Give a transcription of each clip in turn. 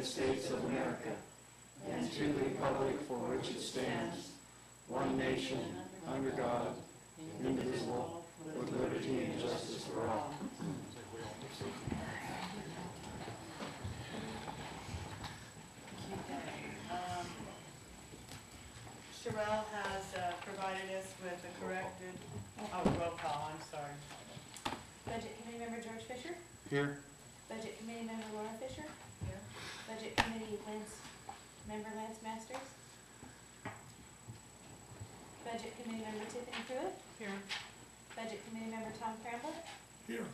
United States of America and to the republic for which it stands, one nation, under God, indivisible, with liberty and justice for all. Sherelle has provided us with a corrected, roll call, I'm sorry. Budget Committee Member George Fisher. Here. Budget Committee Member Laura Fisher. Here. Budget Committee Member Lance Masters. Budget Committee Member Tiffany Pruitt. Here. Budget Committee Member Tom Crandall. Here.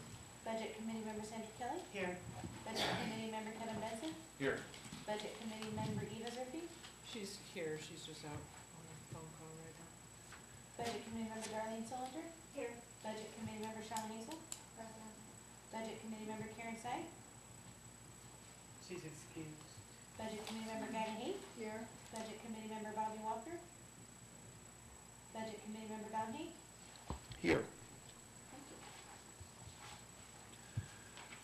Budget Committee Member Sandra Kelly. Here. Budget Committee Member Kevin Benson. Here. Budget Committee Member Eva Zerfy. She's here, she's just out on a phone call right now. Budget Committee Member Darlene Solinger. Here. Budget Committee Member Shauna Hazel. Present. Budget Committee Member Karen Sy. She's excused. Budget Committee Member Guy Haight. Here. Budget Committee Member Bobby Walker. Budget Committee Member Don Haight. Here. Thank you.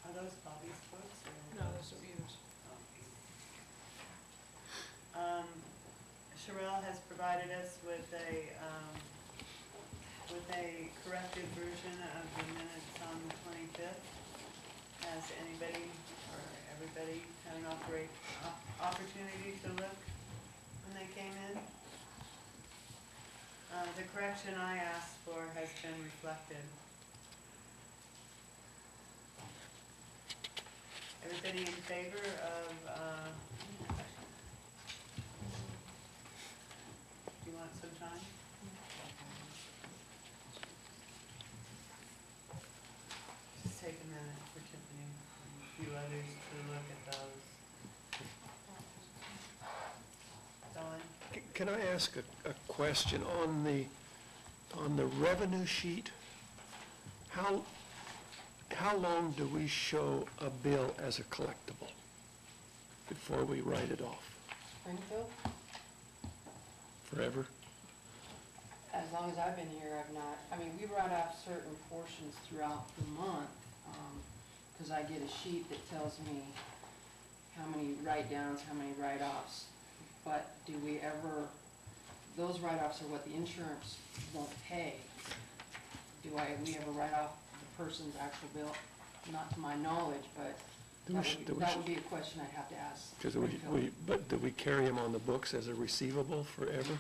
Are those Bobby's books or? No, those are yours. Sherelle has provided us with a corrected version of the minutes on the 25th. Has anybody or everybody had an opportunity to look when they came in? The correction I asked for has been reflected. Everybody in favor of, do you want some time? Just take a minute for Tiffany and a few others to look at those. Dawn? Can I ask a question on the revenue sheet? How long do we show a bill as a collectible before we write it off? Springfield? Forever? As long as I've been here, I've not, I mean, we write off certain portions throughout the month, because I get a sheet that tells me how many write-downs, how many write-offs. But do we ever, those write-offs are what the insurance won't pay. Do we ever write off the person's actual bill? Not to my knowledge, but that would be a question I'd have to ask. But do we carry them on the books as a receivable forever?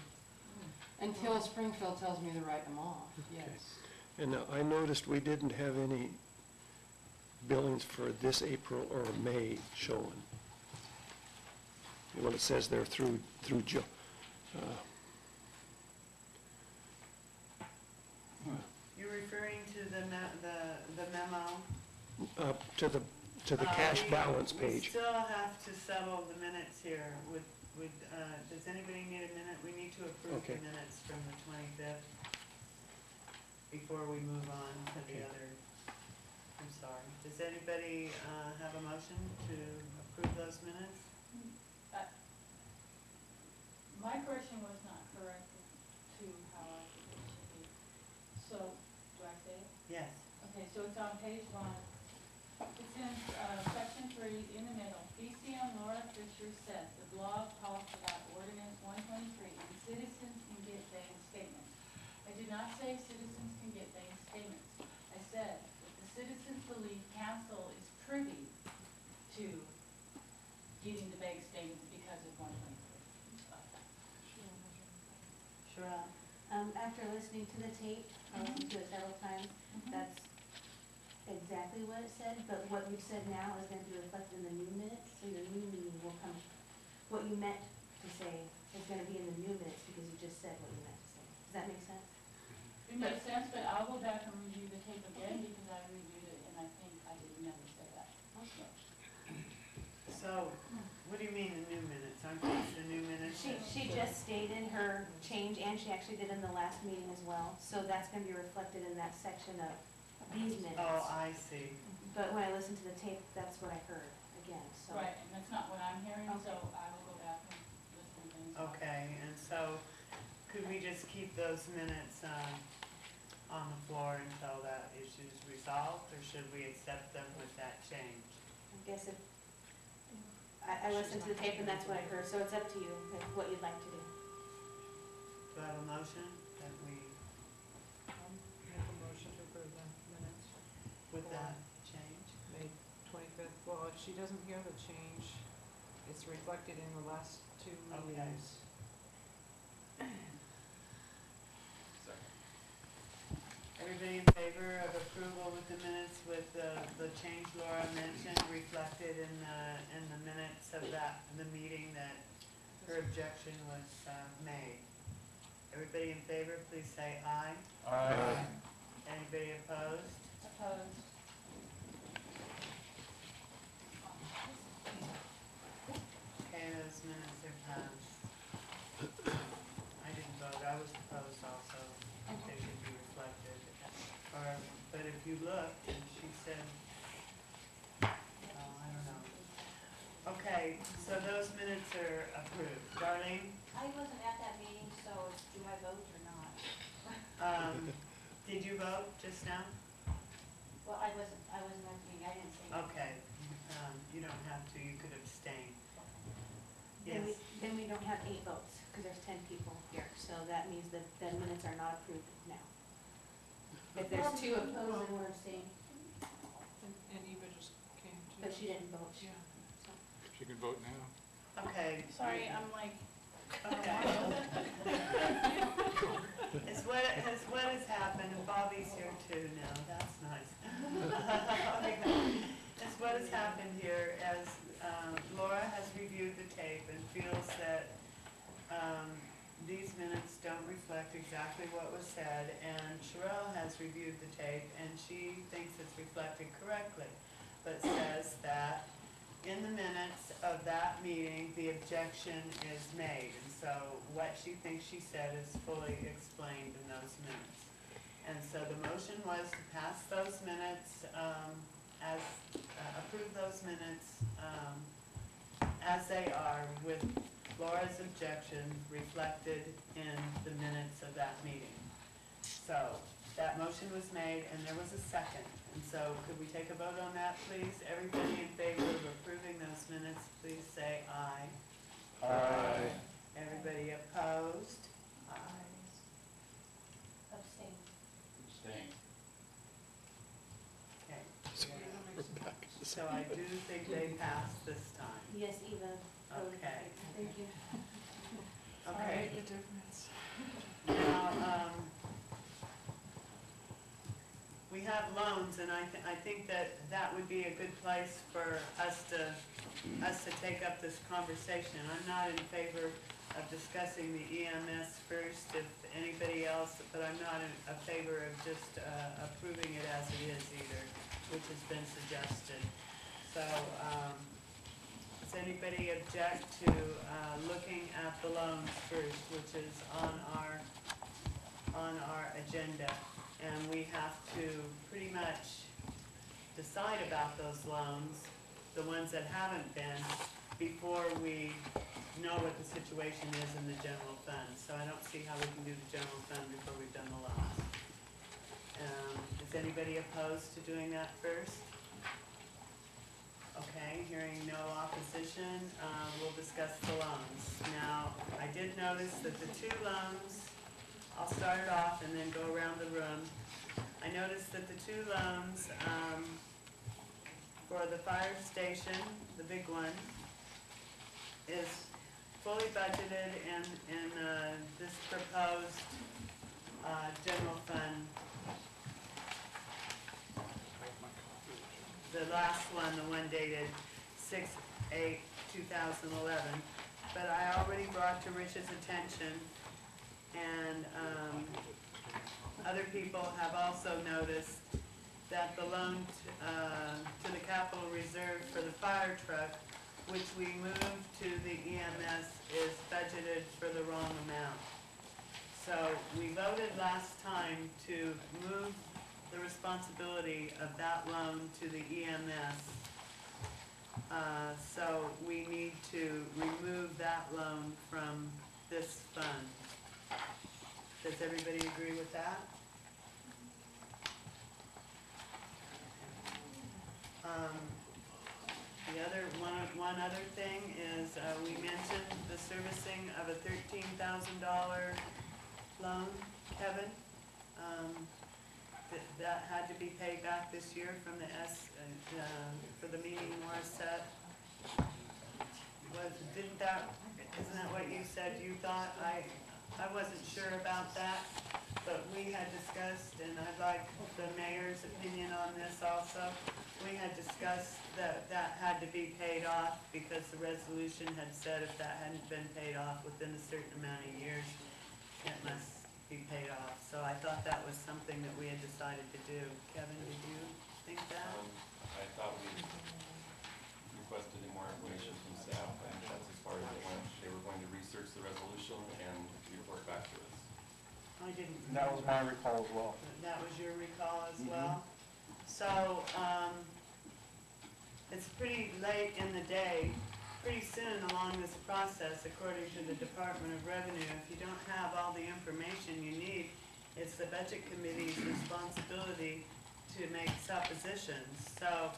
Until Springfield tells me to write them off, yes. And now, I noticed we didn't have any billings for this April or May showing. Well, it says they're through June. You're referring to the memo? To the cash balance We page. still have to settle the minutes here. Does anybody need a minute? We need to approve the Okay. minutes from the 25th before we move on to the Okay. other. I'm sorry. Does anybody have a motion to approve those minutes? My correction was not corrected to how I think it should be. So, do I say it? Yes. Okay, so it's on page 1. It's in section 3 in the middle. BCM Laura Fisher said the blog talks about ordinance 123 and citizens can get bank statements. I did not say citizens can get bank statements. I said that the citizens believe council is privy to getting the bank statements because of 123. Sherelle? After listening to the tape, I listened to it several times, that's exactly what it said, but what you've said now is going to be reflected in the new minutes, so your new meaning will come, what you meant to say is going to be in the new minutes because you just said what you meant to say. Does that make sense? It makes sense, but I'll go back and review the tape again because I reviewed it and I think I did never say that. Okay. So, what do you mean the new minutes? Aren't these the new minutes? She just stated her change, and she actually did in the last meeting as well, so that's going to be reflected in that section of these minutes. Oh, I see. But when I listened to the tape, that's what I heard again, so. Right, and that's not what I'm hearing, so Okay. I will go back and listen to things. Okay, and so could we just keep those minutes on the floor until that issue is resolved, or should we accept them with that change? I guess if, I listened to the tape and that's what I heard, so it's up to you, like, what you'd like to do. Do I have a motion that we, Make a motion to approve the minutes. with that change? May 25th, well, if she doesn't hear the change, it's reflected in the last two Okay. meetings. Everybody in favor of approval with the minutes with the change Laura mentioned reflected in the minutes of the meeting that her objection was made? Everybody in favor, please say aye. Aye. Anybody opposed? Opposed. Okay, those minutes are passed. I didn't vote, I was opposed also. They should be reflected. But if you looked, and she said, oh, I don't know. Okay, so those minutes are approved. Darlene, I wasn't at that meeting, so do I vote or not? did you vote just now? Well, I wasn't at the meeting, I didn't say. Okay, you don't have to, you could abstain. Then Yes. then we don't have 8 votes, because there's 10 people here, so that means that the minutes are not approved now. If there's 2 opposed, then we're abstaining, And Eva just came to. but she didn't vote. Yeah. So. She can vote now. Okay. Sorry, I'm like, Okay. It's what has happened, and Bobby's here too now, that's nice. It's what has happened here, as Laura has reviewed the tape and feels that these minutes don't reflect exactly what was said, and Sherelle has reviewed the tape, and she thinks it's reflected correctly, but says that in the minutes of that meeting, the objection is made, and so what she thinks she said is fully explained in those minutes. And so the motion was to pass those minutes, approve those minutes, as they are, with Laura's objection reflected in the minutes of that meeting. So, that motion was made, and there was a second. And so, could we take a vote on that, please? Everybody in favor of approving those minutes, please say aye. Aye. Everybody opposed? Abstain. Abstain. Okay. We're back. So I do think they passed this time. Yes, Eva voted. Okay. Thank you. Okay. The difference. Now, we have loans, and I think that that would be a good place for us to take up this conversation. I'm not in favor of discussing the EMS first, if anybody else, but I'm not in favor of just approving it as it is either, which has been suggested. So, does anybody object to looking at the loans first, which is on our agenda? And we have to pretty much decide about those loans, the ones that haven't been, before we know what the situation is in the general fund. So I don't see how we can do the general fund before we've done the loans. Is anybody opposed to doing that first? Okay, hearing no opposition, we'll discuss the loans. Now, I did notice that the 2 loans, I'll start it off and then go around the room. I noticed that the 2 loans for the fire station, the big one, is fully budgeted in this proposed general fund. The last one, the one dated 6/8/2011. But I already brought to Rich's attention, and other people have also noticed that the loan to the capital reserve for the fire truck, which we moved to the EMS, is budgeted for the wrong amount. So we voted last time to move the responsibility of that loan to the EMS. So we need to remove that loan from this fund. Does everybody agree with that? The other one, one other thing is, we mentioned the servicing of a $13,000 loan, Kevin. That had to be paid back this year from the for the Mimi Morissette. Isn't that what you said you thought? I wasn't sure about that, but we had discussed, and I'd like the mayor's opinion on this also. We had discussed that had to be paid off because the resolution had said if that hadn't been paid off within a certain amount of years, it must be paid off. So I thought that was something that we had decided to do. Kevin, did you think that? I thought we requested more information from staff, and that's as far as it went. They were going to research the resolution and report back to us. I didn't. That was my recall as well. That was your recall as well? So, it's pretty late in the day, pretty soon along this process, according to the Department of Revenue, if you don't have all the information you need, it's the Budget Committee's responsibility to make suppositions. So,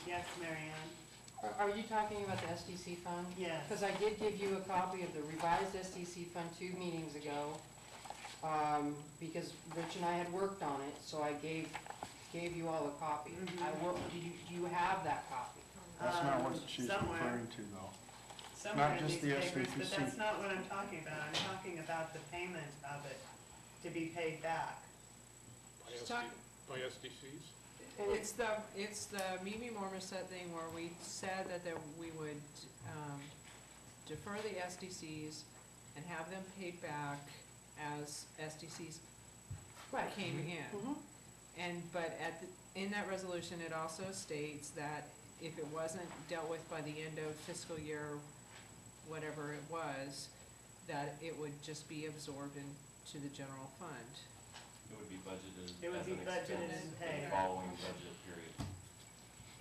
yes, Mary Ann? Are you talking about the SDC fund? Yes. Because I did give you a copy of the revised SDC fund 2 meetings ago, because Rich and I had worked on it, so I gave you all a copy. Do you have that copy? That's not what she's somewhere. referring to, though. Somewhere in just these the papers, but SVPC. that's not what I'm talking about. I'm talking about the payment of it to be paid back. She's talking- By SDCs? It's the Mimi Morissette thing where we said that we would defer the SDCs and have them paid back as SDCs Right. came in. But in that resolution, it also states that if it wasn't dealt with by the end of fiscal year, whatever it was, that it would just be absorbed into the general fund. It would be budgeted It would as be an budgeted expense and for paid. the following budget period.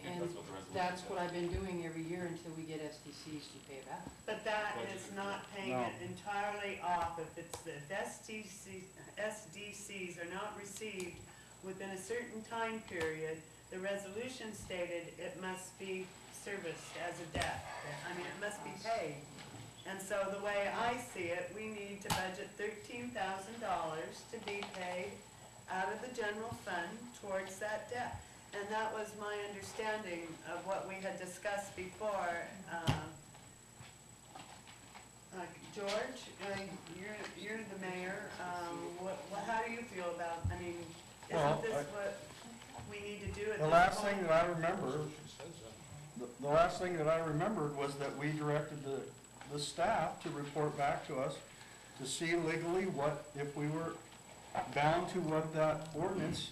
And That's what the resolution that's says. what I've been doing every year until we get SDCs to pay back. But that is not paying No. it entirely off. If SDCs are not received within a certain time period, the resolution stated it must be serviced as a debt. I mean, it must be paid. And so the way I see it, we need to budget $13,000 to be paid out of the general fund towards that debt. And that was my understanding of what we had discussed before. George, you're the mayor. How do you feel about, I mean, Well, isn't this what we need to do at this point? The last thing that I remember, the last thing that I remembered was that we directed the staff to report back to us to see legally what, if we were bound to what that ordinance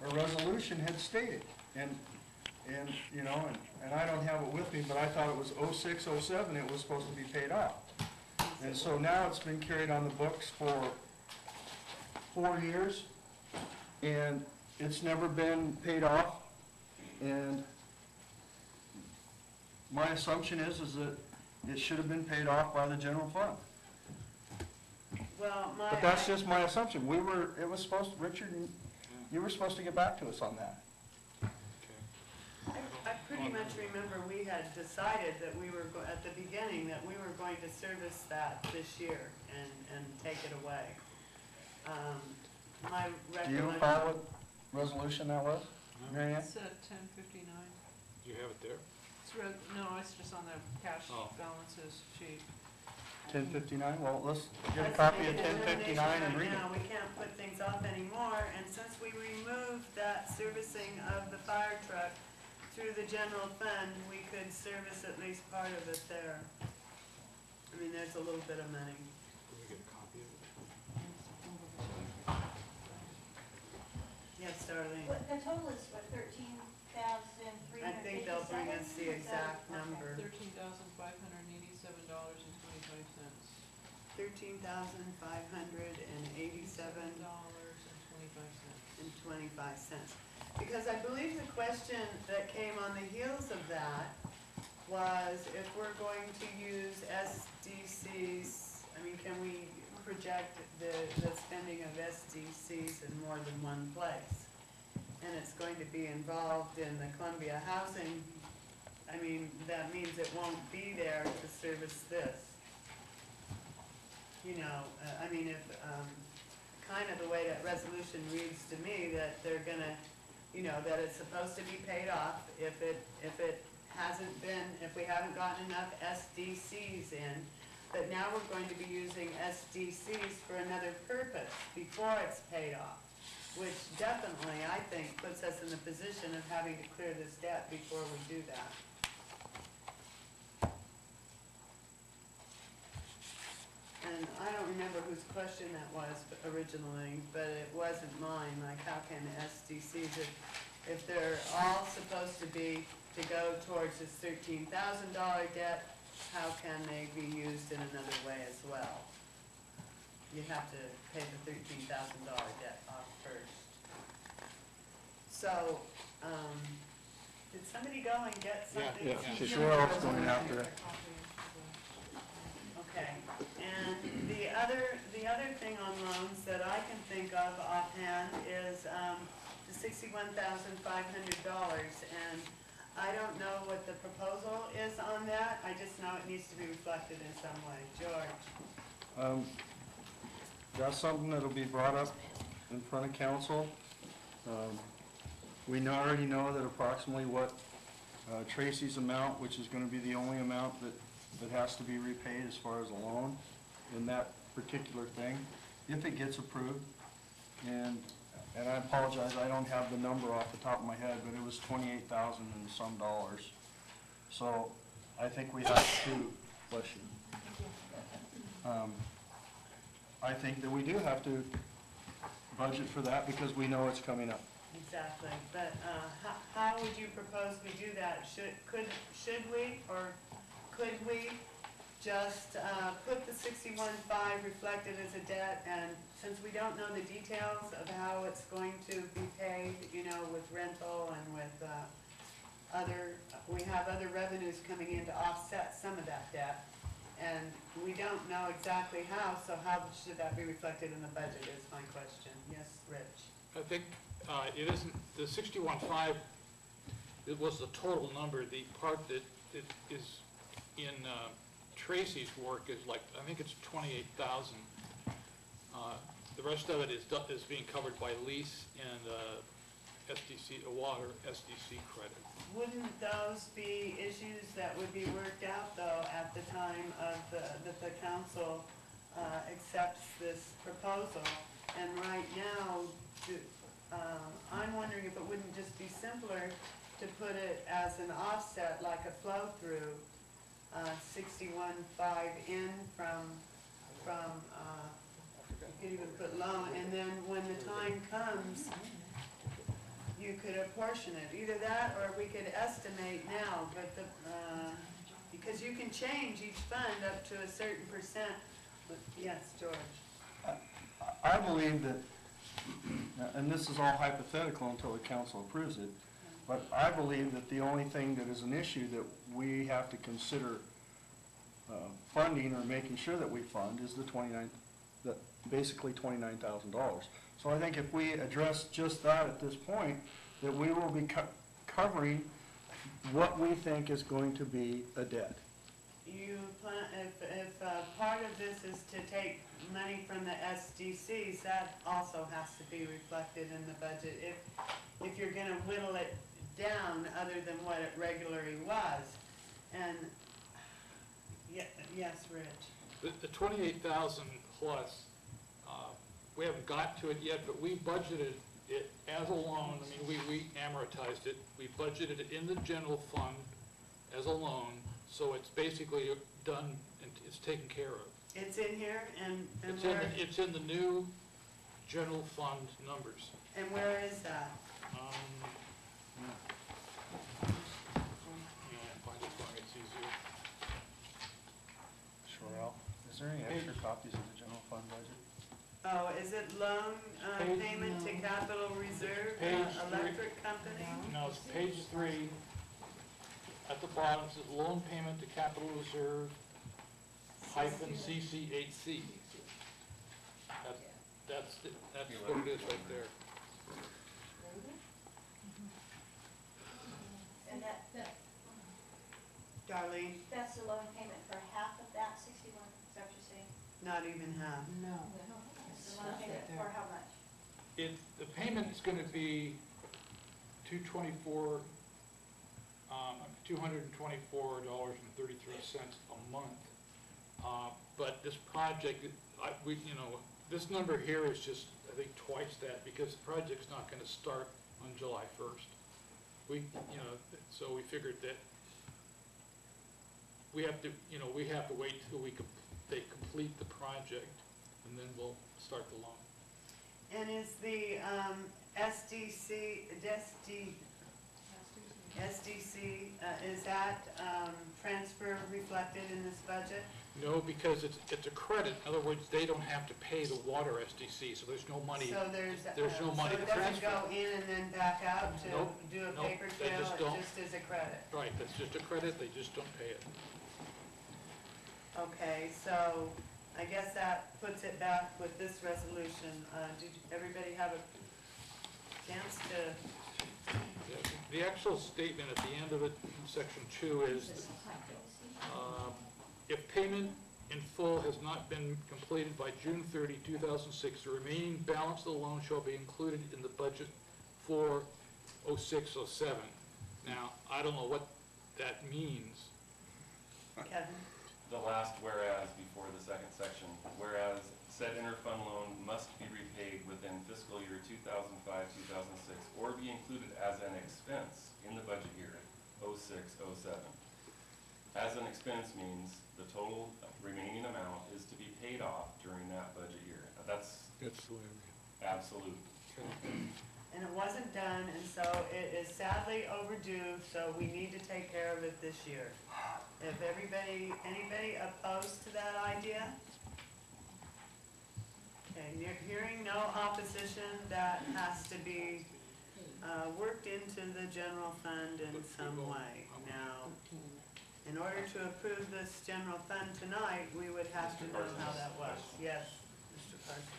or resolution had stated. And you know, and I don't have it with me, but I thought it was 06, 07, it was supposed to be paid off. And so now it's been carried on the books for 4 years, and it's never been paid off. And my assumption is that it should have been paid off by the general fund. Well, But that's just my assumption. It was supposed, Richard, you were supposed to get back to us on that. I pretty much remember we had decided that we were, at the beginning, that we were going to service that this year and take it away. My Do you recollection. recall what resolution that was, Mary Ann? It's 1059. Do you have it there? No, it's just on the cash Oh. balances sheet. 1059? Well, let's get a Let's copy make of a determination 1059 and right read it. now. We can't put things off anymore, and since we removed that servicing of the fire truck through the general fund, we could service at least part of it there. I mean, there's a little bit of money. Can we get a copy of it? Yes, Darlene? What, the total is what, $13,357? I think they'll bring us the exact number. $13,587.25. $13,587.25. Because I believe the question that came on the heels of that was if we're going to use SDCs, I mean, can we project the spending of SDCs in more than one place? and it's going to be involved in the Columbia housing, I mean, that means it won't be there to service this. You know, I mean, if, kind of the way that resolution reads to me, that they're gonna, you know, that it's supposed to be paid off if it hasn't been, if we haven't gotten enough SDCs in, but now we're going to be using SDCs for another purpose before it's paid off, which definitely, I think, puts us in the position of having to clear this debt before we do that. And I don't remember whose question that was originally, but it wasn't mine, like how can SDCs, if they're all supposed to be, to go towards this $13,000 debt, how can they be used in another way as well? You have to pay the $13,000 debt off first. So, did somebody go and get something? Yeah. Sherelle's going after it. Okay, and the other thing on loans that I can think of offhand is, the $61,500, and I don't know what the proposal is on that, I just know it needs to be reflected in some way. George? That's something that'll be brought up in front of council. We already know that approximately what Tracy's amount, which is gonna be the only amount that has to be repaid as far as a loan in that particular thing, if it gets approved. And I apologize, I don't have the number off the top of my head, but it was 28,000 and some dollars. So I think we have to, bless you. I think that we do have to budget for that because we know it's coming up. Exactly, but, how would you propose we do that? Should we, or could we just, put the 61.5 reflected as a debt, and since we don't know the details of how it's going to be paid, you know, with rental and with, we have other revenues coming in to offset some of that debt, and we don't know exactly how, so how should that be reflected in the budget is my question. Yes, Rich? I think it isn't, the 61.5, it was the total number. The part that is in Tracy's work is like, I think it's 28,000. The rest of it is being covered by lease and SDC, a water SDC credit. Wouldn't those be issues that would be worked out, though, at the time of that the council accepts this proposal? And right now, I'm wondering if it wouldn't just be simpler to put it as an offset, like a flow-through, 61.5 in from, you could even put loan, and then when the time comes, you could apportion it, either that or we could estimate now, but because you can change each fund up to a certain percent. But yes, George? I believe that, and this is all hypothetical until the council approves it, but I believe that the only thing that is an issue that we have to consider funding or making sure that we fund is basically $29,000. So I think if we address just that at this point, that we will be covering what we think is going to be a debt. You plan, if part of this is to take money from the SDCs, that also has to be reflected in the budget. If you're gonna whittle it down other than what it regularly was. And, yes, Rich? The 28,000 plus, we haven't got to it yet, but we budgeted it as a loan. I mean, we amortized it. We budgeted it in the general fund as a loan, so it's basically done and it's taken care of. It's in here, and It's in the new general fund numbers. And where is that? Find it for me, it's easier. Sherelle, is there any extra copies of the general fund budget? Oh, is it loan Page- payment to Capital Reserve Page Electric Company? No, it's page 3. At the bottom, it says loan payment to Capital Reserve hyphen CC8C. That's what it is right there. Darlene? That's the loan payment for half of that 61, is that what you're saying? Not even half. No. It's the loan payment for how much? The payment's gonna be $224 $224.33 a month. But this project, this number here is just, I think, twice that, because the project's not gonna start on July 1st. So we figured that we have to wait till they complete the project, and then we'll start the loan. And is the SDC, is that transfer reflected in this budget? No, because it's a credit. In other words, they don't have to pay the water SDC, so there's no money. So there's no money to So it doesn't transfer. go in and then back out to Nope, do a nope, paper they trail? just It don't. just is a credit? Right, that's just a credit, they just don't pay it. Okay, so I guess that puts it back with this resolution. Did everybody have a chance to? The actual statement at the end of it, in section 2, is, if payment in full has not been completed by June 30, 2006, the remaining balance of the loan shall be included in the budget for 06-07. Now, I don't know what that means. Kevin? The last whereas before the second section, whereas said interfund loan must be repaid within fiscal year 2005-2006 or be included as an expense in the budget year 06-07. As an expense means the total remaining amount is to be paid off during that budget year. That's That's the way absolute. And it wasn't done, and so it is sadly overdue, so we need to take care of it this year. If anybody opposed to that idea? Okay, hearing no opposition, that has to be worked into the general fund in some way. Now, in order to approve this general fund tonight, we would have to know how that was. Yes, Mr. Parsons?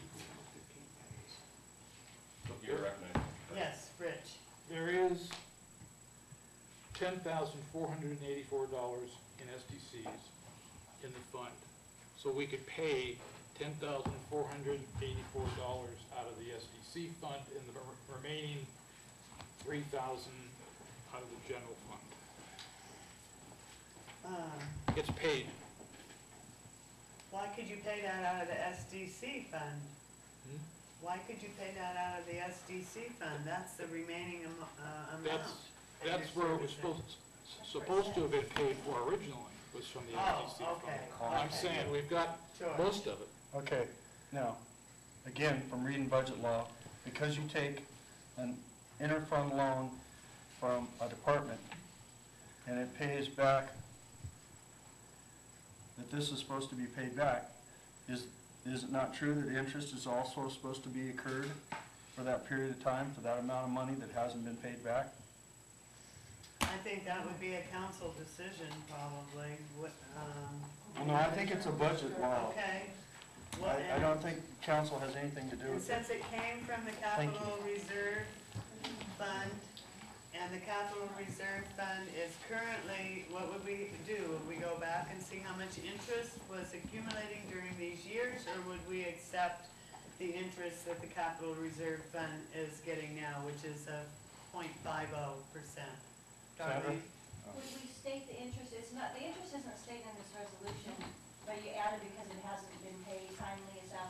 You're recommending. Yes, Rich? There is $10,484 in SDCs in the fund. So we could pay $10,484 out of the SDC fund and the remaining $3,000 out of the general fund. It's paid. Why could you pay that out of the SDC fund? Hmm? Why could you pay that out of the SDC fund? That's the remaining amount. That's where it was supposed to have been paid for originally, was from the SDC fund. okay. I'm saying, we've got Sure. most of it. Okay, now, again, from reading budget law, because you take an interfund loan from a department and it pays back, that this is supposed to be paid back, is it not true that interest is also supposed to be incurred for that period of time, for that amount of money that hasn't been paid back? I think that would be a council decision, probably. No, I think it's a budget law. Okay. Well, I don't think council has anything to do And with it. since it came from the Thank you. capital reserve fund, and the capital reserve fund is currently, what would we do? Would we go back and see how much interest was accumulating during these years, or would we accept the interest that the capital reserve fund is getting now, which is a 0.50%? Darlene? Would we state the interest, the interest isn't stated in this resolution, but you add it because it hasn't been paid timely, is that,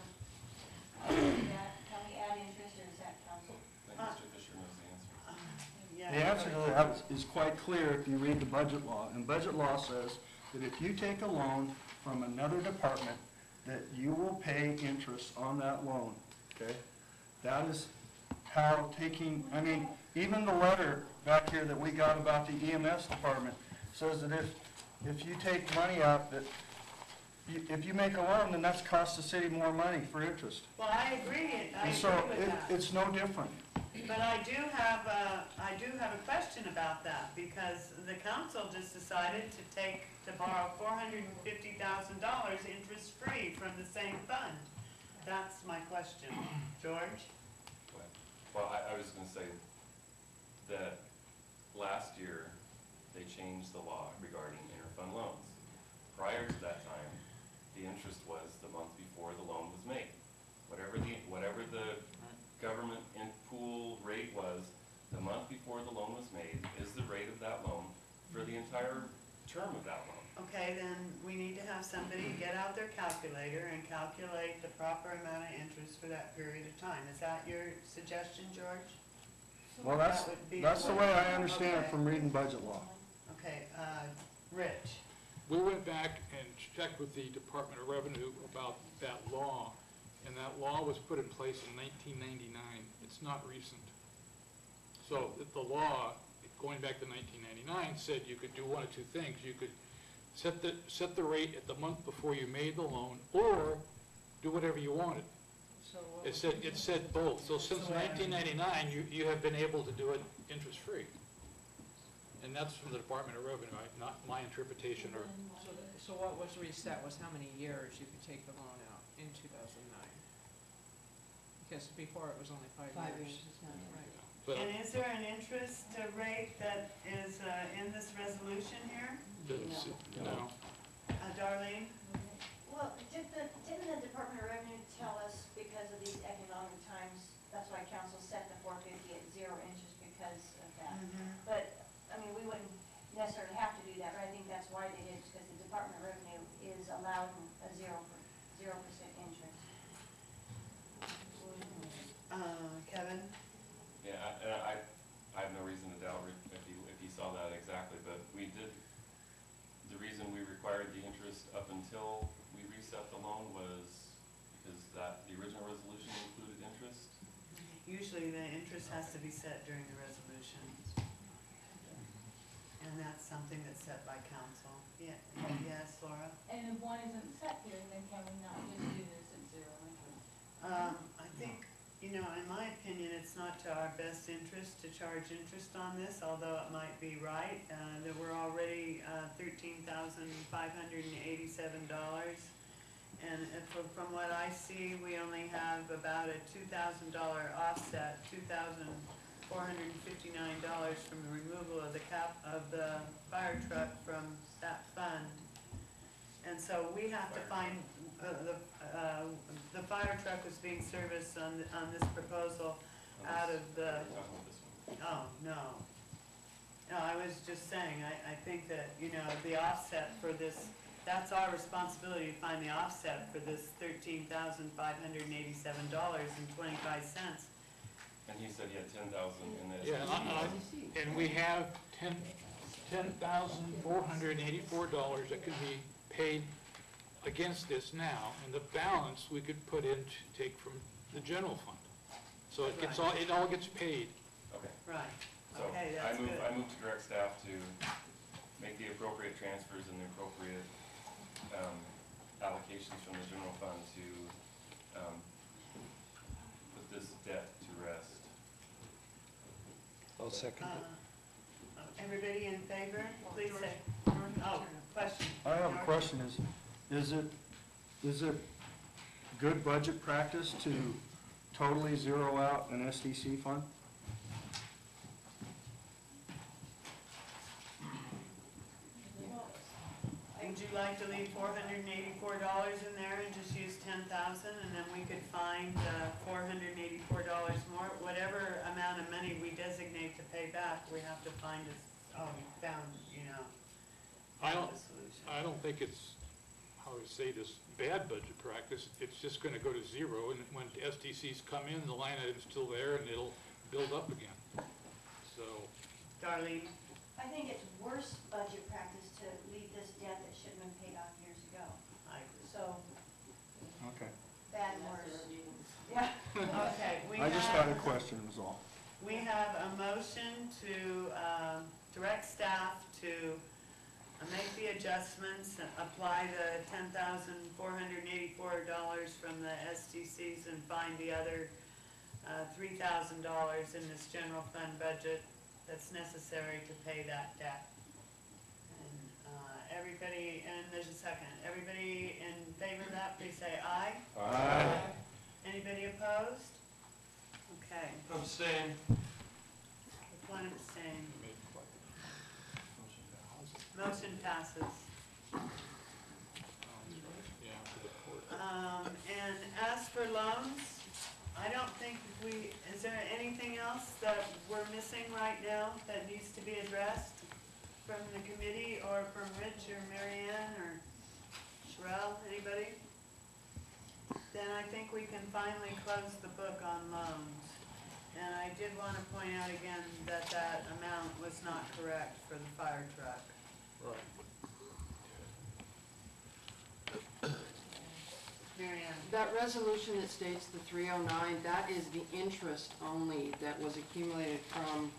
can we add interest, or is that council? I think Mr. Fisher knows the answer. Yeah. The answer to that is quite clear if you read the budget law. And budget law says that if you take a loan from another department, that you will pay interest on that loan, okay? That is how even the letter back here that we got about the EMS department says that if you take money out, that if you make a loan, then that's cost the city more money for interest. Well, I agree And so with that. it's no different. But I do have a question about that, because the council just decided to borrow $450,000 interest-free from the same fund. That's my question. George? Well, I was gonna say that last year, they changed the law regarding interfund interfund loans. Prior to that time, the interest was the month before the loan was made. Whatever the government in pool rate was, the month before the loan was made is the rate of that loan for the entire term of that loan. Okay, then we need to have somebody get out their calculator and calculate the proper amount of interest for that period of time. Is that your suggestion, George? Well, That would be- that's the way I understand it Okay. from reading budget law. Okay, Rich? We went back and checked with the Department of Revenue about that law, and that law was put in place in 1999. It's not recent. So the law, going back to 1999, said you could do one of two things. You could set the rate at the month before you made the loan, or do whatever you wanted. So what It said both. So since 1999, you have been able to do it interest-free. And that's from the Department of Revenue, not my interpretation or. So what was reset was how many years you could take the loan out in 2009? Because before it was only 5 years. 5 years is not. Right. But And is there an interest rate that is in this resolution here? No. Darlene? Well, didn't the Department of Revenue tell us, because of these economic times, that's why council set the 450 at 0 interest because of that? But, I mean, we wouldn't necessarily have to do that, but I think that's why they did, because the Department of Revenue is allowing a 0% interest. Kevin? Yeah, I have no reason to doubt if he saw that exactly, but we did, the reason we required the interest up until we reset the loan was because the original resolution included interest. Usually the interest has to be set during the resolution. And that's something that's set by council. Yeah, yes, Laura? And if one isn't set here, then can we not just do this at 0 interest? I think, in my opinion, it's not to our best interest to charge interest on this, although it might be right. There were already $13,587. And from what I see, we only have about a $2,000 offset, $2,459 from the removal of the fire truck from that fund. And so we have to find, the fire truck was being serviced on this proposal out of the, We're talking about this one. oh, no. No, I was just saying, I think that, the offset for this, that's our responsibility to find the offset for this $13,587.25. And he said he had 10,000 in this. Yeah, and we have $10,484 that can be paid against this now, and the balance we could put in to take from the general fund. So it all gets paid. Okay. Right, So okay, that's good. I move to direct staff to make the appropriate transfers and the appropriate allocations from the general fund to put this debt to rest. I'll second it. Everybody in favor, please say. Oh, question. I have a George? question, is it good budget practice to totally zero out an SDC fund? Would you like to leave $484 in there and just use 10,000, and then we could find $484 more? Whatever amount of money we designate to pay back, we have to find we found, I the don't, solution. I don't think it's, how would I say this, bad budget practice. It's just gonna go to 0, and when SDCs come in, the line item's still there, and it'll build up again. So, Darlene? I think it's worse budget practice to leave this debt that should have been paid off years ago. I agree. So, Okay. bad and worse. Yeah. Okay, we I just had a have, question, was all. we have a motion to direct staff to make the adjustments, apply the $10,484 from the SDCs and find the other $3,000 in this general fund budget that's necessary to pay that debt. And everybody, and there's a second, everybody in favor of that, please say aye. Aye. Anybody opposed? Okay, Abstain. one abstain. Motion passes. is there anything else that we're missing right now that needs to be addressed from the committee or from Rich or Mary Ann or Sherelle, anybody? Then I think we can finally close the book on loans. And I did want to point out again that that amount was not correct for the fire truck. Right. Mary Ann? That resolution that states the 309, that is the interest only that was accumulated from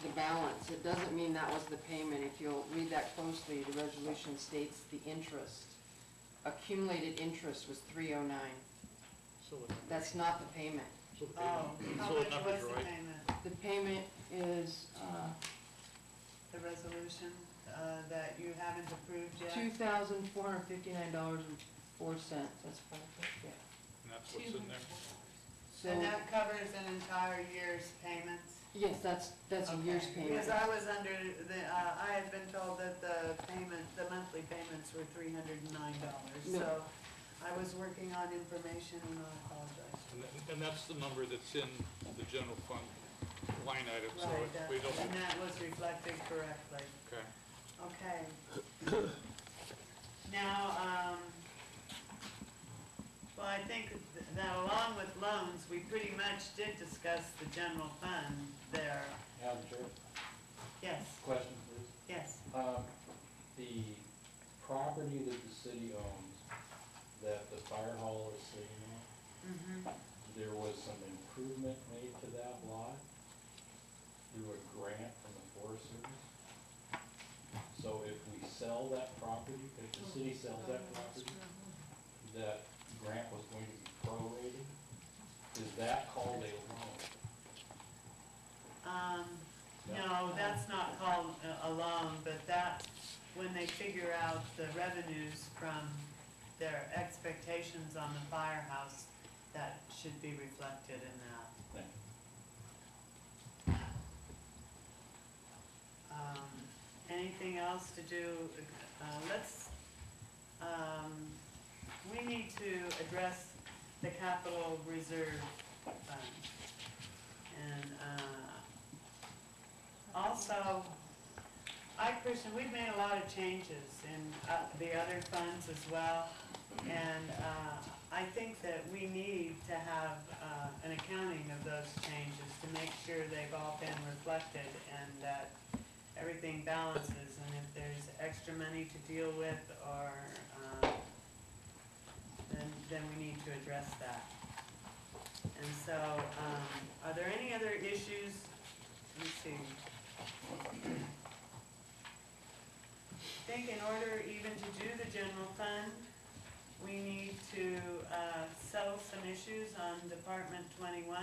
the balance. It doesn't mean that was the payment. If you'll read that closely, the resolution states the interest. Accumulated interest was 309. So the numbers- That's not the payment. so the Oh, payment- how so the much numbers was are the right. payment? The payment is The resolution that you haven't approved yet? $2,459.04. That's perfect, yeah. And that's what's in there. So, And that covers an entire year's payments? yes, that's a year's Okay, payment. Because I was under the, I had been told that the payment, the monthly payments were $309. No. So I was working on information and I apologize. And that's the number that's in the general fund line item, so Right, if we don't, and that was reflected correctly. okay. Okay. Now, well, I think that along with loans, we pretty much did discuss the general fund there. Madam Chair, Yes, question please. yes. The property that the city owns, that the fire hall is sitting on, Mm-hmm. there was some improvement made to that lot through a grant from the Forest Service. So if we sell that property, if the city sells that property, that grant was going to be prorated, is that called a loan? No, that's not called a loan, but that, when they figure out the revenues from their expectations on the firehouse, that should be reflected in that. Thank Anything else to do, we need to address the capital reserve fund. And, also, we've made a lot of changes in, the other funds as well. And, I think that we need to have, an accounting of those changes to make sure they've all been reflected and that everything balances, and if there's extra money to deal with, or, then we need to address that. And so, are there any other issues? Let me see. I think in order even to do the general fund, we need to, settle some issues on Department 21.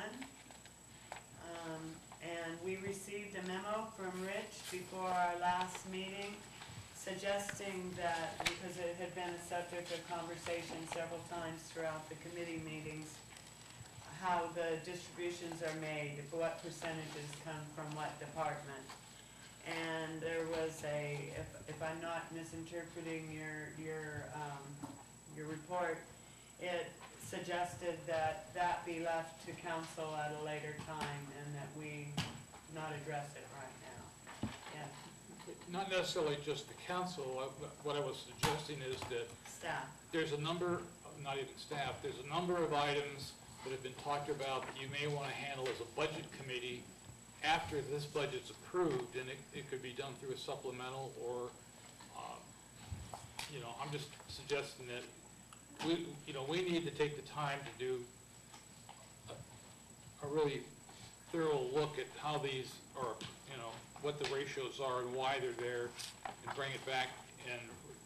And we received a memo from Rich before our last meeting suggesting that, because it had been a subject of conversation several times throughout the committee meetings, how the distributions are made, what percentages come from what department. And there was if I'm not misinterpreting your report, it suggested that that be left to council at a later time and that we not address it right now. Yeah, Not necessarily just the council, what I was suggesting is that staff. there's a number, not even staff, there's a number of items that have been talked about that you may want to handle as a budget committee after this budget's approved, and it could be done through a supplemental or, I'm just suggesting that we need to take the time to do a really thorough look at how these are, what the ratios are and why they're there, and bring it back and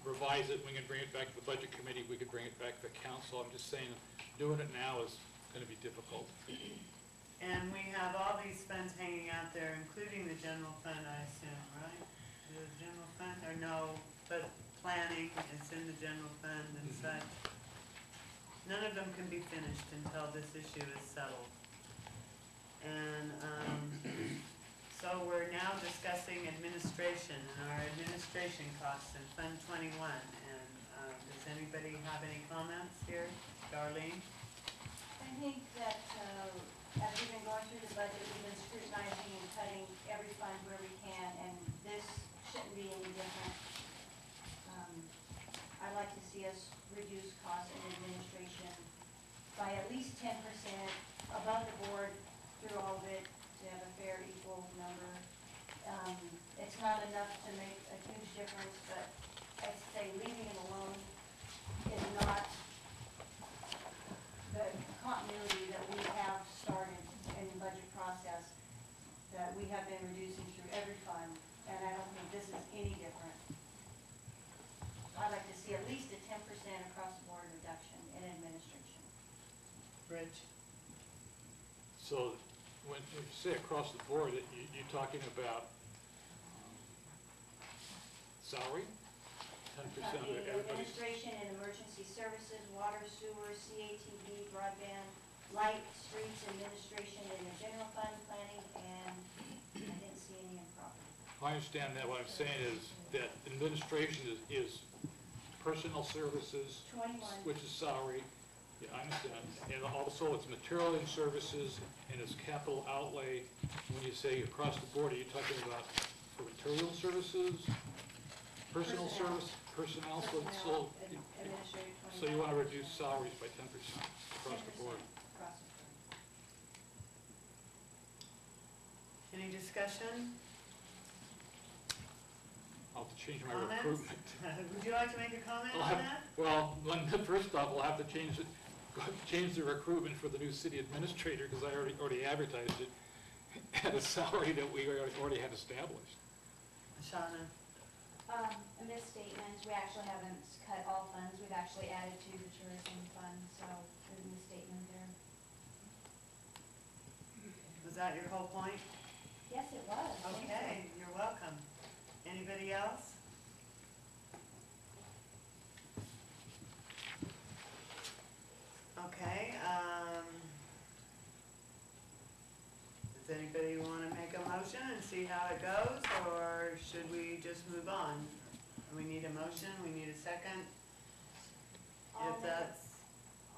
revise it. We can bring it back to the budget committee, we could bring it back to the council. I'm just saying, doing it now is gonna be difficult. And we have all these funds hanging out there, including the general fund, I assume, right? The general fund, or no, but planning is in the general fund and such. None of them can be finished until this issue is settled. And, so we're now discussing administration and our administration costs in Fund 21. And, does anybody have any comments here? Darlene? I think that, as we've been going through the budget, we've been scrutinizing and cutting every fund where we can, and this shouldn't be any different. I'd like to see us reduce costs in administration by at least 10% above the board through all of it, to have a fair, equal number. It's not enough to make a huge difference, but I'd say leaving it alone is not the continuity that we have started in the budget process, that we have been reducing through every fund, and I don't think this is any different. I'd like to see at least a 10% across the board reduction in administration. Rich? So when you say across the board, you're talking about salary? 10% of In everybody's? administration and emergency services, water, sewer, CATV, broadband, light, streets, administration, in the general fund, planning, and I didn't see any in property. I understand that. What I'm saying is that administration is personnel services, 21. which is salary. Yeah, I understand. And also it's material and services and it's capital outlay. When you say across the board, are you talking about for material services, personnel service, personnel? Personnel, administrative, 21. So you want to reduce salaries by 10% across the 10% board? across the board. Any discussion? I'll have to change my Comments? recruitment. Would you like to make a comment I'll on have- that? Well, first off, we'll have to change the recruitment for the new city administrator, because I already advertised it at a salary that we already had established. Shauna? A misstatement, we actually haven't cut all funds, we've actually added to the tourism fund, so there's a misstatement there. Was that your whole point? Yes, it was. Thank you. Okay, you're welcome. Anybody else? Okay, does anybody want to make a motion and see how it goes, or should we just move on? We need a motion, we need a second. I'll If make a- that's,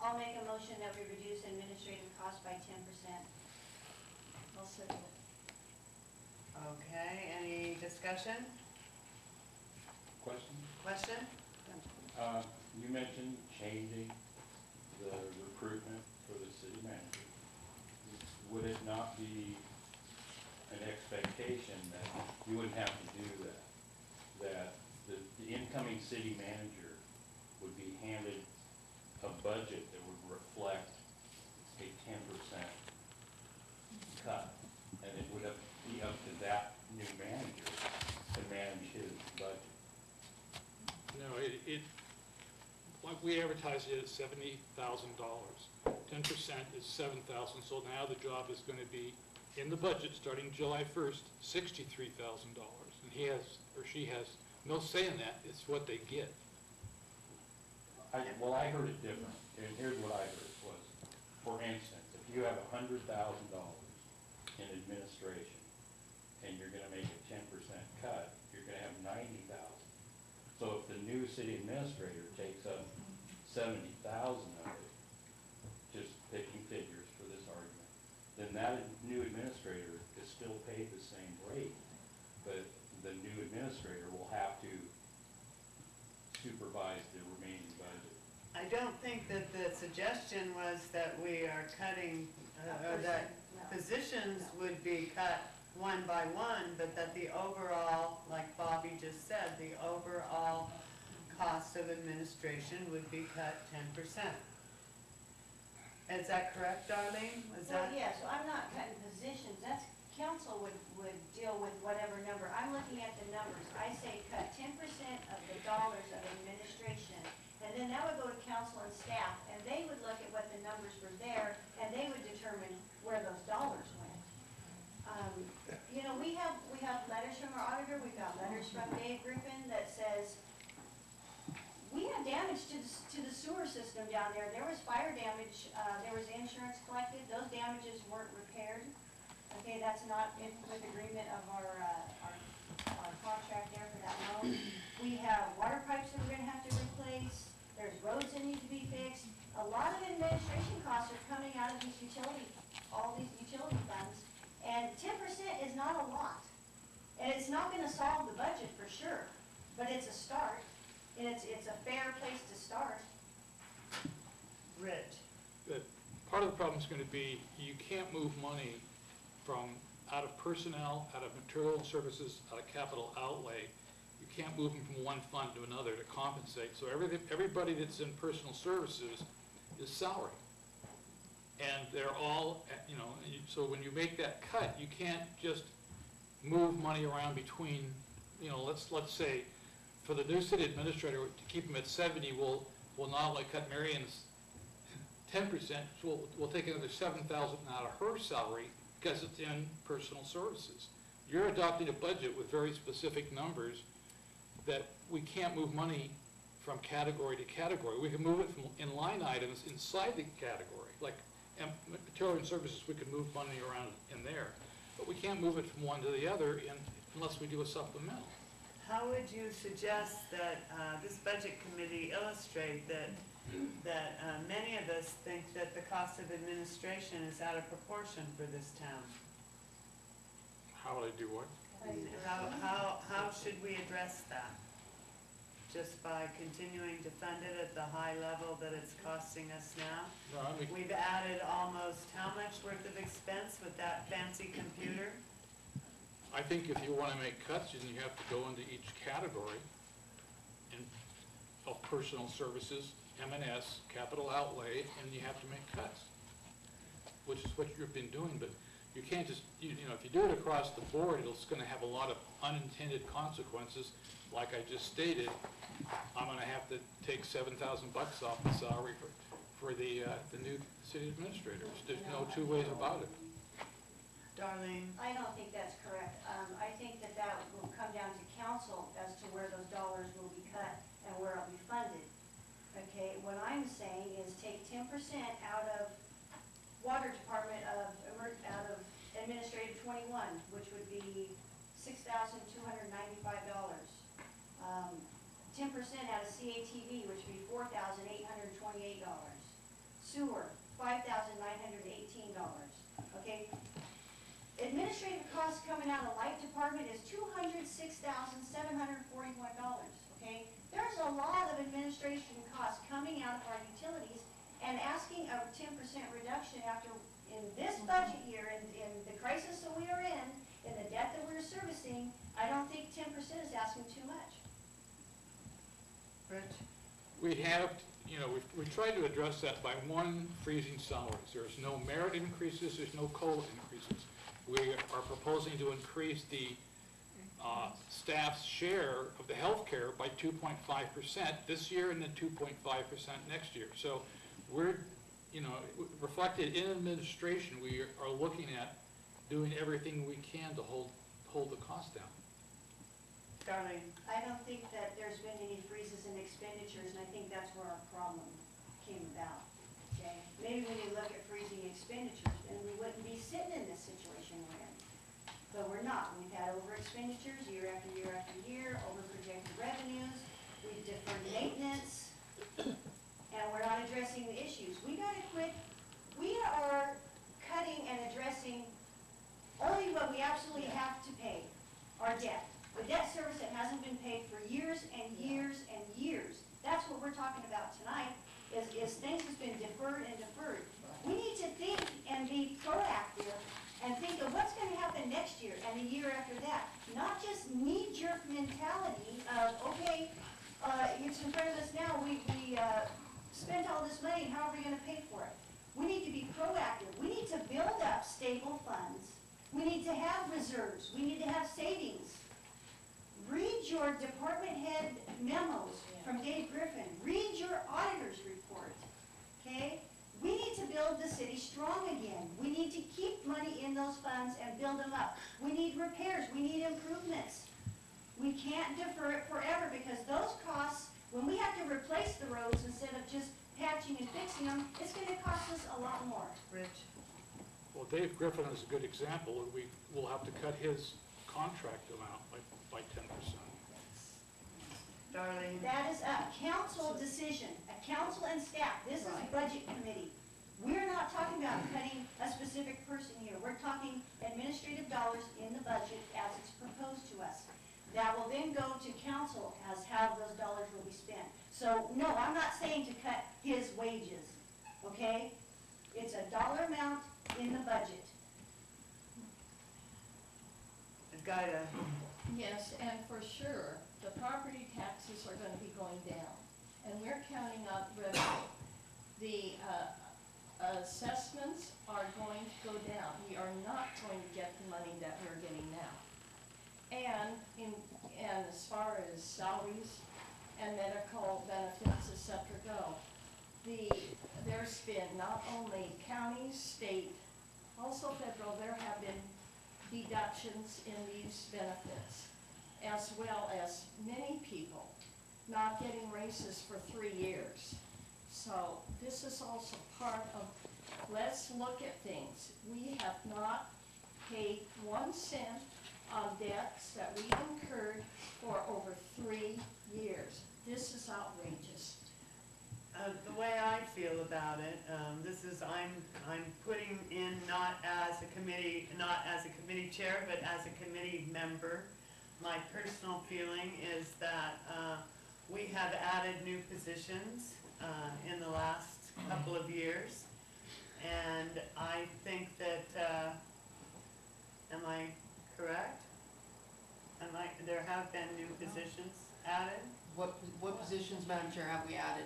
I'll make a motion that we reduce administrative costs by 10%. I'll second it. okay, any discussion? Question? Question? You mentioned changing the recruitment for the city manager. Would it not be an expectation that you wouldn't have to do that? That the incoming city manager would be handed a budget that would reflect a 10% cut? And it would be up to that new manager to manage his budget? No, like we advertised it at $70,000. 10% is $7,000, so now the job is going to be, in the budget, starting July 1st, $63,000. And he has, or she has, no say in that, it's what they get. Well, I heard it different, and here's what I heard was, for instance, if you have $100,000 in administration, and you're gonna make a 10% cut, you're gonna have $90,000. So if the new city administrator takes up 70,000 of it, just picking figures for this argument, then that new administrator is still paid the same rate, but the new administrator will have to supervise the remaining budget. I don't think that the suggestion was that we are cutting, or that No. positions would be cut one by one, but that the overall, like Bobby just said, the overall cost of administration would be cut 10%. Is that correct, Darlene? Was Well, that? yeah, so I'm not cutting positions, that's, council would deal with whatever number. I'm looking at the numbers. I say cut 10% of the dollars of administration, and then that would go to council and staff, and they would look at what the numbers were there, and they would determine where those dollars went. You know, we have letters from our auditor, we've got letters from Dave Griffin that says, we had damage to the sewer system down there. There was fire damage, there was insurance collected, those damages weren't repaired. Okay, that's not with agreement of our contract there for that loan. We have water pipes that we're gonna have to replace, there's roads that need to be fixed. A lot of administration costs are coming out of these utility all these utility funds, and 10% is not a lot. And it's not gonna solve the budget for sure, but it's a start, and it's a fair place to start. Rich? That part of the problem is gonna be, you can't move money from out of personnel, out of material and services, out of capital outlay. You can't move them from one fund to another to compensate. So everybody that's in personal services is salary. And they're all, you know, so when you make that cut, you can't just move money around between, you know, let's say, for the new city administrator, to keep him at 70, we'll not only cut Marion's 10%, so we'll take another 7,000 out of her salary because it's in personal services. You're adopting a budget with very specific numbers that we can't move money from category to category. We can move it from, in line items inside the category, like material and services, we can move money around in there. But we can't move it from one to the other unless we do a supplemental. How would you suggest that this budget committee illustrate that many of us think that the cost of administration is out of proportion for this town? How would I do what? How should we address that? Just by continuing to fund it at the high level that it's costing us now? No, I mean, We've added almost how much worth of expense with that fancy computer? I think if you want to make cuts, then you have to go into each category of personal services, M&S, capital outlay, and you have to make cuts, which is what you've been doing. But you can't just, you know, if you do it across the board, it's going to have a lot of unintended consequences. Like I just stated, I'm going to have to take $7,000 off the salary for the new city administrator. There's no two ways about it. Darlene? I don't think that's correct. I think that will come down to council as to where those dollars will be cut and where it'll be funded. Okay, what I'm saying is take 10% out of water department out of administrative 21, which would be $6,295. 10% out of CATV, which would be $4,828. Sewer, $5,918. Okay. Administrative costs coming out of light department is $206,741. Okay. There's a lot of administration costs coming out of our utilities, and asking a 10% reduction after, in this budget year, in the crisis that we are in the debt that we're servicing, I don't think 10% is asking too much. Rich? We have, you know, we've tried to address that by one, freezing salaries. There's no merit increases, there's no COLA increases. We are proposing to increase the staff's share of the health care by 2.5% this year and then 2.5% next year. So we're, you know, reflected in administration, we are looking at doing everything we can to hold the cost down. Darlene? I don't think that there's been any freezes in expenditures, and I think that's where our problem came about, okay? Maybe when you look at freezing expenditures, then we wouldn't be sitting in this situation we're in. But we're not. We've had over expenditures year after year after year, over projected revenues, we've deferred maintenance, and we're not addressing the issues. We gotta quit. We are cutting and addressing only what we absolutely have to pay, our debt. The debt service that hasn't been paid for years and years and years. That's what we're talking about tonight, is things has been deferred and deferred. We need to think and be proactive and think of what's going to happen next year and the year after that. Not just knee-jerk mentality of, okay, it's in front of us now, we spent all this money, how are we going to pay for it? We need to be proactive. We need to build up stable funds. We need to have reserves. We need to have savings. Read your department head memos from Dave Griffin. Read your auditor's report, okay? We need to build the city strong again. We need to keep money in those funds and build them up. We need repairs. We need improvements. We can't defer it forever because those costs, when we have to replace the roads instead of just patching and fixing them, it's going to cost us a lot more. Rich? Well, Dave Griffin is a good example. We will have to cut his contract amount by 10%. Darlene? That is a council decision, a council and staff. This is a budget committee. We're not talking about cutting a specific person here. We're talking administrative dollars in the budget as it's proposed to us. That will then go to council as how those dollars will be spent. So, no, I'm not saying to cut his wages, okay? It's a dollar amount in the budget. Gotta, Yes, and for sure, the property taxes are gonna be going down, and we're counting on revenue. The assessments are going to go down. We are not going to get the money that we're getting now. And as far as salaries and medical benefits, et cetera, go, there's been not only counties, state, also federal, there have been deductions in these benefits, as well as many people not getting raises for 3 years. So this is also part of, let's look at things. We have not paid 1 cent on debts that we incurred for over 3 years. This is outrageous. the way I feel about it, I'm putting in not as a committee chair, but as a committee member. My personal feeling is that, we have added new positions, in the last couple of years. And I think that, am I correct? There have been new positions added? What positions, Madam Chair, have we added?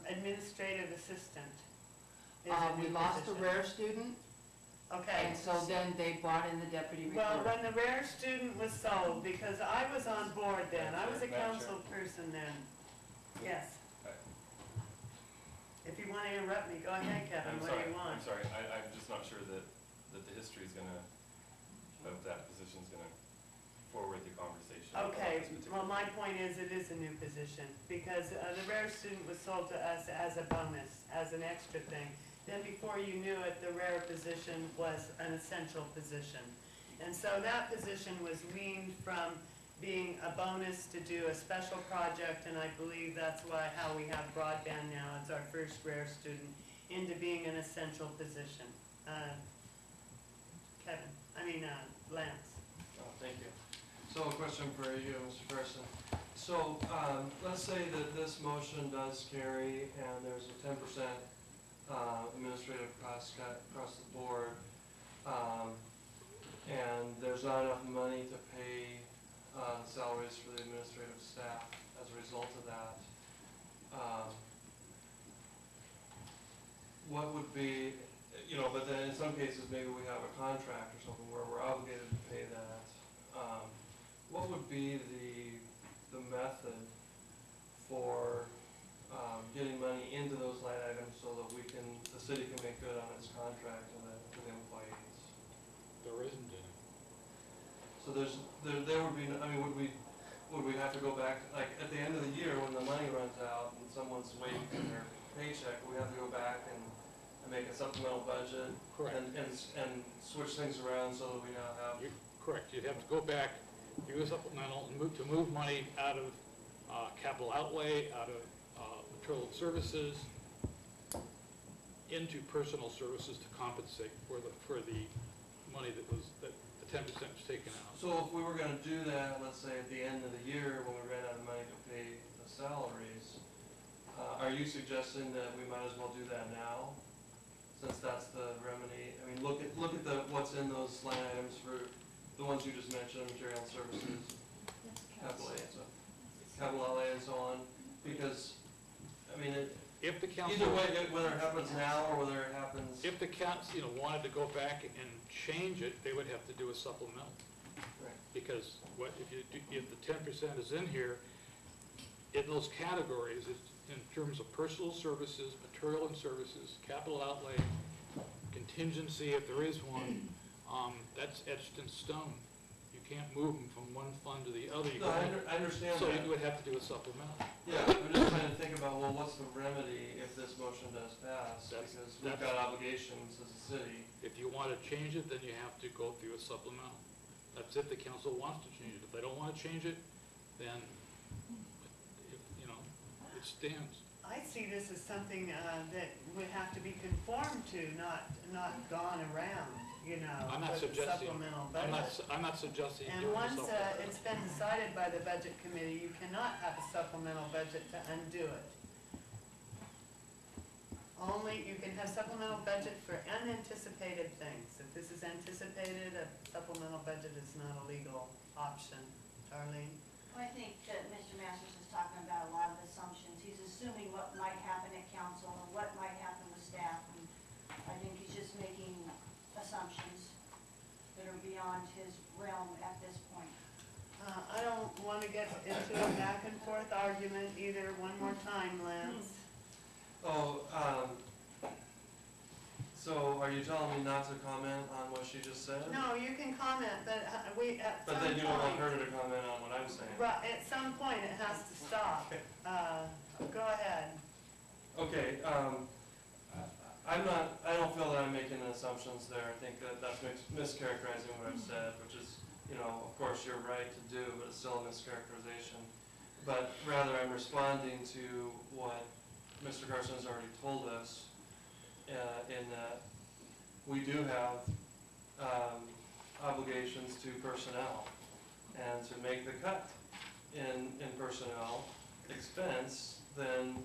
Administrative assistant is a new We lost the position. rare student, Okay. and so then they brought in the deputy Well, recorder. when the rare student was sold, because I was on board then, I was a Madam Chair. council person then. Yes. Okay. If you want to interrupt me, go ahead, Kevin, I'm what sorry, do you want? I'm sorry, I'm just not sure that the history's gonna, of that position's gonna forward the conversation. about Okay, this particular- well, my point is, it is a new position, because the rare student was sold to us as a bonus, as an extra thing. Then before you knew it, the rare position was an essential position. And so that position was weaned from being a bonus to do a special project, and I believe that's how we have broadband now, it's our first rare student, into being an essential position. Lance. Oh, thank you. So a question for you, Mr. Person. So, let's say that this motion does carry and there's a 10% administrative cost cut across the board, and there's not enough money to pay salaries for the administrative staff as a result of that. What would be, but then in some cases, maybe we have a contract or something where we're obligated to pay that. What would be the method for getting money into those line items so that the city can make good on its contract with the employees? There isn't any. So there would be, would we have to go back, like, at the end of the year, when the money runs out and someone's waiting for their paycheck, we have to go back and make a supplemental budget? Correct. And switch things around so that we now have, Correct, you'd have to go back, do a supplemental, and move money out of capital outlay, out of material services, into personal services to compensate for the money that the 10% was taken out. so if we were gonna do that, let's say at the end of the year, when we ran out of money to pay the salaries, are you suggesting that we might as well do that now? Since that's the remedy, look at what's in those line items for the ones you just mentioned, material and services, capital outlay and so on, because, If the council. either way, whether it happens now or whether it happens. If the council, wanted to go back and change it, they would have to do a supplemental. Right. Because if the 10% is in here, in those categories, it's in terms of personal services, material and services, capital outlay, contingency, if there is one, that's etched in stone. You can't move them from one fund to the other. No, I understand So that. you would have to do a supplemental. Yeah, I'm just trying to think about, well, what's the remedy if this motion does pass? That's- Because we've got obligations as a city. If you want to change it, then you have to go through a supplemental. That's if the council wants to change it. If they don't want to change it, then, it stands. I see this as something, that would have to be conformed to, not gone around, you know, I'm not with the suggesting, supplemental I'm not, budget. I'm not suggesting And doing once, something. it's been decided by the budget committee, you cannot have a supplemental budget to undo it. Only, you can have supplemental budget for unanticipated things. If this is anticipated, a supplemental budget is not a legal option. Darlene? Well, I think that Mr. Masters is talking about a lot of assumptions. He's assuming what might happen at council or what might happen with staff. And I think he's just making assumptions that are beyond his realm at this point. I don't want to get into a back and forth argument either. One more time, Lance. So are you telling me not to comment on what she just said? No, you can comment, but we, at some But point. then you don't want her to comment on what I'm saying. Right, at some point it has to stop. Go ahead. Okay, I don't feel that I'm making assumptions there. I think that that's mischaracterizing what I've said, which is, you know, of course you're right to do, but it's still a mischaracterization. But rather I'm responding to what Mr. Carson has already told us, in that we do have, obligations to personnel. And to make the cut in personnel expense, then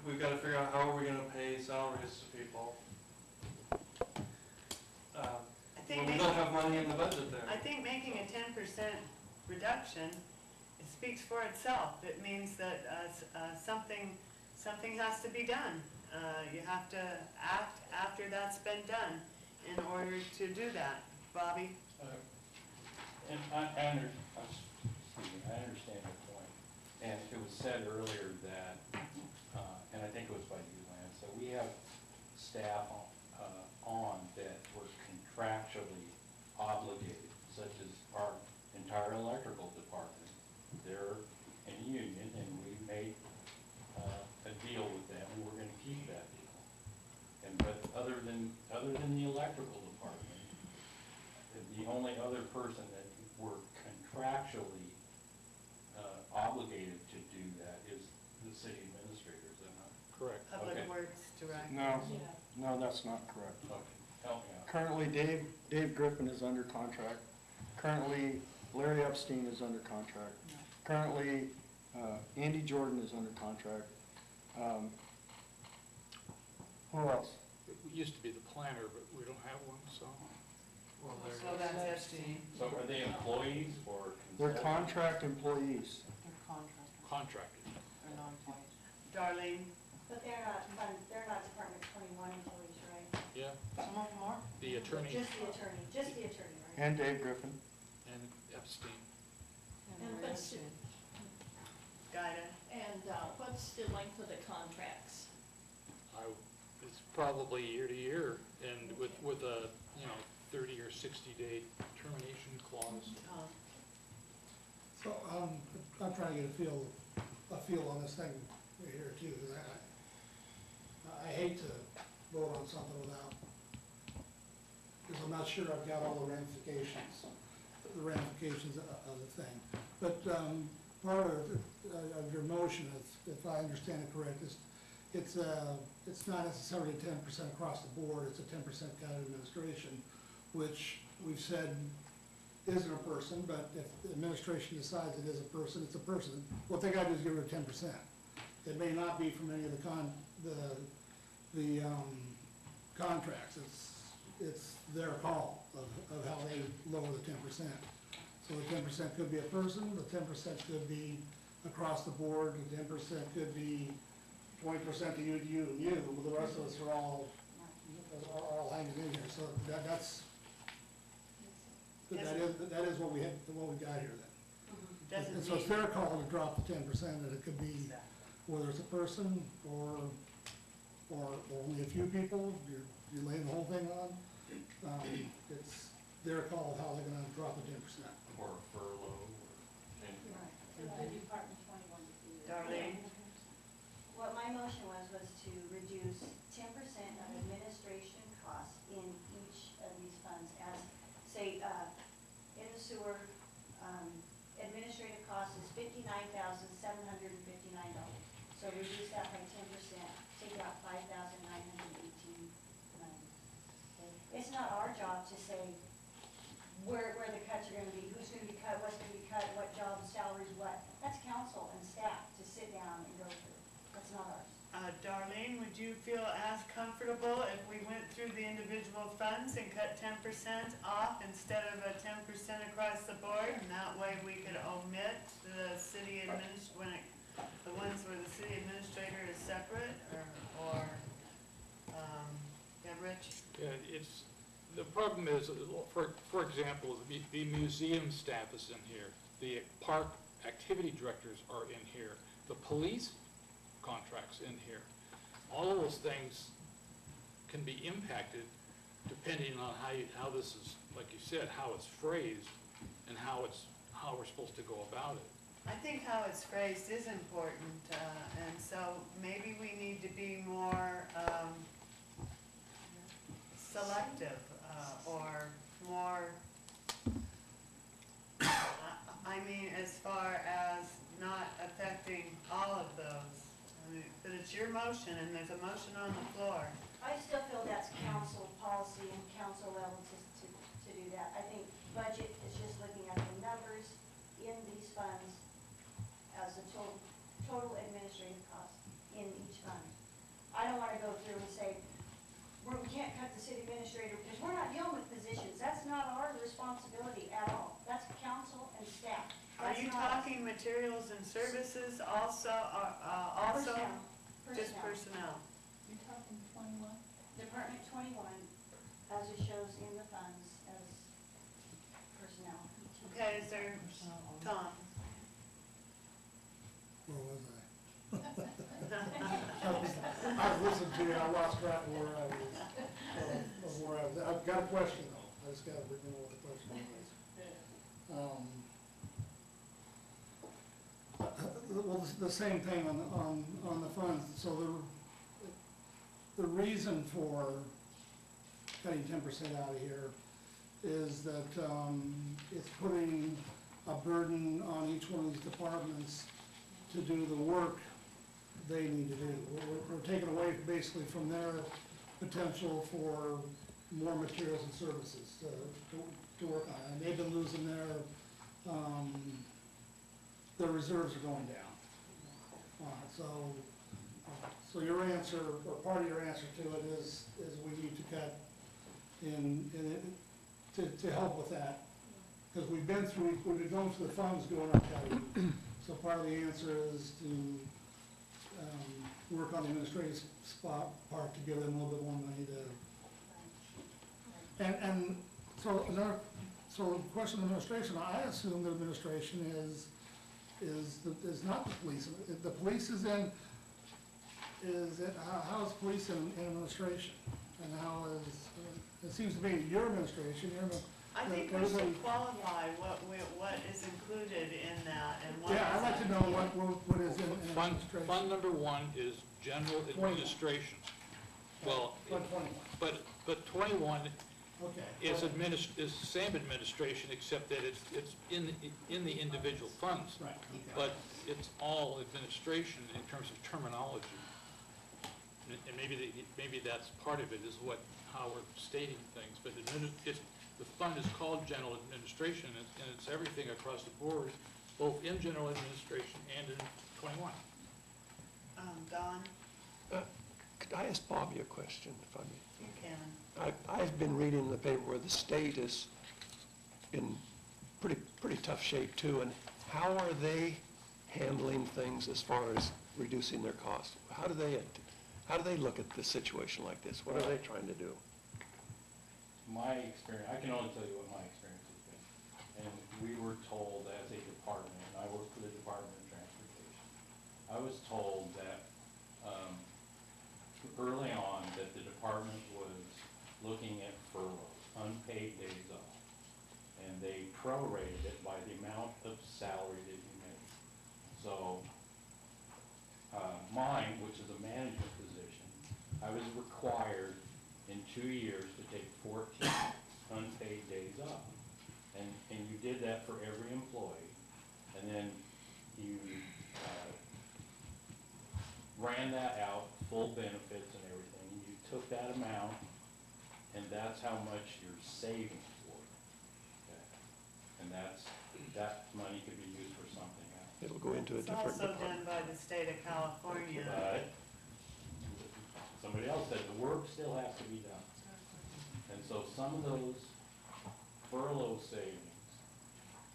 we've got to figure out how are we going to pay salaries to people. When we don't have money in the budget there. I think making a 10% reduction, it speaks for itself. It means that something has to be done. You have to act after that's been done in order to do that. Bobby? And I understand your point. And it was said earlier that, and I think it was by you, Lance, that we have staff on that were contractually obligated, such as our entire electrical department. They're in a union, and we made a deal with them, and we're gonna keep that deal. And but other than the electrical department, the only other person that we're contractually obligated to do that is the city administrator, is that not? Correct. Public Okay. Works Director. No, that's not correct. Okay, help me out. Currently, Dave Griffin is under contract. Currently, Larry Epstein is under contract. Currently, Andy Jordan is under contract. Who else? It used to be the planner, but we don't have one, so. So that's Epstein. So are they employees or They're consultants? contract employees. Contractors. Darlene? But they're not Department 21 employees, right? Yeah, Some of them are? the attorney Just the attorney, right? And Dave Griffin. and Epstein. And what's, Guida? and what's the length of the contracts? It's probably year to year, and with a, 30 or 60-day termination clause. So, I'm trying to get a feel on this thing right here too, because I hate to vote on something without, because I'm not sure I've got all the ramifications of the thing. But, part of your motion, if I understand it correct, is it's not necessarily 10% across the board, it's a 10% cut of administration, which we've said isn't a person, but if the administration decides it is a person, it's a person. What they gotta do is give her 10%. It may not be from any of the contracts, it's their call of how they lower the 10%. So the 10% could be a person, the 10% could be across the board, the 10% could be 20% to you, and you, but the rest of us are all hanging in here, so that is what we got here then. Doesn't And so it's mean- their call to drop the 10%, and it could be, whether it's a person or only a few people, you're laying the whole thing on. It's their call how they're gonna drop the 10%. Or furlough, Right. So the Department 21 would do that. Darlene? What my motion was to reduce 10% of administration costs in each of these funds as, say, in the sewer, administrative cost is $59,759. So reduce that by 10%, take out $5,918. It's not our job to say where the cuts are gonna be, who's gonna be cut, what's gonna be cut, what jobs, salaries, what. That's council and staff to sit down and go through. That's not ours. Darlene, would you feel as comfortable if we went through the individual funds and cut 10% off instead of a 10% across the board? And that way we could omit the city the ones where the city administrator is separate, yeah, Rich? Yeah, the problem is, for example, the museum staff is in here, the park activity directors are in here, the police contracts in here. All of those things can be impacted depending on how this is, like you said, how it's phrased and how we're supposed to go about it. I think how it's phrased is important, and so maybe we need to be more selective, or more, I mean, as far as not affecting all of those. But it's your motion, and there's a motion on the floor. I still feel that's council policy and council level to do that. I think budget is just looking at the numbers in these funds as a total administrative cost in each fund. I don't wanna go through and say, we can't cut the city administrator, because we're not dealing with positions. That's not our responsibility at all. That's council and staff. Are That's you not- talking materials and services also, Personnel. just personnel? You're talking 21? Department 21, as it shows in the funds as personnel. Okay, is there, Tom? Where was I? I was listening to you, I lost track of where I was. I've got a question though, I just gotta remember what the question was. Well, the same thing on the funds, so the reason for cutting 10% out of here is that, it's putting a burden on each one of these departments to do the work they need to do. We're taking away basically from their potential for more materials and services to work on. And they've been losing their reserves are going down. So your answer, or part of your answer to it is we need to cut to help with that. Because we've been going through the funds doing our cutting. So part of the answer is to work on the administrative part to give them a little bit more money to. And so the question of administration, I assume that administration is not the police. The police is in, how is police in administration? And how is, it seems to me your administration, I think we should qualify what is included in that and what. Yeah, I'd like to know what is in administration. Fund number 1 is general administration. Well, Fund 21. but 21 Okay. is the same administration, except that it's in the individual funds. Right, okay. But it's all administration in terms of terminology. And maybe that's part of it, is how we're stating things. But the fund is called general administration, and it's everything across the board, both in general administration and in 21. Don, Could I ask Bobby a question, if I may? you can. I've been reading in the paper where the state is in pretty tough shape too, and how are they handling things as far as reducing their costs? How do they look at this situation like this? What are they trying to do? My experience, I can only tell you what my experience has been. And we were told as a department, and I work for the Department of Transportation, I was told that early on that the department was looking at furloughs, unpaid days off, and they prorated it by the amount of salary that you made. So mine, which is a management position, I was required in 2 years to take 14 unpaid days off. And you did that for every employee. ran that out, full benefits and everything, and you took that amount, and that's how much your savings were. Okay. And that money could be used for something else. It'll go into a It's different also done department. by the state of California. But somebody else said the work still has to be done. And so some of those furlough savings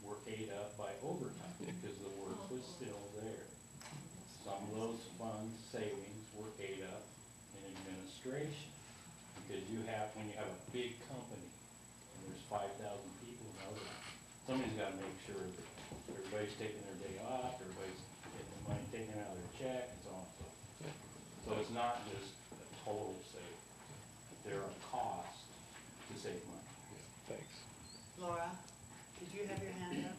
were ate up by overtime because the work was still there. Some of those funds savings were ate up in administration. Because when you have a big company, and there's 5,000 people in overtime, somebody's gotta make sure that everybody's taking their day off, everybody's getting the money taken out of their check, and so on and so forth. So it's not just a total save. There are costs to save money. Thanks. Laura, did you have your hand up?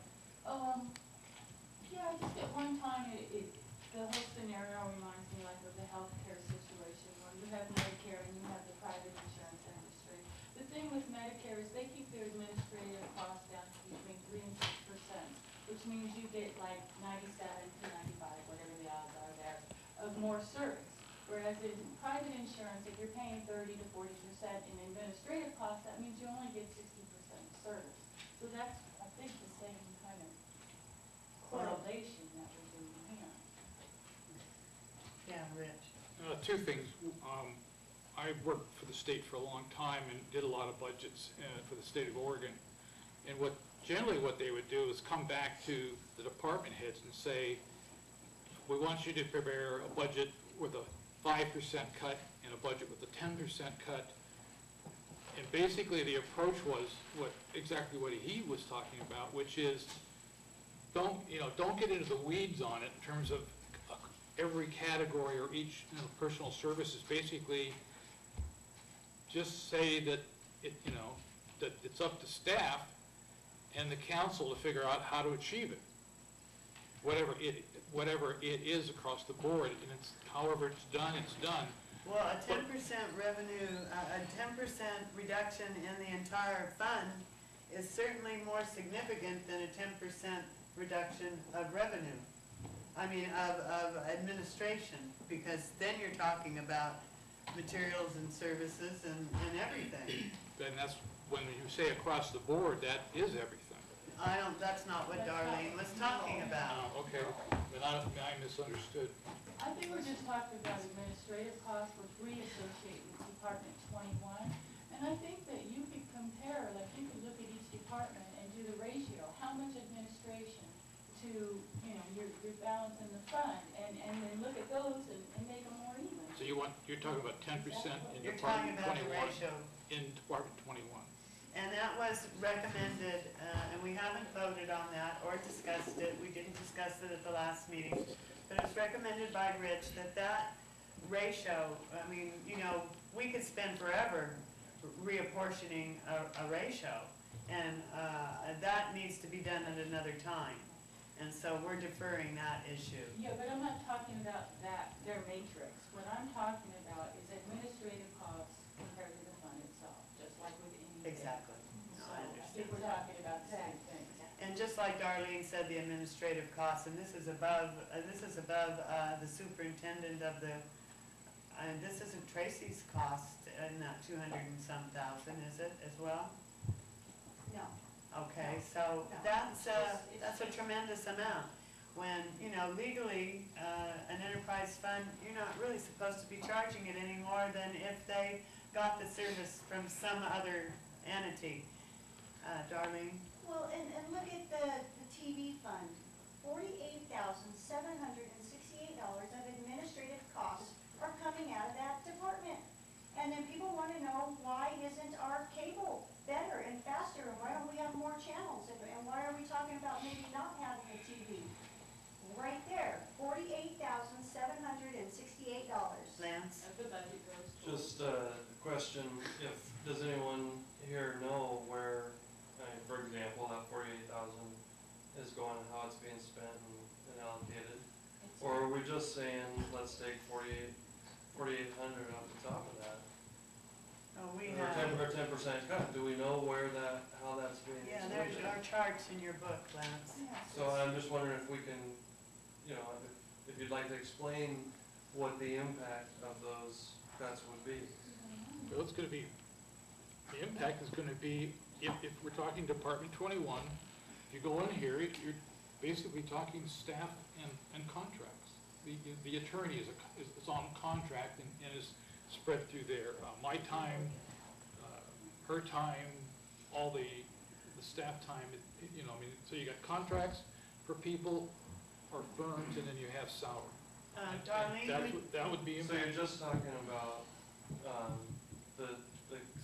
Yeah, just at one time, the whole scenario reminds me like of the healthcare situation, where you have Medicare and you have the private insurance industry. The thing with Medicare is they keep their administrative costs down to between 3 and 6%, which means you get like 97 to 95, whatever the odds are there, of more service. Whereas in private insurance, if you're paying 30 to 40% in administrative costs, that means you only get 60% of service. So that's, I think, the same kind of correlation that we're doing here. Yeah, Rich. Two things. I worked for the state for a long time and did a lot of budgets for the state of Oregon. And generally what they would do is come back to the department heads and say, we want you to prepare a budget with a 5% cut and a budget with a 10% cut. And basically the approach was exactly what he was talking about, which is don't get into the weeds on it in terms of every category or each personal services. Basically, just say that that it's up to staff and the council to figure out how to achieve it. Whatever it is across the board, and however it's done, it's done. Well, a 10% revenue, a 10% reduction in the entire fund is certainly more significant than a 10% reduction of revenue. I mean, of administration, because then you're talking about materials and services and everything. And that's, when you say across the board, that is everything. That's not what Darlene was talking about. Okay, then I misunderstood. I think we're just talking about administrative costs, which we associate with Department 21. And I think that you could compare, like you could look at each department and do the ratio, how much administration to, your balance in the fund, and then look at those and make them more even. So you're talking about 10% in You're talking Department about the 21? ratio. In Department 21. And that was recommended, and we haven't voted on that or discussed it. We didn't discuss it at the last meeting. But it was recommended by Rich that ratio, I mean, we could spend forever reapportioning a ratio. And that needs to be done at another time. And so we're deferring that issue. Yeah, but I'm not talking about their matrix. What I'm talking about is administrative costs compared to the fund itself, just like with any. Exactly. No, So I I think understand. we're talking about the same thing. And just like Darlene said, the administrative costs, and this is above the superintendent of the, and this isn't Tracy's cost in that 200 and some thousand, is it, as well? No. Okay, so No. that's a tremendous amount. When, legally, an enterprise fund, you're not really supposed to be charging it any more than if they got the service from some other entity. Darlene? Well, and look at the TV fund, $48,768 of administrative costs are coming out of that department. And then people want to know, why isn't our cable better and faster, and why don't we have more channels, and why are we talking about maybe not having a TV? Right there, $48,768. Lance? As the budget goes. Just a question, does anyone here know where, for example, that 48,000 is going and how it's being spent and allocated? Or are we just saying, let's take 4,800 off the top of that? Oh, we Or have, 10% cut, do we know how that's being yeah, expended? there's our charts in your book, Lance. So I'm just wondering if we can, if you'd like to explain what the impact of those cuts would be. Well, it's gonna be, the impact is gonna be, if we're talking Department 21, if you go in here, you're basically talking staff and contracts. The attorney is on contract and is spread through there. My time, her time, all the staff time, you know, I mean, so you got contracts for people or firms, and then you have salary. And Darlene, that would be So you're impacted. just talking about, the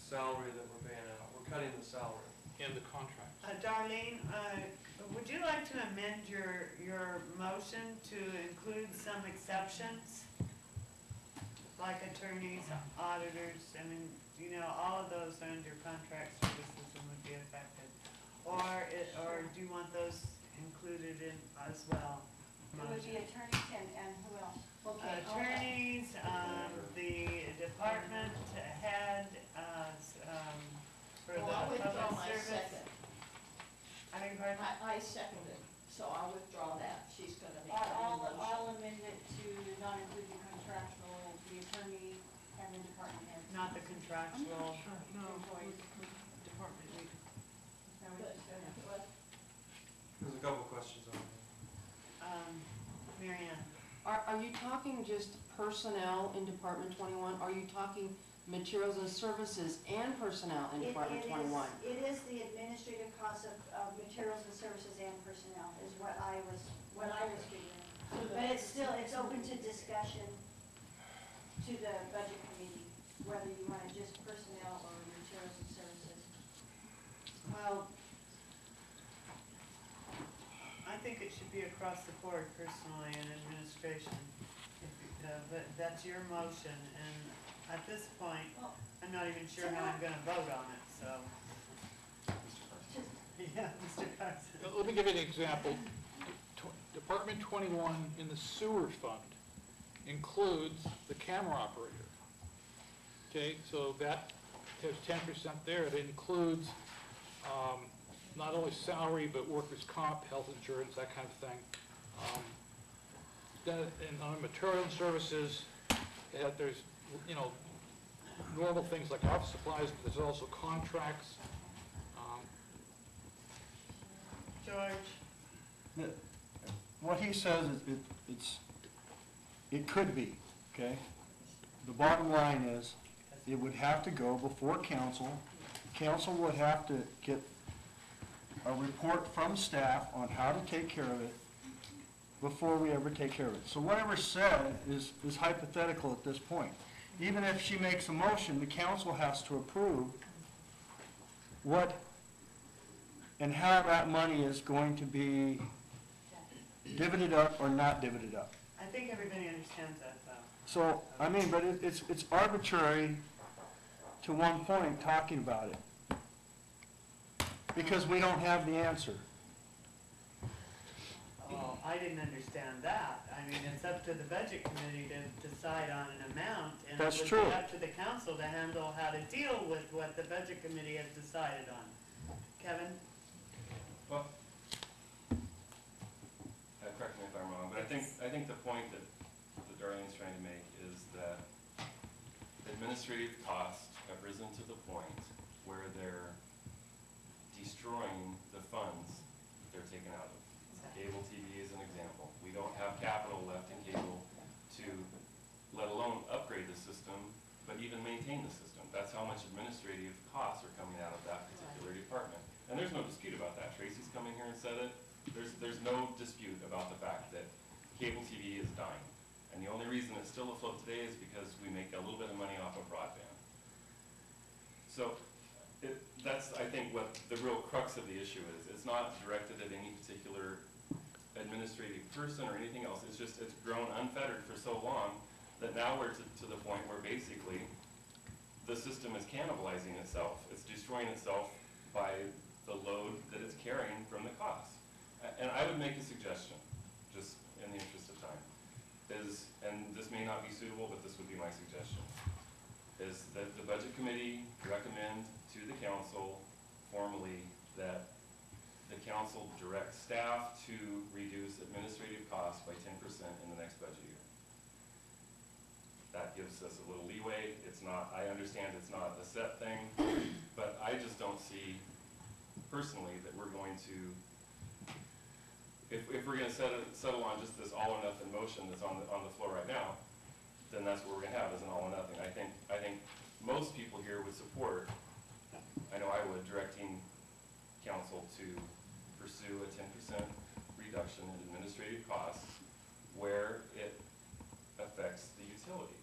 salary that we're paying out, we're cutting the salary. And the contracts. Darlene, would you like to amend your motion to include some exceptions? Like attorneys, auditors, I mean, you know, all of those are under contract services and would be affected. Or do you want those included in as well? It would be attorneys and who else? Okay. Attorneys, the department head, for the Well, I withdraw public my service. second. I beg your pardon? I seconded, so I withdraw that. She's gonna make that new motion. I'll amend it to not include the contractual, the attorney, and the department head. Not the contractual. Employees. Department, Is that what you said? What? There's a couple questions on there. Mary Ann? Are you talking just personnel in Department 21? Are you talking materials and services and personnel in Department 21? It is the administrative cost of materials and services and personnel is what I was figuring. But it's still, it's open to discussion to the budget committee, whether you want it just personnel or materials and services. Well, I think it should be across the board personally and administration. But that's your motion, and at this point, I'm not even sure how I'm gonna vote on it, so. Yeah, Mr. Carson. Let me give you an example. Department 21 in the sewer fund includes the camera operator. Okay, so that has 10% there. It includes not only salary, but workers' comp, health insurance, that kind of thing. And on material and services, there's, you know, normal things like office supplies, but there's also contracts. George? What he says is, it could be, okay? The bottom line is, it would have to go before council. Council would have to get a report from staff on how to take care of it before we ever take care of it. So whatever's said is hypothetical at this point. Even if she makes a motion, the council has to approve what and how that money is going to be divvied up or not divvied up. I think everybody understands that, though. So, I mean, but it's arbitrary to one point talking about it. Because we don't have the answer. Well, I didn't understand that. I mean, it's up to the budget committee to decide on an amount. That's And it true. would be up to the council to handle how to deal with what the budget committee has decided on. Kevin? Well, correct me if I'm wrong, but I think the point that Darlene's trying to make is that administrative costs have risen to the point where they're destroying the funds they're taken out of. Cable TV is an example. We don't have capital left in cable to, let alone upgrade the system, but even maintain the system. That's how much administrative costs are coming out of that particular department. And there's no dispute about that. Tracy's come in here and said it. There's no dispute about the fact that cable TV is dying. And the only reason it's still afloat today is because we make a little bit of money off of broadband. So that's, I think, what the real crux of the issue is. It's not directed at any particular administrative person or anything else. It's just, it's grown unfettered for so long that now we're to the point where basically the system is cannibalizing itself. It's destroying itself by the load that it's carrying from the costs. And I would make a suggestion, just in the interest of time, and this may not be suitable, but this would be my suggestion, is that the budget committee recommend to the council formally that the council direct staff to reduce administrative costs by 10% in the next budget year. gives us a little leeway. It's not, I understand it's not a set thing, but I just don't see personally that we're going to, if we're gonna settle on just this all or nothing motion that's on the floor right now, then that's what we're gonna have, is an all or nothing. I think most people here would support, I know I would, directing council to pursue a 10% reduction in administrative costs where it affects the utilities.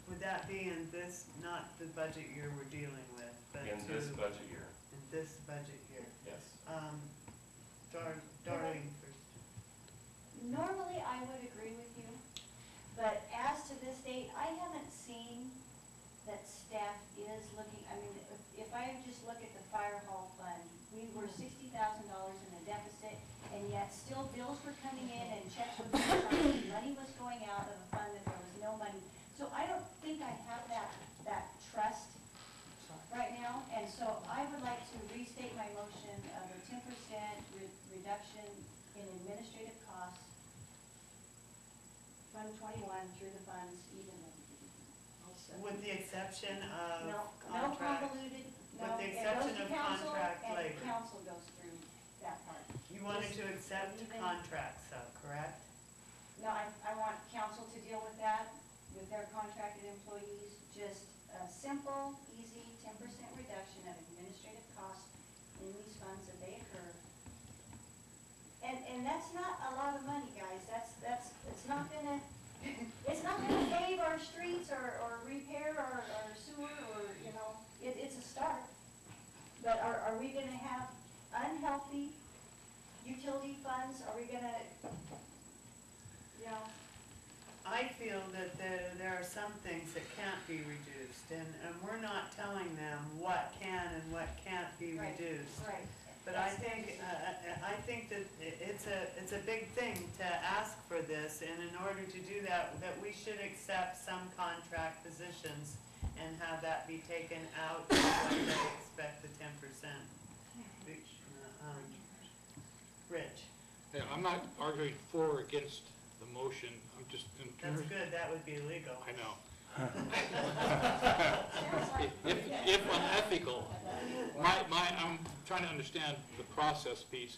Would that be in this, not the budget year we're dealing with, but In this budget year, in this budget year? yes. Darlene first. Normally, I would agree with you, but as to this date, I haven't seen that staff is looking, I mean, if I just look at the fire hall fund, we were $60,000 in a deficit, and yet still bills were coming in and checks were being signed, and money was going out of a fund that there was no money. So I don't think I have that trust right now, and so I would like to restate my motion of a 10% reduction in administrative costs, Fund 21 through the funds evenly. With the exception of No contract. convoluted, no, With the it goes exception to of council, contract and labor. council goes through that part. You wanted to accept Even- contracts though, correct? No, I want council to deal with that, with their contracted employees, just a simple, easy 10% reduction of administrative costs in these funds that they incur. And that's not a lot of money, guys, it's not gonna, it's not gonna pave our streets or repair our sewer or, you know, it's a start. But are we gonna have unhealthy utility funds? Are we gonna, you know? I feel that there are some things that can't be reduced, and we're not telling them what can and what can't be Right, reduced. Right. But I think that it's a big thing to ask for this, and in order to do that we should accept some contract positions and have that be taken out of what they expect the 10%. Rich, Yeah, I'm not arguing for or against the motion, I'm just. that's good, that would be illegal. I know. If unethical, I'm trying to understand the process piece.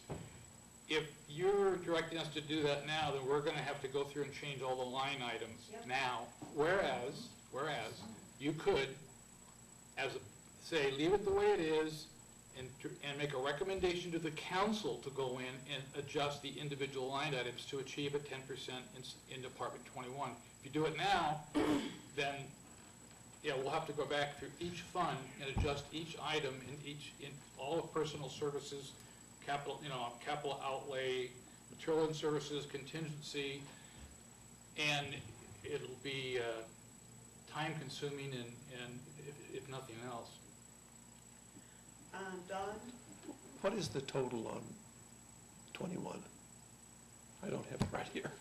If you're directing us to do that now, then we're gonna have to go through and change all the line items Yep. now. Whereas you could, say, leave it the way it is and make a recommendation to the council to go in and adjust the individual line items to achieve a 10% in Department 21. If you do it now, then, yeah, we'll have to go back through each fund and adjust each item in all of personal services, capital outlay, material and services, contingency, and it'll be time consuming and if nothing else. Don? What is the total on 21? I don't have it right here.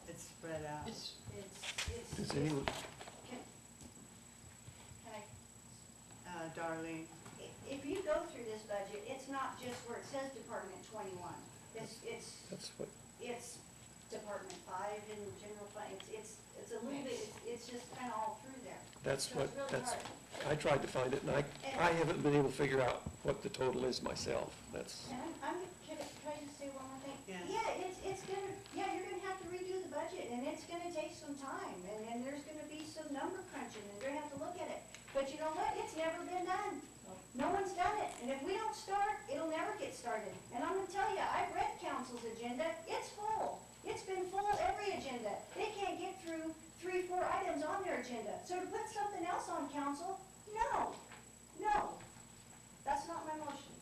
It's spread out. It's, Does anyone, can I Darlene? if you go through this budget, it's not just where it says Department 21. It's that's what, Department 5 in general fund. It's a little bit, it's just kind of all through there. that's So what, it's really that's, hard. I tried to find it, and I haven't been able to figure out what the total is myself. That's, And can I just say one more thing? Yes. Yeah, you're gonna have to redo the budget, and it's gonna take some time, and there's gonna be some number crunching, and you're gonna have to look at it. But you know what? It's never been done. No one's done it, and if we don't start, it'll never get started. And I'm gonna tell you, I've read council's agenda, it's full. It's been full every agenda. They can't get through 3, 4 items on their agenda. So to put something else on council, no, that's not my motion.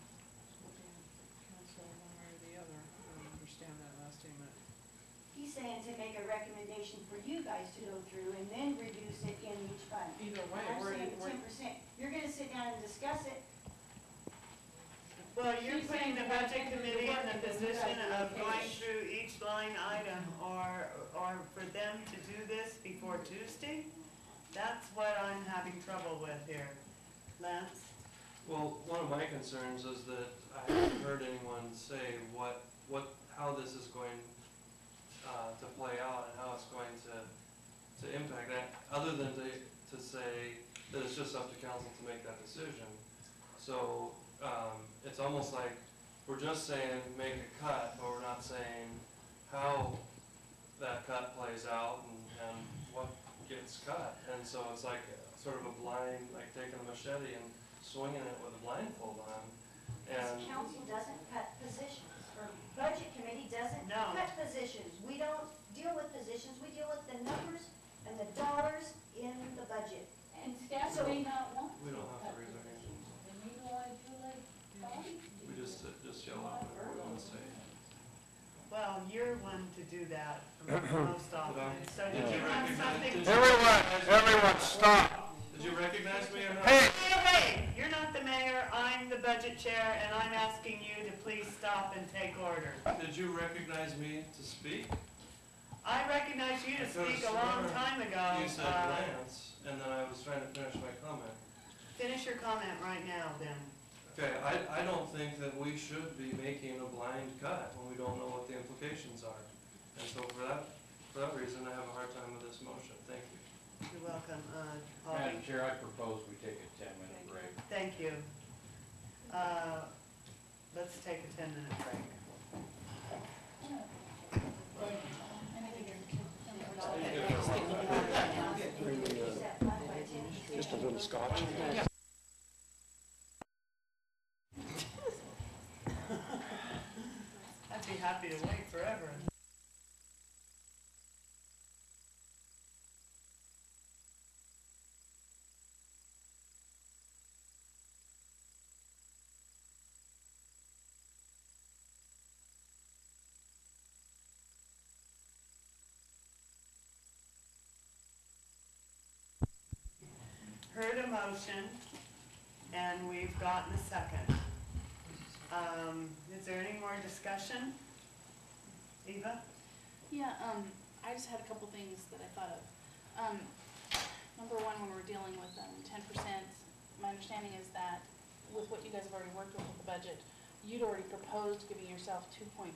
Council, one way or the other, I don't understand that last statement. He's saying to make a recommendation for you guys to go through and then reduce it in each fund. Either way, I'm saying we're, 10%. You're gonna sit down and discuss it. Well, you're She's putting saying the that budget they can committee in work the it with position you guys of to going finish. through each line item, or for them to do this before Tuesday? That's what I'm having trouble with here. Lance? Well, one of my concerns is that I haven't heard anyone say how this is going to play out and how it's going to impact that, other than to say that it's just up to council to make that decision. So, it's almost like we're just saying make a cut, but we're not saying how that cut plays out and what gets cut. And so it's like sort of a blind, like taking a machete and swinging it with a blindfold on. This And council doesn't cut positions, or budget committee doesn't No. cut positions. We don't deal with positions, we deal with the numbers and the dollars in the budget. And staff So- may not want we to don't have cut to raise our positions, hands. and neither do I do like Bobby. We just yell out what we want to say. Well, you're one to do that most often, so did you have something? Everyone stop. Did you recognize me or not? Hey, you're not the mayor, I'm the budget chair, and I'm asking you to please stop and take order. Did you recognize me to speak? I recognized you to I could've speak a long sworn time ago. You said Lance, and then I was trying to finish my comment. Finish your comment right now, then. Okay, I don't think that we should be making a blind cut when we don't know what the implications are. And so for that reason, I have a hard time with this motion. Thank you. You're welcome, Madam Holly. Chair, I propose we take a 10-minute break. Thank you. Let's take a 10-minute break. Just a little scotch. I'd be happy to wait forever. Heard a motion, and we've gotten a second. Is there any more discussion? Eva? Yeah, I just had a couple things that I thought of. Number one, when we're dealing with 10%, my understanding is that with what you guys have already worked with the budget, you'd already proposed giving yourself 2.5%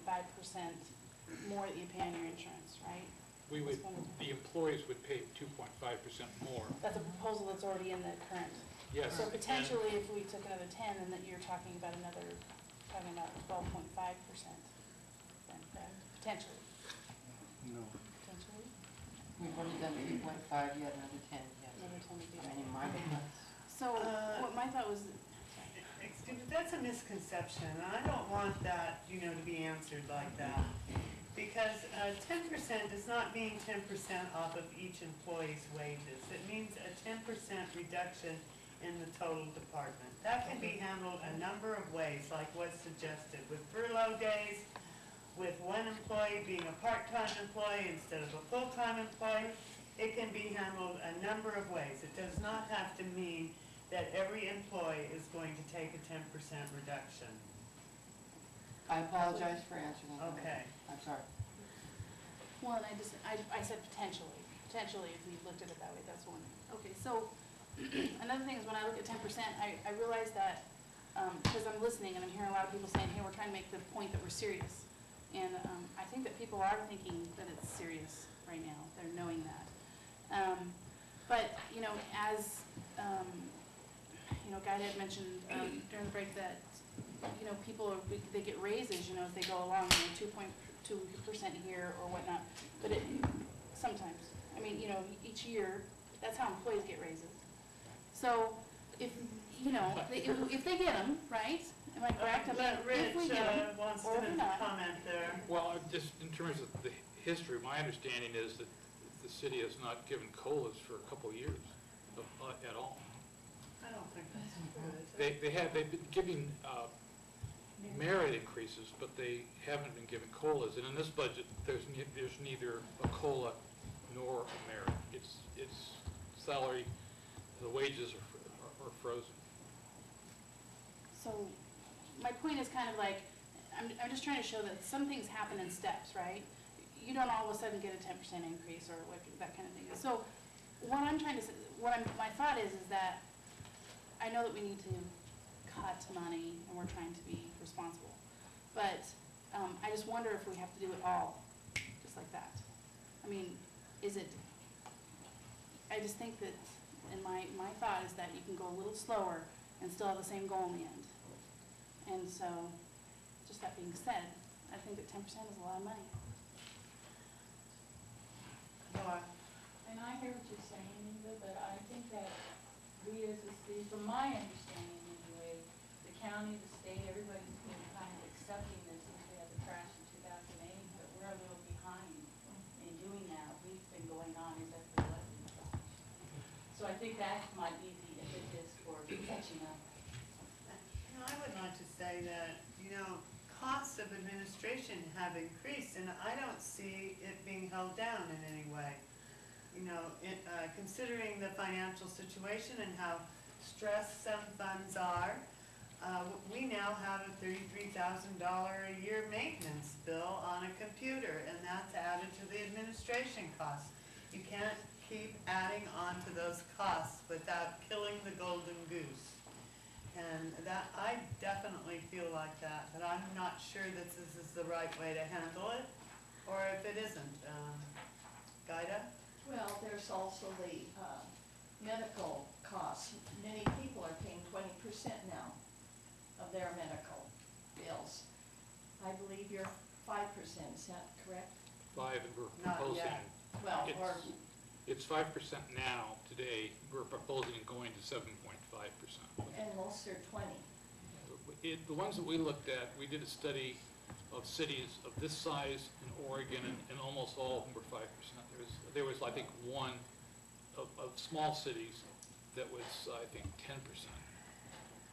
more that you pay on your insurance, right? We would, the employees would pay 2.5% more. That's a proposal that's already in the current. Yes. So potentially, if we took another 10, then that you're talking about 12.5%, then, correct? Potentially. No. Potentially, We've already done 3.5, yet another 10, yes. another 10 would be I mean, in my book, that's. So, what my thought was, Excuse me, that's a misconception, and I don't want that, to be answered like that. Because 10% does not mean 10% off of each employee's wages. It means a 10% reduction in the total department. That can be handled a number of ways, like what's suggested, with furlough days, with one employee being a part-time employee instead of a full-time employee. It can be handled a number of ways. It does not have to mean that every employee is going to take a 10% reduction. I apologize for answering that. Okay. I'm sorry. well, and I said potentially, if we looked at it that way, that's one. Okay, so, another thing is when I look at 10%, I realize that, because I'm listening and I'm hearing a lot of people saying, hey, we're trying to make the point that we're serious. And, I think that people are thinking that it's serious right now, they're knowing that. But, as, Guy had mentioned, during the break that, people, they get raises, as they go along, 2.2% here or whatnot. But sometimes, each year, that's how employees get raises. So, if they get them, right? Am I correct? If we Rich get them, wants or to if not. comment there. Well, just in terms of the history, my understanding is that the city has not given COLAs for a couple of years at all. I don't think that's true. They've been giving merit increases, but they haven't been given COLAs. And in this budget, there's neither a COLA nor a merit. It's salary, the wages are frozen. So, my point is kind of like, I'm just trying to show that some things happen in steps, right? You don't all of a sudden get a 10% increase or that kind of thing. So, what I'm trying to say, my thought is that I know that we need to cut money and we're trying to be responsible. But, I just wonder if we have to do it all, just like that. I mean, is it I just think that, and my thought is that you can go a little slower and still have the same goal in the end. And so, just that being said, I think that 10% is a lot of money. Laura? And I hear what you're saying, Eva, but I think that we as a city, from my understanding anyway, the county, the state, everybody's been kind of accepting this since we had the crash in 2008, but we're a little behind in doing that. We've been going on as if there wasn't a crash. So I think that might be the impetus for catching up. I would like to say that, costs of administration have increased, and I don't see it being held down in any way. Considering the financial situation and how stressed some funds are, we now have a $33,000 a year maintenance bill on a computer, and that's added to the administration costs. You can't keep adding on to those costs without killing the golden goose. And that, I definitely feel like that, but I'm not sure that this is the right way to handle it, or if it isn't. Gaida? Well, there's also the medical costs. Many people are paying 20% now of their medical bills. I believe you're 5%, is that correct? 5, and we're Not proposing, yet. Well, or, it's 5% now, today, we're proposing going to 7.5%. and most are 20. The ones that we looked at, we did a study of cities of this size in Oregon, and almost all of them were 5%. There was, I think, one of small cities that was, I think, 10%.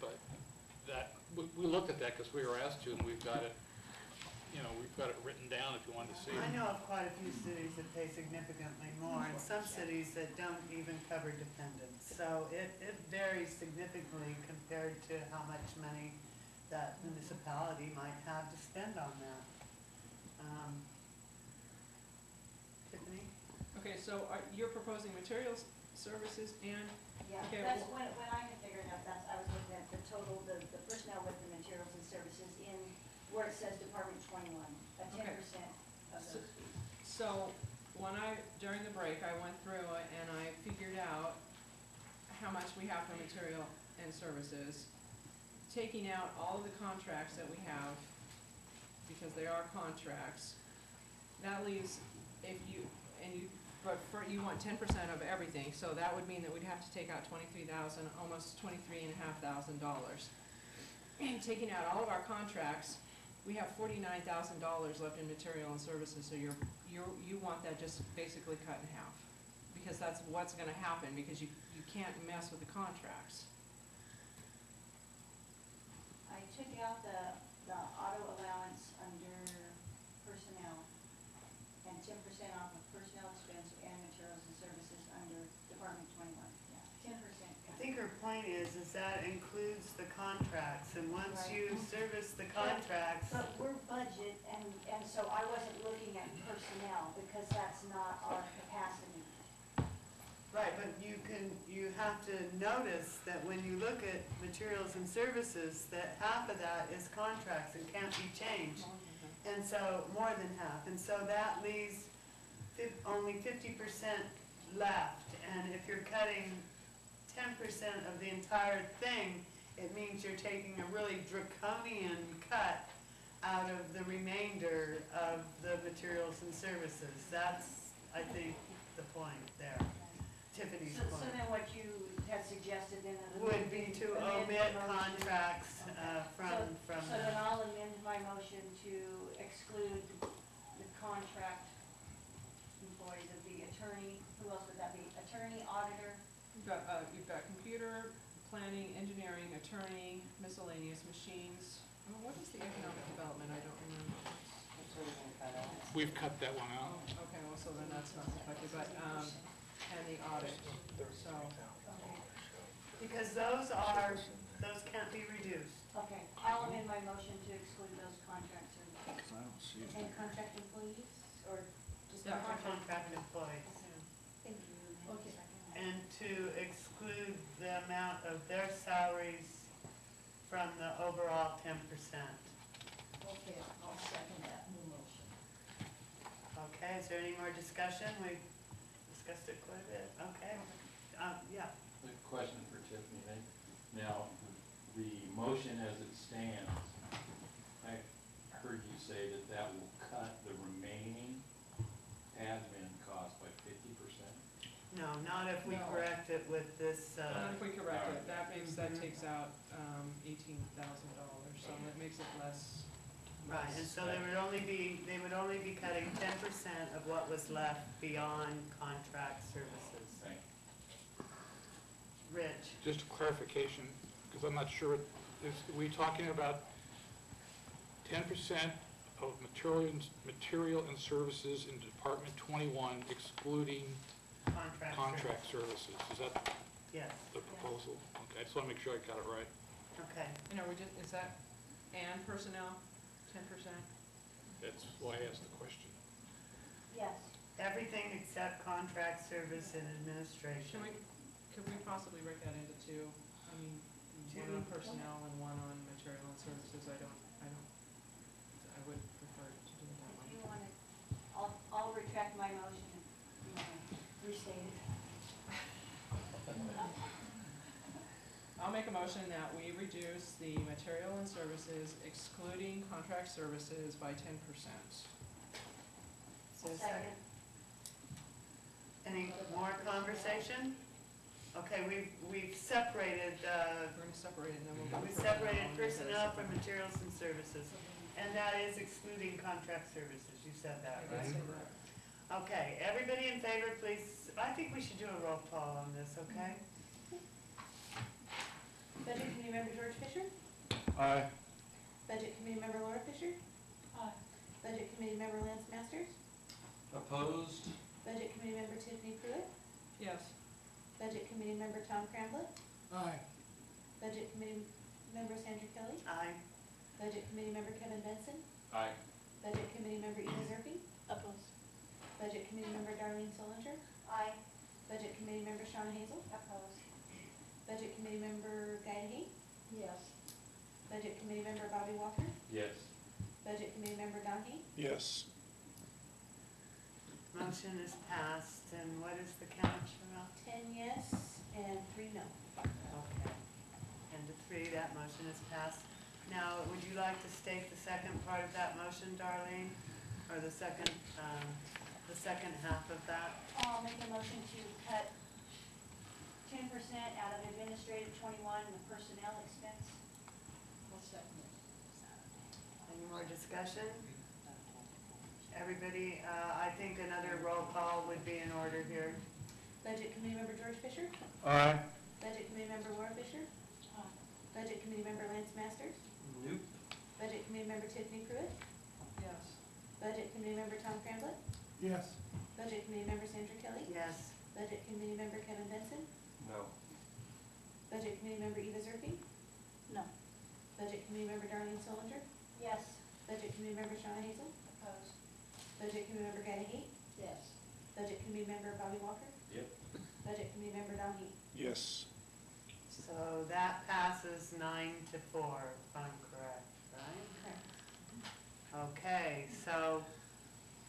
But that, we looked at that because we were asked to, and we've got it, we've got it written down if you wanted to see it. I know of quite a few cities that pay significantly more, and some cities that don't even cover dependents. So it varies significantly compared to how much money that municipality might have to spend on that. Tiffany? Okay, so you're proposing materials, services, and, Yeah, Okay, that's well- when I had figured out, I was looking at the total, the personnel with the materials and services in where it says Department 21, a 10% of So- those fees. so, during the break, I went through it and I figured out how much we have for material and services, taking out all of the contracts that we have, because they are contracts. That leaves, you want 10% of everything, so that would mean that we'd have to take out $23,000, almost $23,500. Taking out all of our contracts, we have $49,000 left in material and services, so you want that just basically cut in half. Because that's what's gonna happen, because you can't mess with the contracts. I took out the auto allowance under personnel and 10% off of personnel expense and materials and services under Department 21. Yeah, 10%. I think her point is that includes the contracts, and once Right. you service the contracts, But we're budget, and so I wasn't looking at personnel because that's not our capacity. right, but you have to notice that when you look at materials and services, that half of that is contracts and can't be changed. And so, more than half, and so that leaves only 50% left, and if you're cutting 10% of the entire thing, it means you're taking a really draconian cut out of the remainder of the materials and services. That's, I think, the point there, Tiffany's So point. then what you had suggested then. Would be to amend the omit motion. contracts Okay. from So then that. I'll amend my motion to exclude the contract employees of the attorney, who else would that be? Attorney, auditor, You've got computer, planning, engineering, attorney, miscellaneous machines. Oh, what is the economic development? I don't remember. We've cut that one out. Oh, okay, well, so then that's not affected, but, and the audit, so. Because those can't be reduced. okay, I'll amend my motion to exclude those contract services. I don't see And contract employees, or just Yeah, contract? contract employees. Thank you. Okay. And to exclude the amount of their salaries from the overall 10%. Okay, I'll second that new motion. Okay, is there any more discussion? This discussed it quite a bit, okay. Yeah, A question for Tiffany then. Now, the motion as it stands, I heard you say that that will cut the remaining admin cost by 50%? no, not if we No. correct it with this, And if we correct it, that takes out, $18,000, so that makes it less. right, and so they would only be cutting 10% of what was left beyond contract services. Thank Rich? Just a clarification, because I'm not sure, are we talking about 10% of material and services in Department 21 excluding Contract contract services. services? Is that Yes, the proposal? Okay, I just want to make sure I got it right. okay. You know, is that, and personnel, 10%? That's why I asked the question. Yes. Everything except contract service and administration. Could we possibly break that into two? I mean, one on personnel and one on material and services, I would prefer to do it that If way. you want it, I'll retract my motion and you want to restate it. I'll make a motion that we reduce the material and services excluding contract services by 10%. Is there a second? Any more conversation? Okay, we've separated, We're gonna separate it and then we'll go. we to separated personnel. personnel from materials and services. And that is excluding contract services, you said that, I right? did say that. Okay, everybody in favor, please, I think we should do a roll call on this, okay? Budget Committee Member George Fisher? Aye. Budget Committee Member Laura Fisher? Aye. Budget Committee Member Lance Masters? Opposed? Budget Committee Member Tiffany Pruitt? Yes. Budget Committee Member Tom Cramblett? Aye. Budget Committee Member Sandra Kelly? Aye. Budget Committee Member Kevin Benson? Aye. Budget Committee Member Eva Zerke? Opposed. Budget Committee Member Darlene Solinger? Aye. Budget Committee Member Shauna Hazel? Opposed. Budget Committee Member Guy Hay? Yes. Budget Committee Member Bobby Walker? Yes. Budget Committee Member Don Hay? Yes. Motion is passed, and what is the count, Cheryl? 10 yes and 3 no. Okay. And to 3, that motion is passed. Now, would you like to state the second part of that motion, Darlene? Or the second half of that? I'll make a motion to cut 10% out of administrative 21 and the personnel expense. Any more discussion? Everybody, I think another roll call would be in order here. Budget Committee Member George Fisher? Aye. Budget Committee Member Laura Fisher? Budget Committee Member Lance Masters? Nope. Budget Committee Member Tiffany Pruitt? Yes. Budget Committee Member Tom Cramblett? Yes. Budget Committee Member Sandra Kelly? Yes. Budget Committee Member Kevin Benson? No. Budget Committee Member Eva Zerke? No. Budget Committee Member Darlene Solinger? Yes. Budget Committee Member Shauna Hazel? Opposed. Budget Committee Member Guy Hay? Yes. Budget Committee Member Bobby Walker? Yep. Budget Committee Member Don Hay? Yes. So that passes 9-4, if I'm correct, right? Correct. Okay, so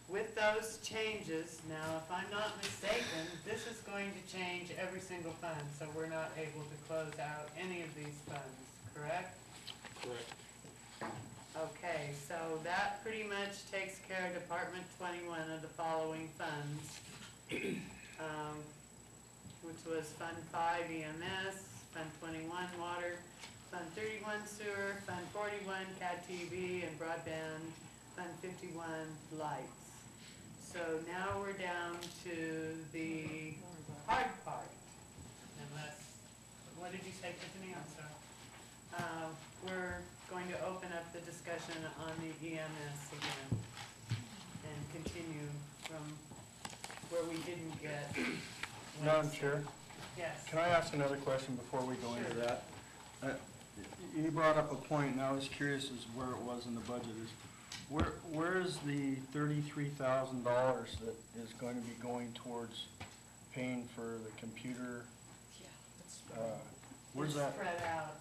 with those changes, now if I'm not mistaken, this is going to change every single fund, so we're not able to close out any of these funds, correct? Correct. Okay, so that pretty much takes care of Department 21 of the following funds, which was Fund 5 EMS, Fund 21 Water, Fund 31 Sewer, Fund 41 CAD TV and Broadband, Fund 51 Lights. So now we're down to the hard part, unless, what did you say, Tiffany? I'm sorry. We're going to open up the discussion on the EMS again and continue from where we didn't get. Madam Chair, Yes. can I ask another question before we go into Sure. that? You brought up a point, and I was curious as where it was in the budget. Where is the $33,000 that is going to be going towards paying for the computer? Where's It's that? spread out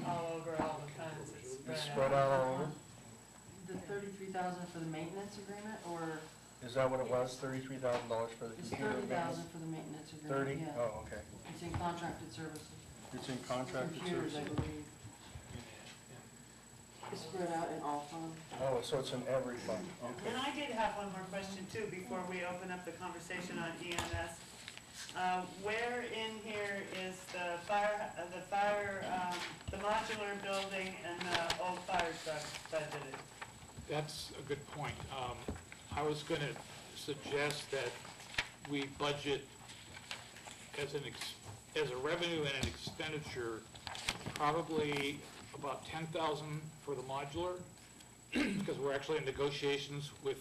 all over all the funds. It's It's spread spread out all over? The 33,000 for the maintenance agreement, or Is that what it was, $33,000 for the It's computer 30,000 maintenance? for the maintenance 30? agreement, yeah. Oh, okay. It's in contracted services. It's in contracted Computers, I services? believe. It's spread out in all funds. Oh, so it's in every fund, okay. And I did have one more question too, before we open up the conversation on EMS. Where in here is the the modular building and the old fire truck budgeted? That's a good point. I was going to suggest that we budget as a revenue and an expenditure, probably about 10,000 for the modular, because we're actually in negotiations with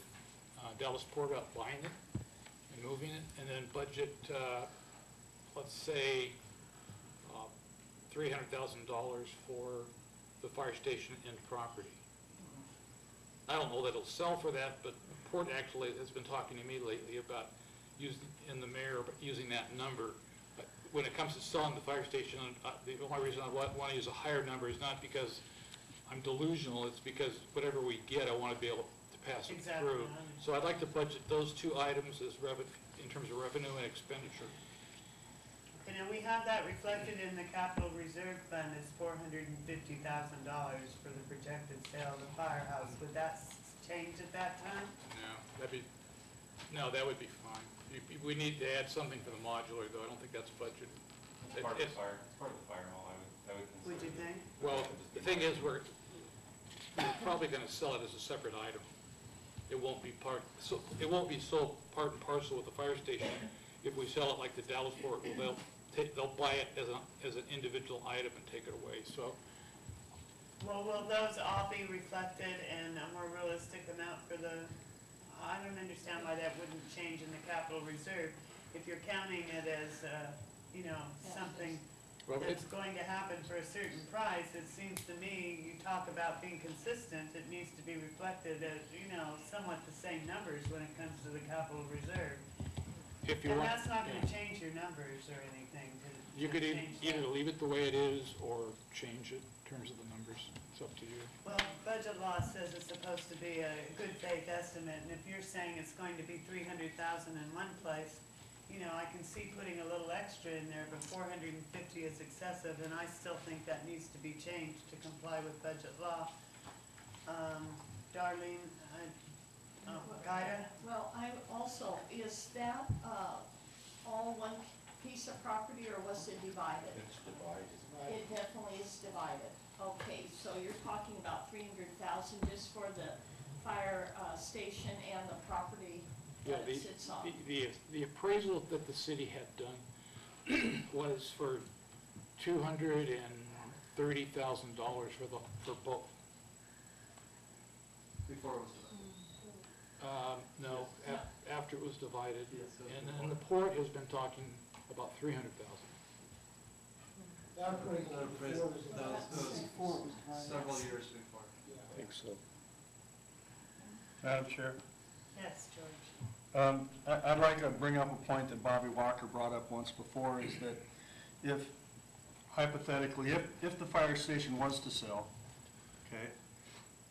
Dallas Port about buying it and moving it, and then budget, let's say, $300,000 for the fire station and property. I don't know that it'll sell for that, but Port actually has been talking to me lately about using that number. But when it comes to selling the fire station, the only reason I want to use a higher number is not because I'm delusional, it's because whatever we get, I want to be able to pass it Exactly. through. So I'd like to budget those two items as in terms of revenue and expenditure. And then we have that reflected in the capital reserve fund as $450,000 for the projected sale of the firehouse. Would that change at that time? No, that would be fine. We need to add something for the modular, though. I don't think that's budgeted. It's part of the fire hall, I would consider. Would you think? Well, the thing is, we're probably gonna sell it as a separate item. It won't be sold part and parcel with the fire station. If we sell it like the Dallas Port, well, they'll buy it as an individual item and take it away, so. Well, will those all be reflected in a more realistic amount for I don't understand why that wouldn't change in the capital reserve. If you're counting it as, something Well, that's going to happen for a certain price, it seems to me, you talk about being consistent, it needs to be reflected as, somewhat the same numbers when it comes to the capital reserve. If you And want, that's not gonna yeah. change your numbers or anything You could change either that. leave it the way it is or change it in terms of the numbers. It's up to you. Well, budget law says it's supposed to be a good faith estimate, and if you're saying it's going to be 300,000 in one place, I can see putting a little extra in there, but 450 is excessive, and I still think that needs to be changed to comply with budget law. Darlene, Gaida? Well, I also, is that, all one piece of property, or was it divided? It's divided. It definitely is divided. Okay, so you're talking about 300,000 just for the fire, station and the property Yeah, that it sits on? the appraisal that the city had done was for $230,000 for both. Before it was divided. No, after it was divided. Yes, it was And before. then the port has been talking about 300,000. That appraisal That before appraisal, was Before it was divided. several years before. I think so. Madam Chair? Yes, George. I'd like to bring up a point that Bobby Walker brought up once before, is that if, hypothetically, if the fire station was to sell, okay,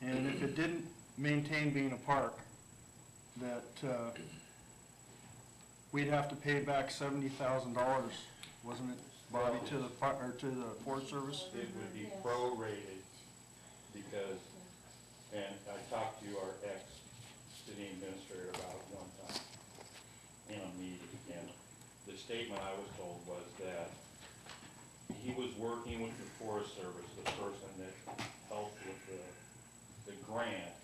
and if it didn't maintain being a park, that we'd have to pay back $70,000, wasn't it, Bobby, to the Forest Service? It would be prorated because, and I talked to our ex-city administrator about it one time in a meeting, and the statement I was told was that he was working with the Forest Service, the person that helped with the grant,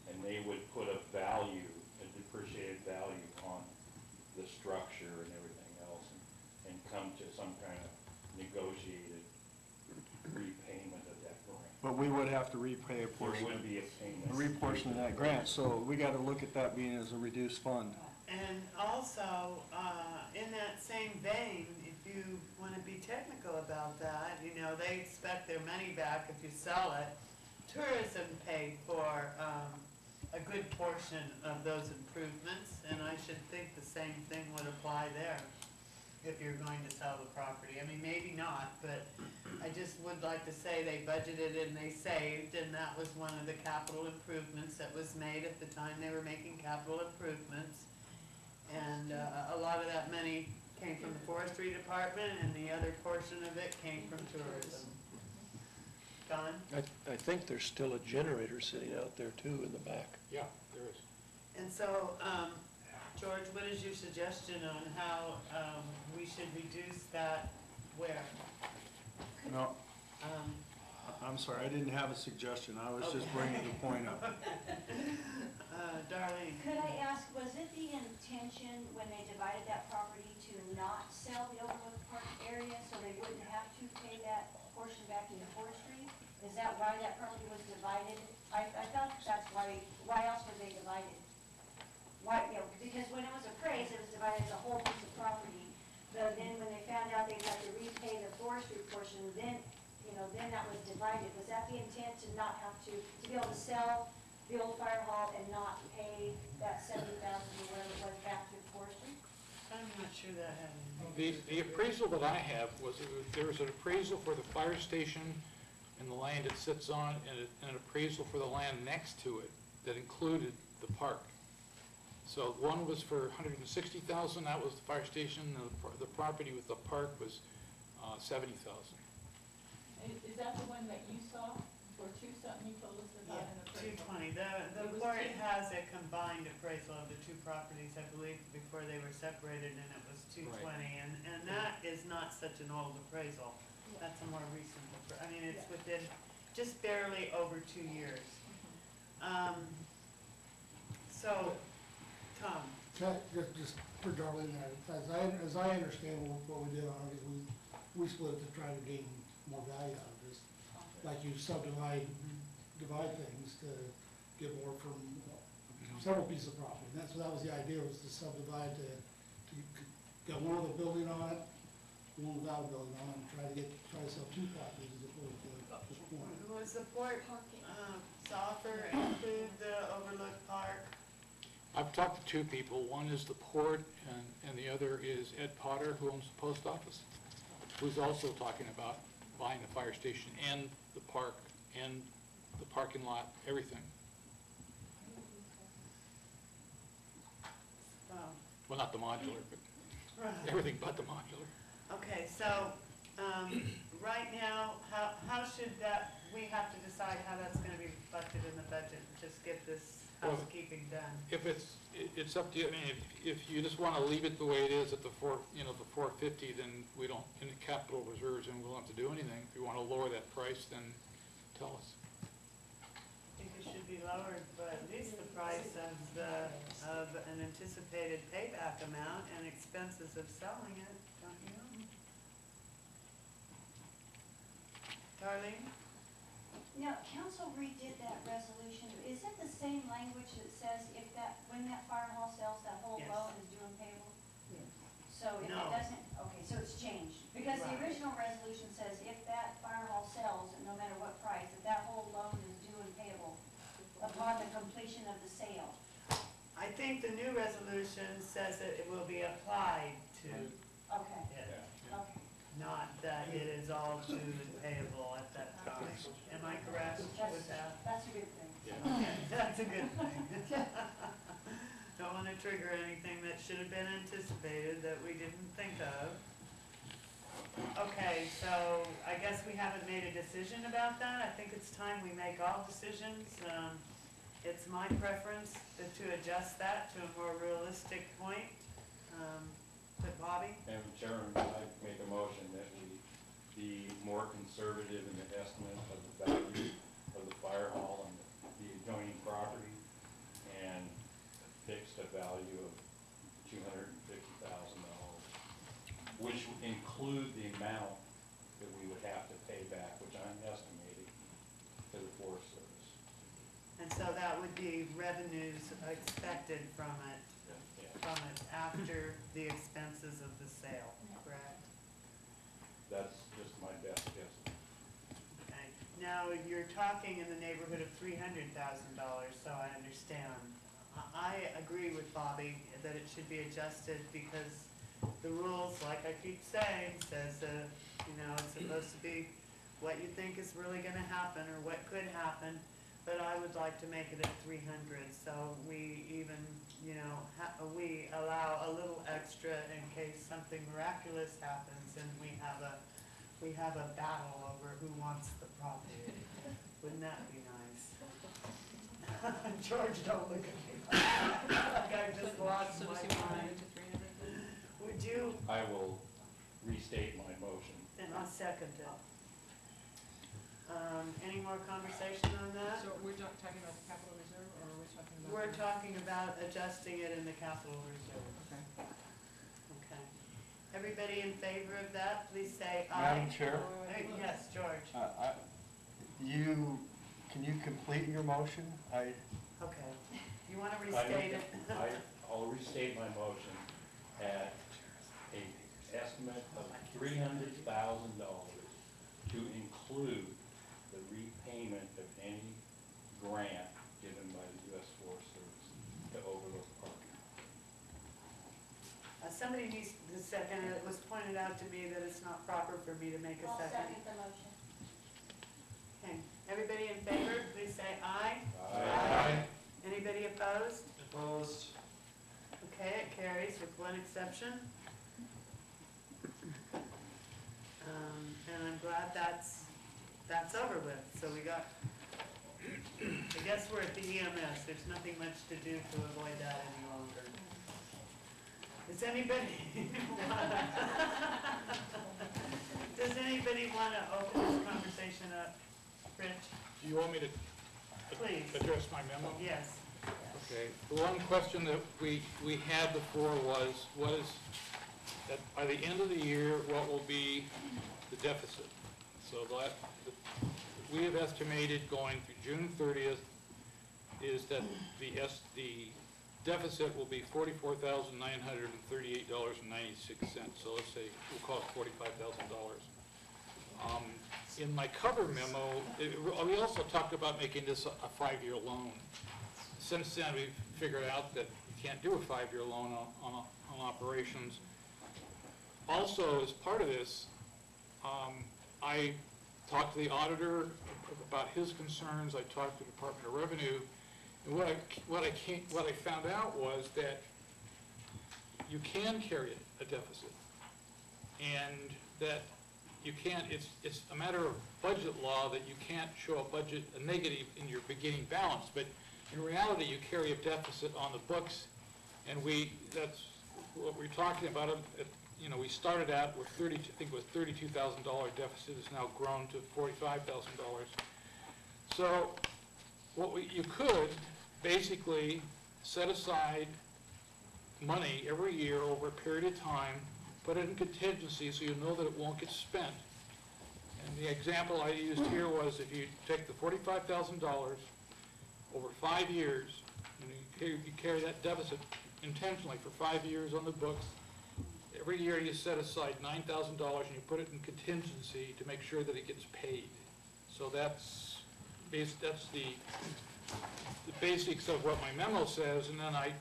and they would put a value, a depreciated value on the structure and everything else, and come to some kind of negotiated repayment of that grant. But we would have to repay a There portion, would be a payment. a reportion of that grant, so we gotta look at that being as a reduced fund. And also, in that same vein, if you want to be technical about that, they expect their money back if you sell it. Tourism paid for a good portion of those improvements, and I should think the same thing would apply there. if you're going to sell the property. I mean, maybe not, but I just would like to say they budgeted and they saved, and that was one of the capital improvements that was made at the time they were making capital improvements. And a lot of that money came from the forestry department, and the other portion of it came from tourism. Don? I think there's still a generator sitting out there too in the back. Yeah, there is. And so, George, what is your suggestion on how we should reduce that where? No, Um, I'm sorry, I didn't have a suggestion, I was just bringing the point up. Darlene? Could I ask, was it the intention when they divided that property to not sell the Overlook Park area so they wouldn't have to pay that portion back into forestry? Is that why that property was divided? I thought that's why else were they divided? Why, you know, because when it was appraised, it was divided as a whole piece of property. But then when they found out they'd have to repay the forestry portion, then, you know, then that was divided. Was that the intent to not have to be able to sell the old fire hall and not pay that $70,000 or whatever it was back to forestry? I'm not sure that had anything. The appraisal that I have was, there was an appraisal for the fire station and the land it sits on, and an appraisal for the land next to it that included the park. So one was for $160,000, that was the fire station, and the property with the park was $70,000. Is that the one that you saw for two something you told us about in the Two appraisal? twenty. The It was court two- has a combined appraisal of the two properties, I believe, before they were separated, and it was 220. And that is not such an old appraisal. That's a more recent, I mean, it's within just barely over 2 years. So, Tom? Just for Darlene, as I understand what we did on it, is we split it to try to gain more value out of this. Like you divide things to get more from several pieces of property. And that was the idea, was to subdivide to get one with a building on it, one without a building on it, and try to sell two properties as opposed to just one. Was the port, offer include the Overlook Park? I've talked to two people. One is the port, and the other is Ed Potter, who owns the post office, who's also talking about buying the fire station and the park and the parking lot, everything. Well, not the modular, but everything but the modular. Okay, so, right now, how should that, we have to decide how that's gonna be reflected in the budget, just get this Well, housekeeping done. If it's up to you. I mean, if you just want to leave it the way it is at the 450, then we don't, in the capital reserves, and we won't have to do anything. If you want to lower that price, then tell us. I think it should be lowered, but at least the price of an anticipated payback amount and expenses of selling it, don't you know? Darlene? Now, council redid that resolution. Is it the same language that says when that fire hall sells, that whole Yes. loan is due and payable? So if it No. doesn't, okay, so it's changed. Because the Right. original resolution says if that fire hall sells, and no matter what price, if that whole loan is due and payable upon the completion of the sale. I think the new resolution says that it will be applied to Okay, it, okay. not that it is all due and payable at that time. Am I correct with that? That's a good thing. Okay, that's a good thing. Don't want to trigger anything that should have been anticipated that we didn't think of. Okay, so I guess we haven't made a decision about that. I think it's time we make all decisions. It's my preference to adjust that to a more realistic point. But Bobby? Madam Chairman, I make a motion that we be more conservative in the estimate of the value of the fire hall and the adjoining property, and fixed a value of $250,000, which would include the amount that we would have to pay back, which I'm estimating to the Forest Service. And so that would be revenues expected from it after the expenses of the sale, correct? That's just my best guess. Okay. Now, you're talking in the neighborhood of $300,000, so I understand. I agree with Bobby that it should be adjusted because the rules, like I keep saying, says, it's supposed to be what you think is really gonna happen or what could happen, but I would like to make it at 300, so we even, we allow a little extra in case something miraculous happens and we have a battle over who wants the property. Wouldn't that be nice? George, don't look at me like I just lost So my does he want to mind. move it to 300? Would you, I will restate my motion. and I'll second it. Any more conversation on that? So we're talking about the capital reserve, or are we talking about? We're talking about adjusting it in the capital reserve. Okay. Okay. Everybody in favor of that, please say aye. Madam Chair? Yes, George. Can you complete your motion? Okay. You want to restate it? I'll restate my motion at a estimate of $300,000 to include the repayment of any grant given by the U.S. Forest Service to Overlook Park. Somebody needs to second it. It was pointed out to me that it's not proper for me to make a I'll second. second the motion. Okay. Everybody in favor, please say aye. Aye. Anybody opposed? Opposed? Okay, it carries with one exception. And I'm glad that's over with. So we got, I guess we're at the EMS. There's nothing much to do to avoid that any longer. Does anybody want to open this conversation up? Rich? Do you want me to Please. address my memo? Yes. Okay, the one question that we had before was that by the end of the year, what will be the deficit? So we have estimated going through June 30th is that the deficit will be $44,938.96. So let's say, we'll call it $45,000. In my cover memo, we also talked about making this a 5-year loan. Since then, we've figured out that you can't do a 5-year loan on operations. Also, as part of this, I talked to the auditor about his concerns. I talked to the Department of Revenue, and what I found out was that you can carry a deficit, and that you can't. It's a matter of budget law that you can't show a negative in your beginning balance, but in reality, you carry a deficit on the books, and that's what we're talking about. We started out with I think it was $32,000 deficit. It's now grown to $45,000. So you could basically set aside money every year over a period of time, put it in contingency so you know that it won't get spent. And the example I used here was if you take the $45,000 over 5 years, and you carry that deficit intentionally for 5 years on the books, every year you set aside $9,000 and you put it in contingency to make sure that it gets paid. So that's the basics of what my memo says, and then I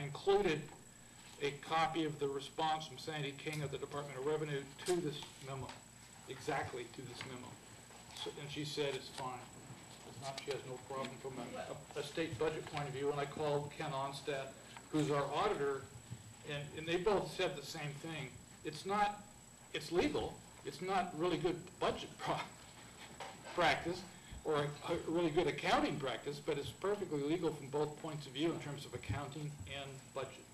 included a copy of the response from Sandy King of the Department of Revenue to this memo, exactly to this memo. So, and she said it's fine. It's not, she has no problem from a state budget point of view. And I called Ken Onstadt, who's our auditor, and they both said the same thing. It's legal. It's not really good budget practice or a really good accounting practice, but it's perfectly legal from both points of view in terms of accounting and budget.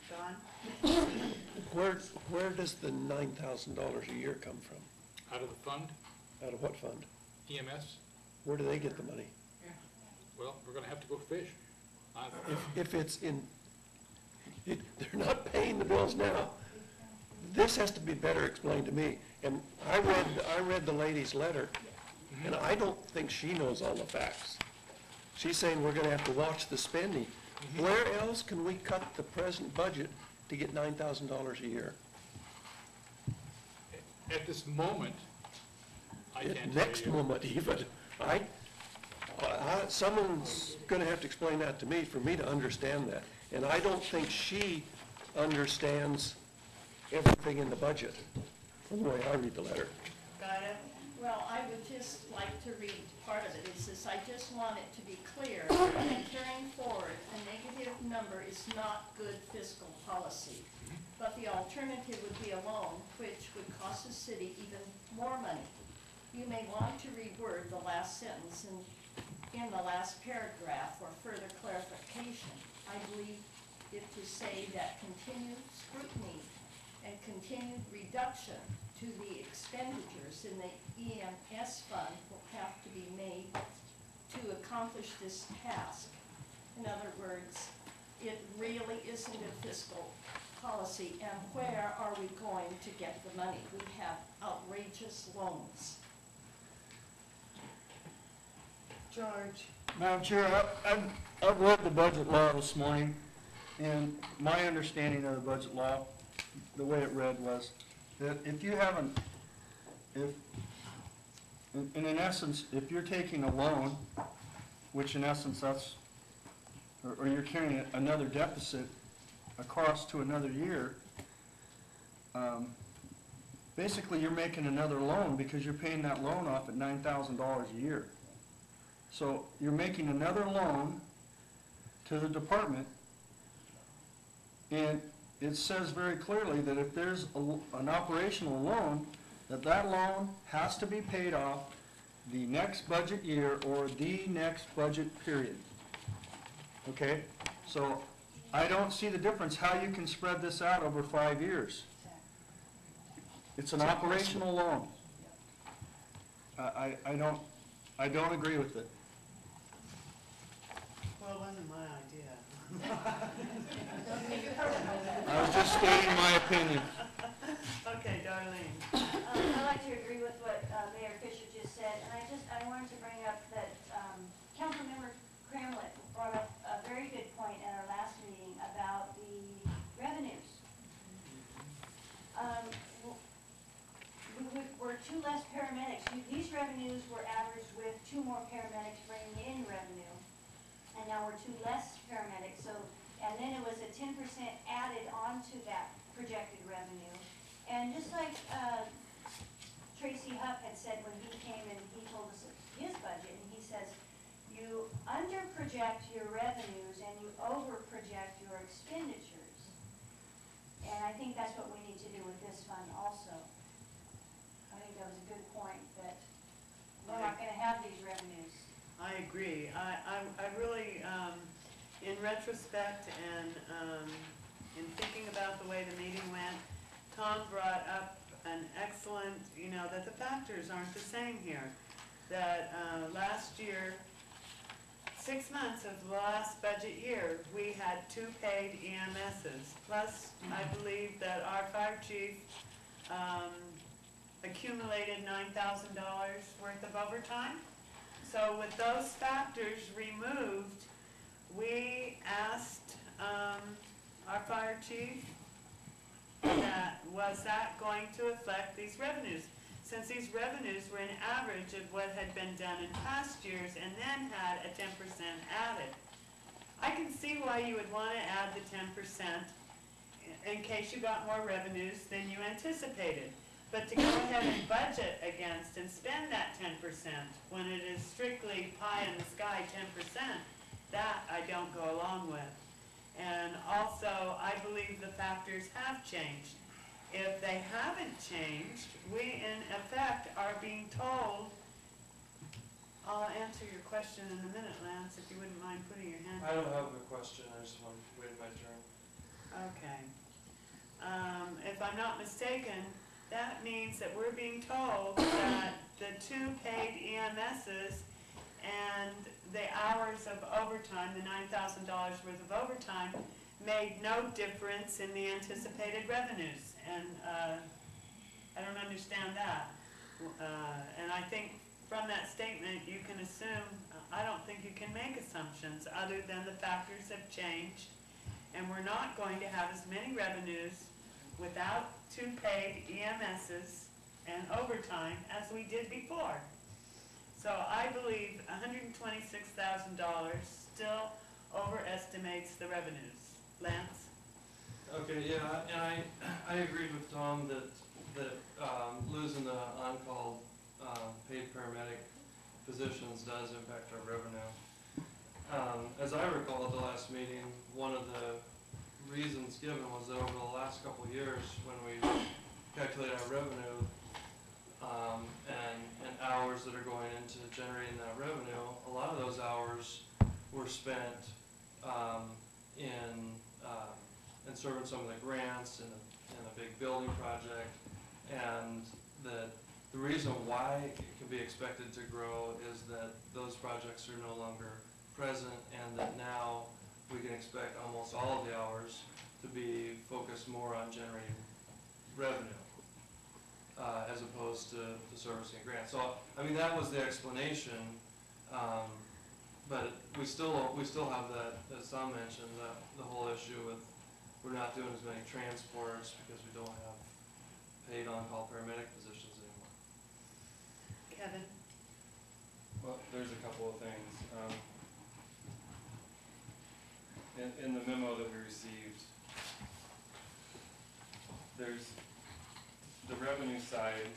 Don? Where does the $9,000 a year come from? Out of the fund, Out of what fund? EMS, Where do they get the money? well, we're gonna have to go fish. If it's they're not paying the bills now. This has to be better explained to me. And I read the lady's letter, and I don't think she knows all the facts. She's saying we're gonna have to watch the spending. Where else can we cut the present budget to get $9,000 a year? At this moment, I can't tell you. Next moment even. Someone's gonna have to explain that to me for me to understand that. And I don't think she understands everything in the budget, from the way I read the letter. Got it? Well, I would just like to read part of it. It says, I just want it to be clear that carrying forward a negative number is not good fiscal policy. But the alternative would be a loan, which would cost the city even more money. You may want to reword the last sentence in the last paragraph for further clarification. I believe it to say that continued scrutiny and continued reduction to the expenditures in the EMS fund will have to be made to accomplish this task. In other words, it really isn't a fiscal policy, and where are we going to get the money? We have outrageous loans. George? Madam Chair, I've read the budget law this morning, and my understanding of the budget law, the way it read was that if you haven't, in essence, if you're taking a loan, which in essence that's, or you're carrying another deficit across to another year, basically you're making another loan because you're paying that loan off at $9,000 a year. So you're making another loan to the department, and it says very clearly that if there's an operational loan, that loan has to be paid off the next budget year or the next budget period. Okay? So I don't see the difference how you can spread this out over 5 years. It's an operational loan. I don't agree with it. Well, it wasn't my idea. I was just stating my opinion. Okay, Darlene. I'd like to agree with what Mayor Fisher just said, and I wanted to bring up that Councilmember Cramlett brought up a very good point at our last meeting about the revenues. We're 2 less paramedics. These revenues were averaged with 2 more paramedics bringing in revenue, and now we're 2 less paramedics. So, and then it was a 10% added onto that projected revenue. And just like Tracy Huff had said when he came and he told us his budget, and he says, you under-project your revenues and you over-project your expenditures. And I think that's what we need to do with this fund also. I think that was a good point, that we're not gonna have these revenues. I agree. I really, in retrospect and in thinking about the way the meeting went, Tom brought up an excellent, that the factors aren't the same here. That last year, 6 months of the last budget year, we had 2 paid EMSs. Plus, I believe that our fire chief accumulated $9,000 worth of overtime. So with those factors removed, we asked our fire chief, was that going to affect these revenues? Since these revenues were an average of what had been done in past years and then had a 10% added. I can see why you would want to add the 10% in case you got more revenues than you anticipated. But to go ahead and budget against and spend that 10% when it is strictly pie in the sky 10%, that I don't go along with. And also, I believe the factors have changed. If they haven't changed, we in effect are being told, I'll answer your question in a minute, Lance, if you wouldn't mind putting your hand up. I don't have a question, I just want to wait my turn. Okay. If I'm not mistaken, that means that we're being told that the 2 paid EMSs and the hours of overtime, the $9,000 worth of overtime, made no difference in the anticipated revenues. And I don't understand that. And I think from that statement, you can assume, I don't think you can make assumptions other than the factors have changed. And we're not going to have as many revenues without 2 paid EMSs and overtime as we did before. So I believe $126,000 still overestimates the revenues. Lance? Okay, yeah, and I agreed with Tom that losing the on-call paid paramedic positions does impact our revenue. As I recall at the last meeting, one of the reasons given was that over the last couple of years, when we calculate our revenue, and hours that are going into generating that revenue, a lot of those hours were spent in serving some of the grants in a big building project, and the reason why it can be expected to grow is that those projects are no longer present, and that now we can expect almost all of the hours to be focused more on generating revenue, as opposed to servicing grants. So, I mean, that was the explanation, but we still have that, as Tom mentioned, the whole issue with we're not doing as many transports because we don't have paid on-call paramedic positions anymore. Kevin? Well, there's a couple of things. In the memo that we received, there's the revenue side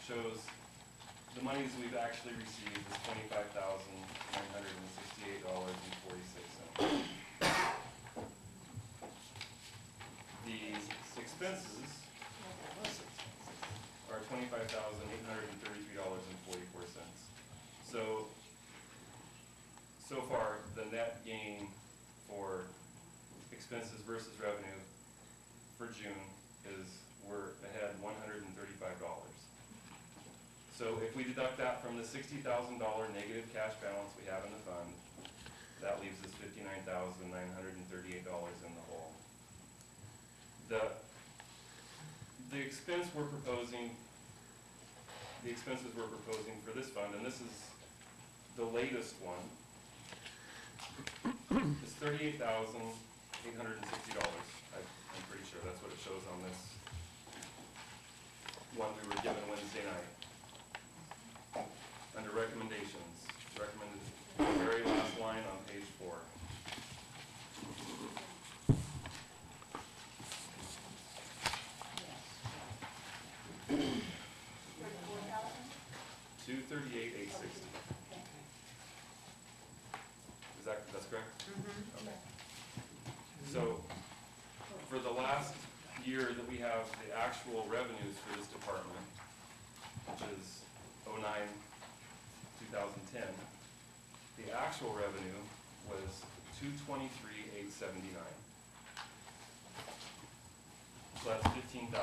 shows the monies we've actually received is $25,968.46. The expenses are $25,833.44. So far, the net gain for expenses versus revenue for June is we're ahead $135. So if we deduct that from the $60,000 negative cash balance we have in the fund, that leaves us $59,938 in the hole. The expense we're proposing, the expenses we're proposing for this fund, and this is the latest one, is $38,860. I'm pretty sure that's what it shows on this one we were given Wednesday night. Under recommendations, recommended, the very last line on page 4. $238,860. That's correct? Mm-hmm. Okay. So, for the last year that we have the actual revenues for this department, which is 2010, the actual revenue was $223,879. So that's $15,000.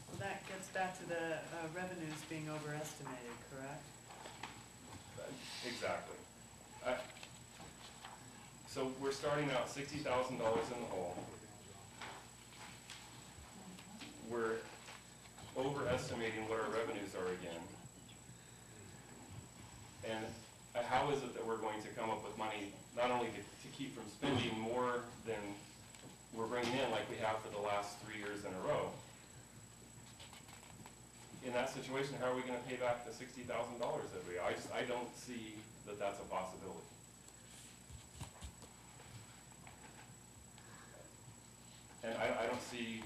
Well, that gets back to the revenues being overestimated, correct? Exactly. So we're starting out $60,000 in the hole. We're overestimating what our revenues are again. And how is it that we're going to come up with money, not only to keep from spending more than we're bringing in like we have for the last 3 years in a row? In that situation, how are we going to pay back the $60,000 every year? I don't see that that's a possibility. And I don't see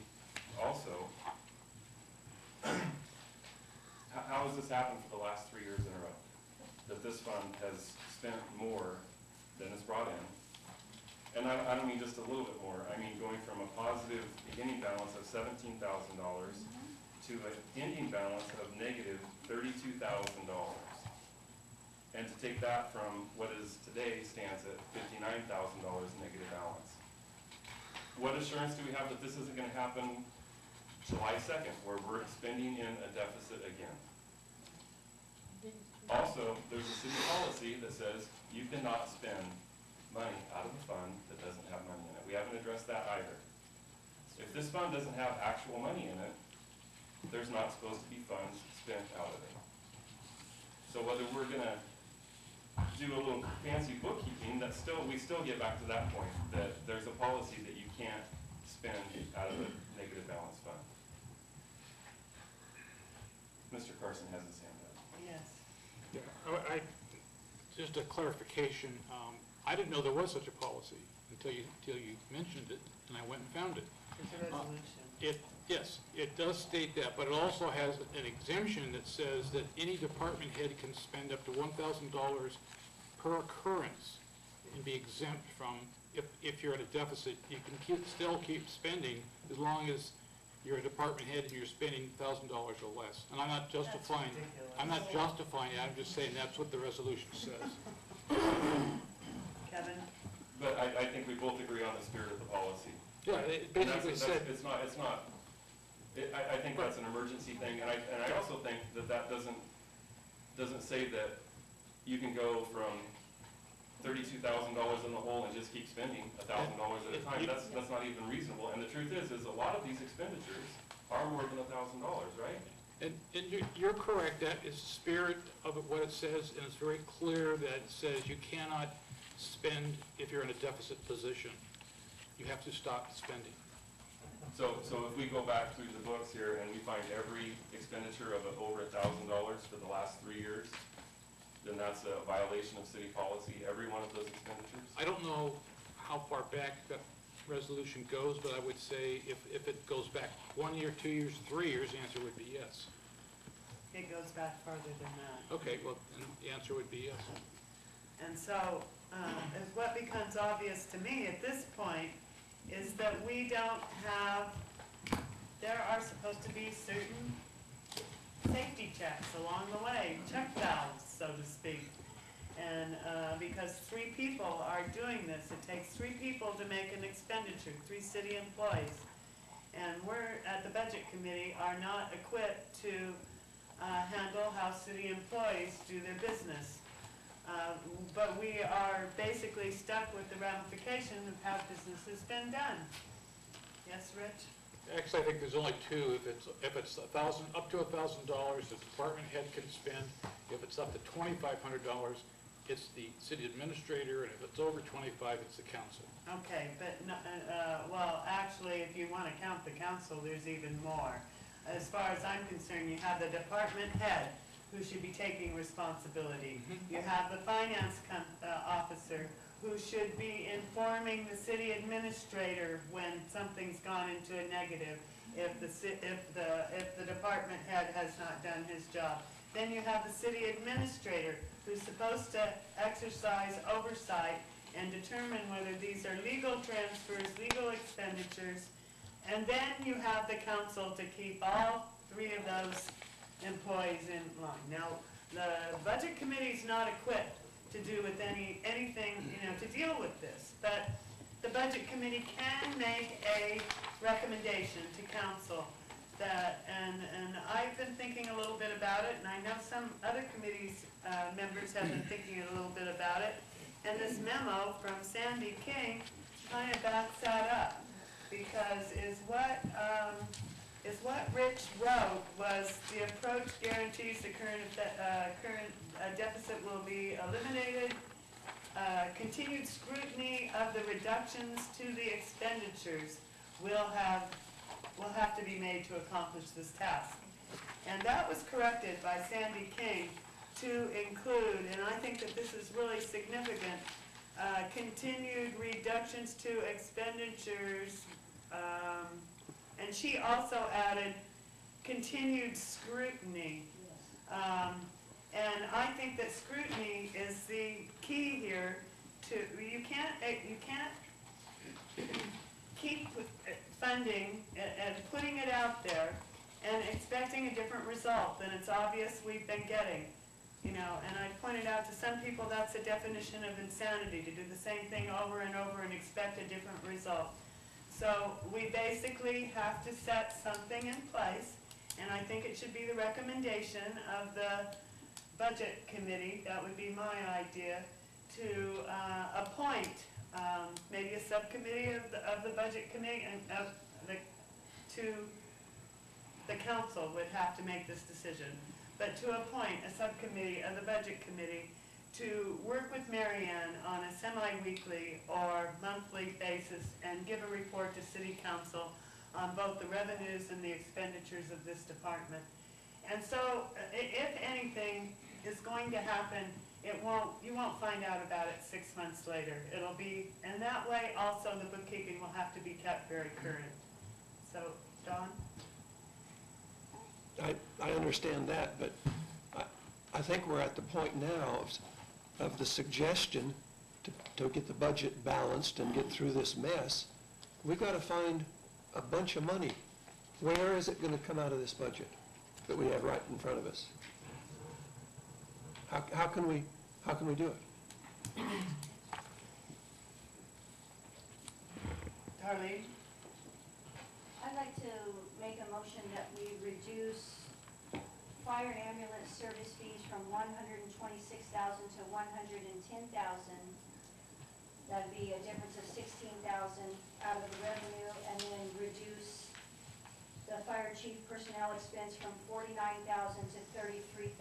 also, how has this happened for the last 3 years in a row? That this fund has spent more than it's brought in. And I don't mean just a little bit more, I mean going from a positive beginning balance of $17,000 to an ending balance of negative $32,000. And to take that from what is today stands at $59,000 negative balance. What assurance do we have that this isn't going to happen July 2nd, where we're spending in a deficit again? Also, there's a city policy that says you cannot spend money out of a fund that doesn't have money in it. We haven't addressed that either. If this fund doesn't have actual money in it, there's not supposed to be funds spent out of it. So whether we're going to do a little fancy bookkeeping, we still get back to that point, that there's a policy that you can't spend out of negative balance fund. Mr. Carson has his hand up. Yes. Yeah, just a clarification, I didn't know there was such a policy until you mentioned it, and I went and found it. It's a resolution. Yes, it does state that, but it also has an exemption that says that any department head can spend up to $1,000 per occurrence and be exempt from, if you're at a deficit, you can still keep spending as long as you're a department head and you're spending $1,000 or less. And I'm not justifying, I'm not justifying it, I'm just saying that's what the resolution says. Kevin? But I think we both agree on the spirit of the policy. Yeah, it And that's- basically said, It's not, I think that's an emergency thing, and I also think that doesn't say that you can go from $32,000 in the hole and just keep spending $1,000 at a time. That's not even reasonable, and the truth is a lot of these expenditures are more than $1,000, right? and you're correct, that is the spirit of what it says, and it's very clear that it says you cannot spend if you're in a deficit position. You have to stop spending. So if we go back through the books here and we find every expenditure of over $1,000 for the last 3 years, then that's a violation of city policy, every one of those expenditures? I don't know how far back that resolution goes, but I would say if it goes back 1 year, 2 years, 3 years, the answer would be yes. It goes back farther than that. Okay, well, then the answer would be yes. And so, is what becomes obvious to me at this point is that we don't have, there are supposed to be certain safety checks along the way, check valves, so to speak. And because 3 people are doing this, it takes 3 people to make an expenditure, 3 city employees. And we're, at the budget committee, are not equipped to handle how city employees do their business. But we are basically stuck with the ramification of how business has been done. Yes, Rich? Actually, I think there's only 2. If it's up to $1,000, the department head can spend. If it's up to $2,500, it's the city administrator, and if it's over 25, it's the council. Okay, but, well, actually, if you want to count the council, there's even more. As far as I'm concerned, you have the department head, who should be taking responsibility. You have the finance officer, who should be informing the city administrator when something's gone into a negative, if the department head has not done his job. Then you have the city administrator, who's supposed to exercise oversight and determine whether these are legal transfers, legal expenditures. And then you have the council to keep all 3 of those employees in line. Now, the budget committee's not equipped to do with anything, to deal with this, but the budget committee can make a recommendation to council that, and I've been thinking a little bit about it, and I know some other committees, members have been thinking a little bit about it, and this memo from Sandy King kind of backs that up, because what Rich wrote was the approach guarantees the current deficit will be eliminated. Continued scrutiny of the reductions to the expenditures will have to be made to accomplish this task. And that was corrected by Sandy King to include, and I think that this is really significant, continued reductions to expenditures, and she also added continued scrutiny. And I think that scrutiny is the key here to, you can't keep funding and putting it out there and expecting a different result than it's obvious we've been getting. And I pointed out to some people that's a definition of insanity, to do the same thing over and over and expect a different result. So we basically have to set something in place, and I think it should be the recommendation of the budget committee, that would be my idea, to appoint maybe a subcommittee of the budget committee, and the council would have to make this decision, but to appoint a subcommittee of the budget committee to work with Marianne on a semi-weekly or monthly basis and give a report to city council on both the revenues and the expenditures of this department. And so, if anything is going to happen, you won't find out about it 6 months later. It'll be, and that way also the bookkeeping will have to be kept very current. So, Don? I understand that, but I think we're at the point now of the suggestion to get the budget balanced and get through this mess. We've got to find a bunch of money. Where is it going to come out of this budget that we have right in front of us? How can we do it? Darlene? I'd like to make a motion that we reduce fire and ambulance service fees from $126,000 to $110,000. That'd be a difference of $16,000 out of the revenue, and then reduce the fire chief personnel expense from $49,000 to $33,000.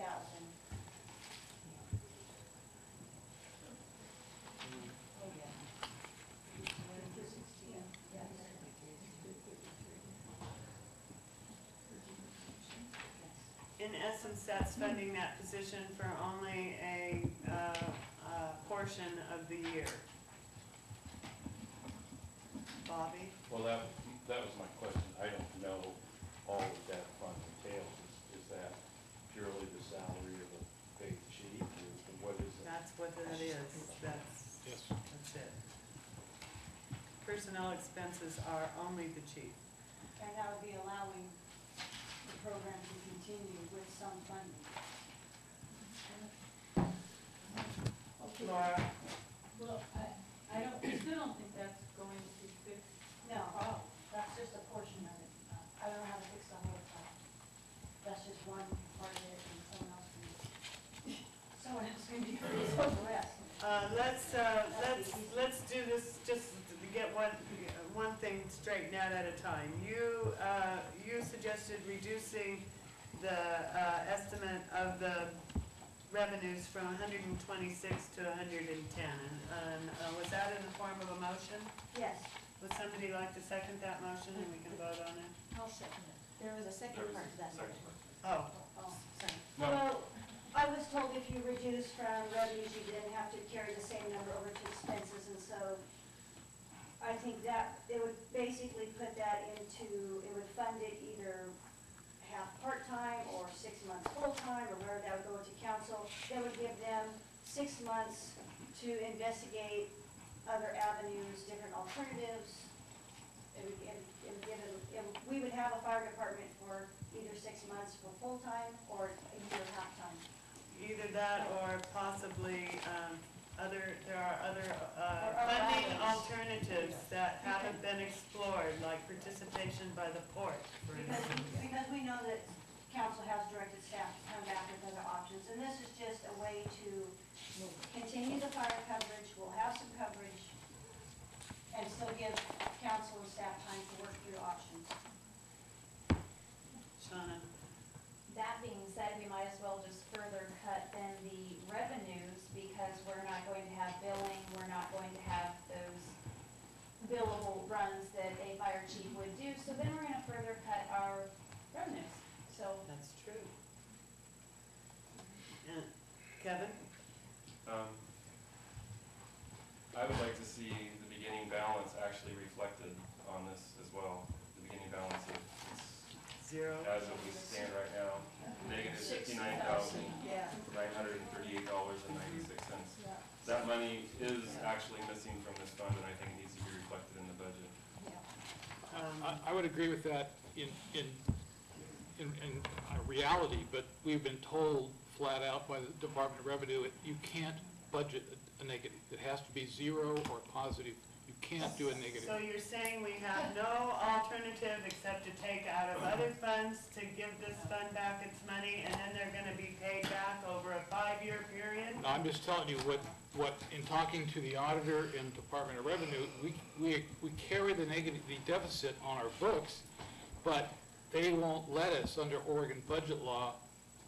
In essence, that's funding that position for only a portion of the year. Bobby? Well, that was my question. I don't know all of that fund entails. Is that purely the salary of the paid chief, or what is it? That's what that is. Yes. That's it. Personnel expenses are only the chief. And that would be allowing the program to continue with some funding. Laura? Well, I still don't think that's going to fix. No, that's just a portion of it. I don't know how to fix the whole thing. That's just one part of it, and someone else can be fixed on the rest. Let's do this, just to get one thing straightened out at a time. You suggested reducing the estimate of the revenues from 126 to 110. And was that in the form of a motion? Yes, Would somebody like to second that motion and we can vote on it? I'll second it. There was a second part to that Second. motion. Oh, oh. Sorry. No, Well, I was told if you reduce from revenues, you didn't have to carry the same number over to expenses, and so I think that it would basically put that into, it would fund it either half part-time or 6 months full-time, or wherever that would go to council. That would give them 6 months to investigate other avenues, different alternatives. It would give them, we would have a fire department for either 6 months for full-time or a year half-time. either that or possibly there are other Or funding others. alternatives that haven't been explored, like participation by the port, for instance. Because we know that council has directed staff to come back with other options, and this is just a way to continue the fire coverage, we'll have some coverage, and still give council and staff time to work through options. Shauna? That being said, we might as well just further cut then the revenues, because we're not going to have billing, we're not going to have those billable runs that a fire chief would do, so then we're gonna further cut our revenues, so. That's true. And Kevin? I would like to see the beginning balance actually reflected on this as well. The beginning balance of, Zero? as of we stand right now, negative $59,938.96. That money is actually missing from this fund, and I think it needs to be reflected in the budget. I would agree with that in reality, but we've been told flat out by the Department of Revenue, you can't budget a negative. It has to be zero or positive. You can't do a negative. So you're saying we have no alternative except to take out of other funds to give this fund back its money, and then they're gonna be paid back over a 5-year period? No, I'm just telling you what, in talking to the auditor and Department of Revenue, we carry the deficit on our books, but they won't let us, under Oregon budget law,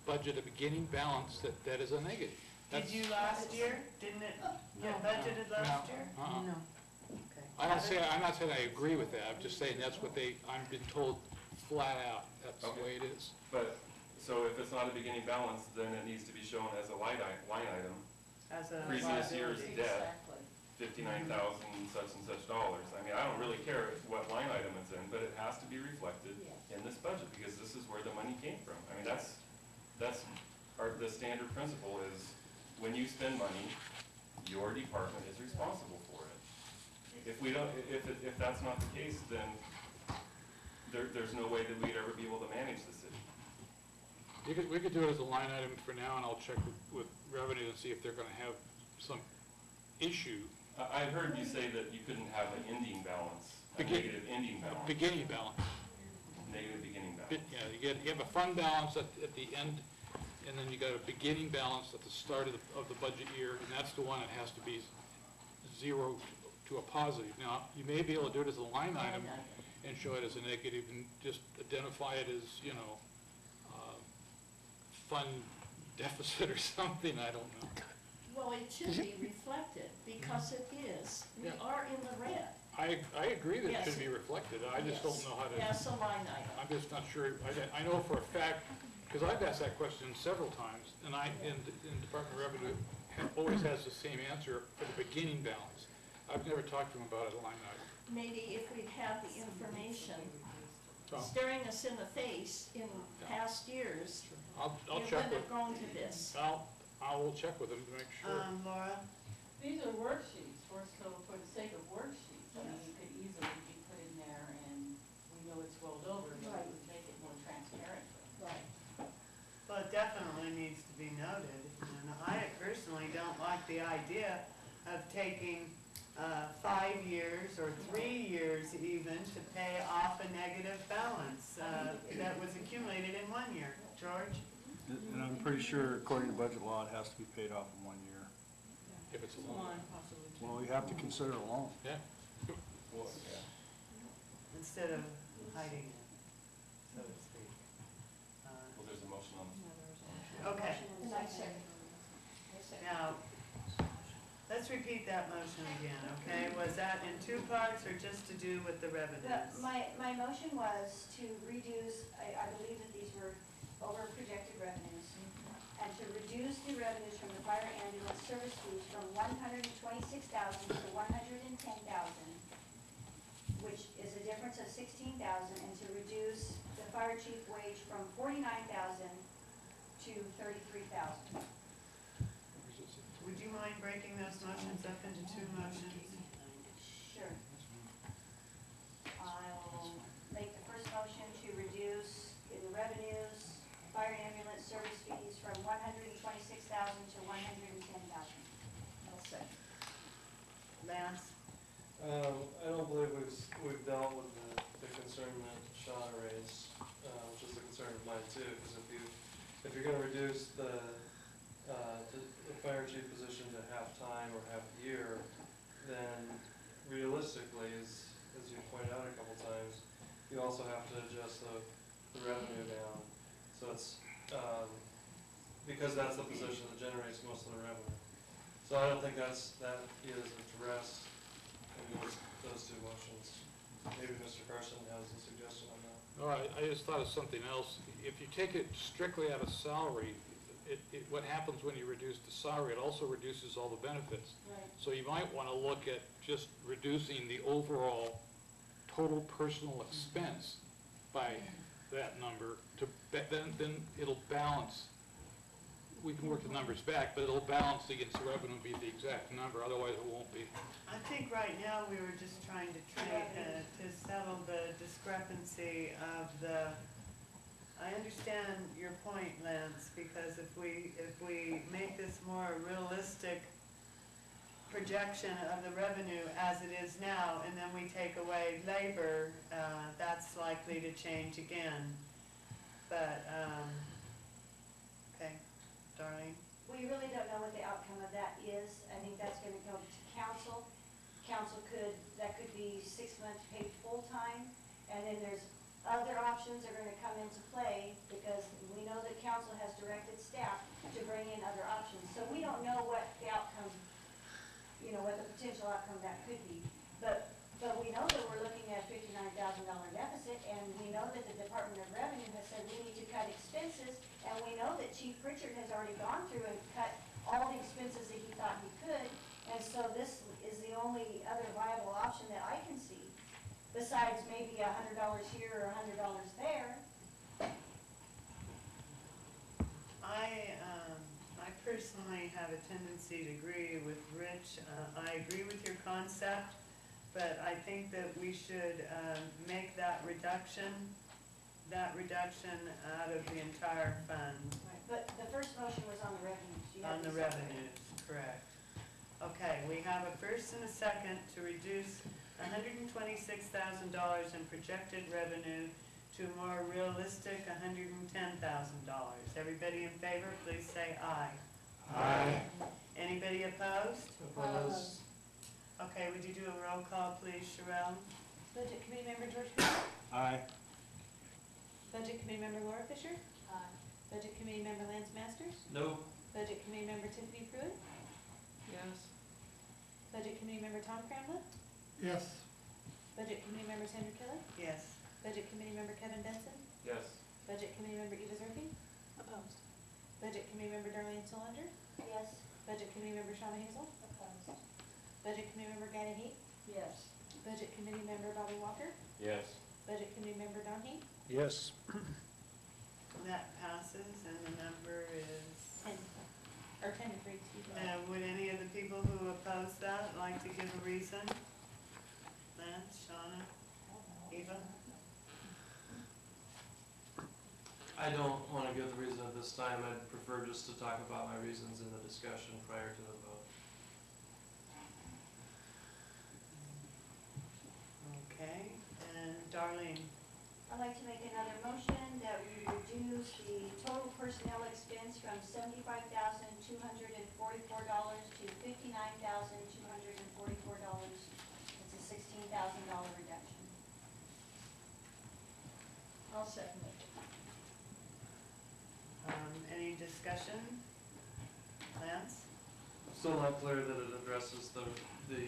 budget a beginning balance that is a negative. Did you last year? Didn't it get budgeted last year? Uh-uh. No. Okay. I'm not saying I agree with that, I'm just saying that's what I've been told flat out, that's the way it is. But, so if it's not a beginning balance, then it needs to be shown as a line item, As a previous year's liability. debt, 59,000 such and such dollars. I mean, I don't really care what line item it's in, but it has to be reflected in this budget, because this is where the money came from. I mean, that's the standard principle is, when you spend money, your department is responsible for it. If we don't, if that's not the case, then there's no way that we'd ever be able to manage the city. We could do it as a line item for now, and I'll check with revenue and see if they're gonna have some issue. I heard you say that you couldn't have an ending balance, a negative ending balance, Beginning balance. negative beginning balance. Yeah, you have a fund balance at the end, and then you got a beginning balance at the start of the budget year, and that's the one that has to be zero to a positive. Now, you may be able to do it as a line item and show it as a negative and just identify it as, fund deficit or something, I don't know. Well, it should be reflected, because it is. We Yeah. are in the red. I agree that it Yes. should be reflected, I just don't know how to. Yes, a line item. I'm just not sure, I know for a fact, because I've asked that question several times, and Department of Revenue always has the same answer for the beginning balance. I've never talked to them about a line item. Maybe if we'd had the information So, staring us in the face in past years, I'll it check wouldn't with, have gone to this. I will check with them to make sure. Laura? These are worksheets, so for the sake of worksheets, I mean, you could easily be put in there and we know it's rolled over, but it would make it more transparent. Right. Well, it definitely needs to be noted, and I personally don't like the idea of taking 5 years or 3 years even to pay off a negative balance that was accumulated in 1 year. George? And I'm pretty sure, according to budget law, it has to be paid off in 1 year. If it's a loan. Well, you have to consider a loan. Yeah. Well, yeah. Instead of hiding it, so to speak. Well, there's a motion on the floor. Okay, And I second. now, let's repeat that motion again, okay? Was that in 2 parts or just to do with the revenues? My motion was to reduce, I believe that these were over projected revenues, and to reduce the revenues from the fire ambulance service fees from 126,000 to 110,000, which is a difference of 16,000, and to reduce the fire chief wage from 49,000 to 33,000. Would you mind breaking those motions up into 2 motions? Sure. I'll make the first motion to reduce in the revenues, fire ambulance service fees from 126,000 to 110,000. I'll second. Lance? I don't believe we've dealt with the concern that Shauna raised, which is a concern of mine too, because if you're gonna reduce the fire chief position to half-time or half-year, then realistically, as you pointed out a couple times, you also have to adjust the revenue down. So it's, because that's the position that generates most of the revenue. So I don't think that is addressed in those 2 motions. Maybe Mr. Carson has a suggestion on that. No, I just thought of something else. If you take it strictly out of salary, what happens when you reduce the salary, it also reduces all the benefits. Right. So you might want to look at just reducing the overall total personal expense by that number, then it'll balance. We can work the numbers back, but it'll balance against the revenue, be the exact number, otherwise it won't be. I think right now we were just trying to settle the discrepancy of I understand your point, Lance, because if we make this more realistic projection of the revenue as it is now, and then we take away labor, that's likely to change again. But, okay, Darlene? We really don't know what the outcome of that is. I think that's gonna go to council. Council that could be 6 months paid full-time, and then there's other options are gonna come into play, because we know that council has directed staff to bring in other options. So we don't know what the outcome, what the potential outcome that could be. But But we know that we're looking at $59,000 deficit, and we know that the Department of Revenue has said we need to cut expenses, and we know that Chief Pritchard has already gone through and cut all the expenses that he thought he could, and so this is the only other viable option that I can see, besides maybe $100 here or $100 there. I personally have a tendency to agree with Rich. I agree with your concept, but I think that we should make that reduction out of the entire fund. But the first motion was on the revenues. You On have the to separate. revenues, correct. Okay, we have a first and a second to reduce $126,000 in projected revenue to a more realistic $110,000. Everybody in favor, please say aye. Aye. Anybody opposed? Opposed? Okay, would you do a roll call, please, Sherelle? Budget Committee Member George Pruitt. Aye. Budget Committee Member Laura Fisher. Budget Committee Member Lance Masters. No. Budget Committee Member Tiffany Pruitt. Yes. Budget Committee Member Tom Cramlett. Yes. Budget Committee Member Sandra Killer. Yes. Budget Committee Member Kevin Benson. Yes. Budget Committee Member Eva Zerke. Opposed. Budget Committee Member Darlene Solander. Yes. Budget Committee Member Shauna Hazel. Opposed. Budget Committee Member Guy Heat. Yes. Budget Committee Member Bobby Walker. Yes. Budget Committee Member Don Heat. Yes. That passes, and the number is, 10 to 3, excuse me. would any of the people who oppose that like to give a reason? Lance, Shauna, Eva? I don't want to give the reason at this time. I'd prefer just to talk about my reasons in the discussion prior to the vote. Okay, and Darlene? I'd like to make another motion that we reduce the total personnel expense from $75,244 to $59,244. It's a $16,000 reduction. I'll second it. Any discussion? Lance? Still not clear that it addresses the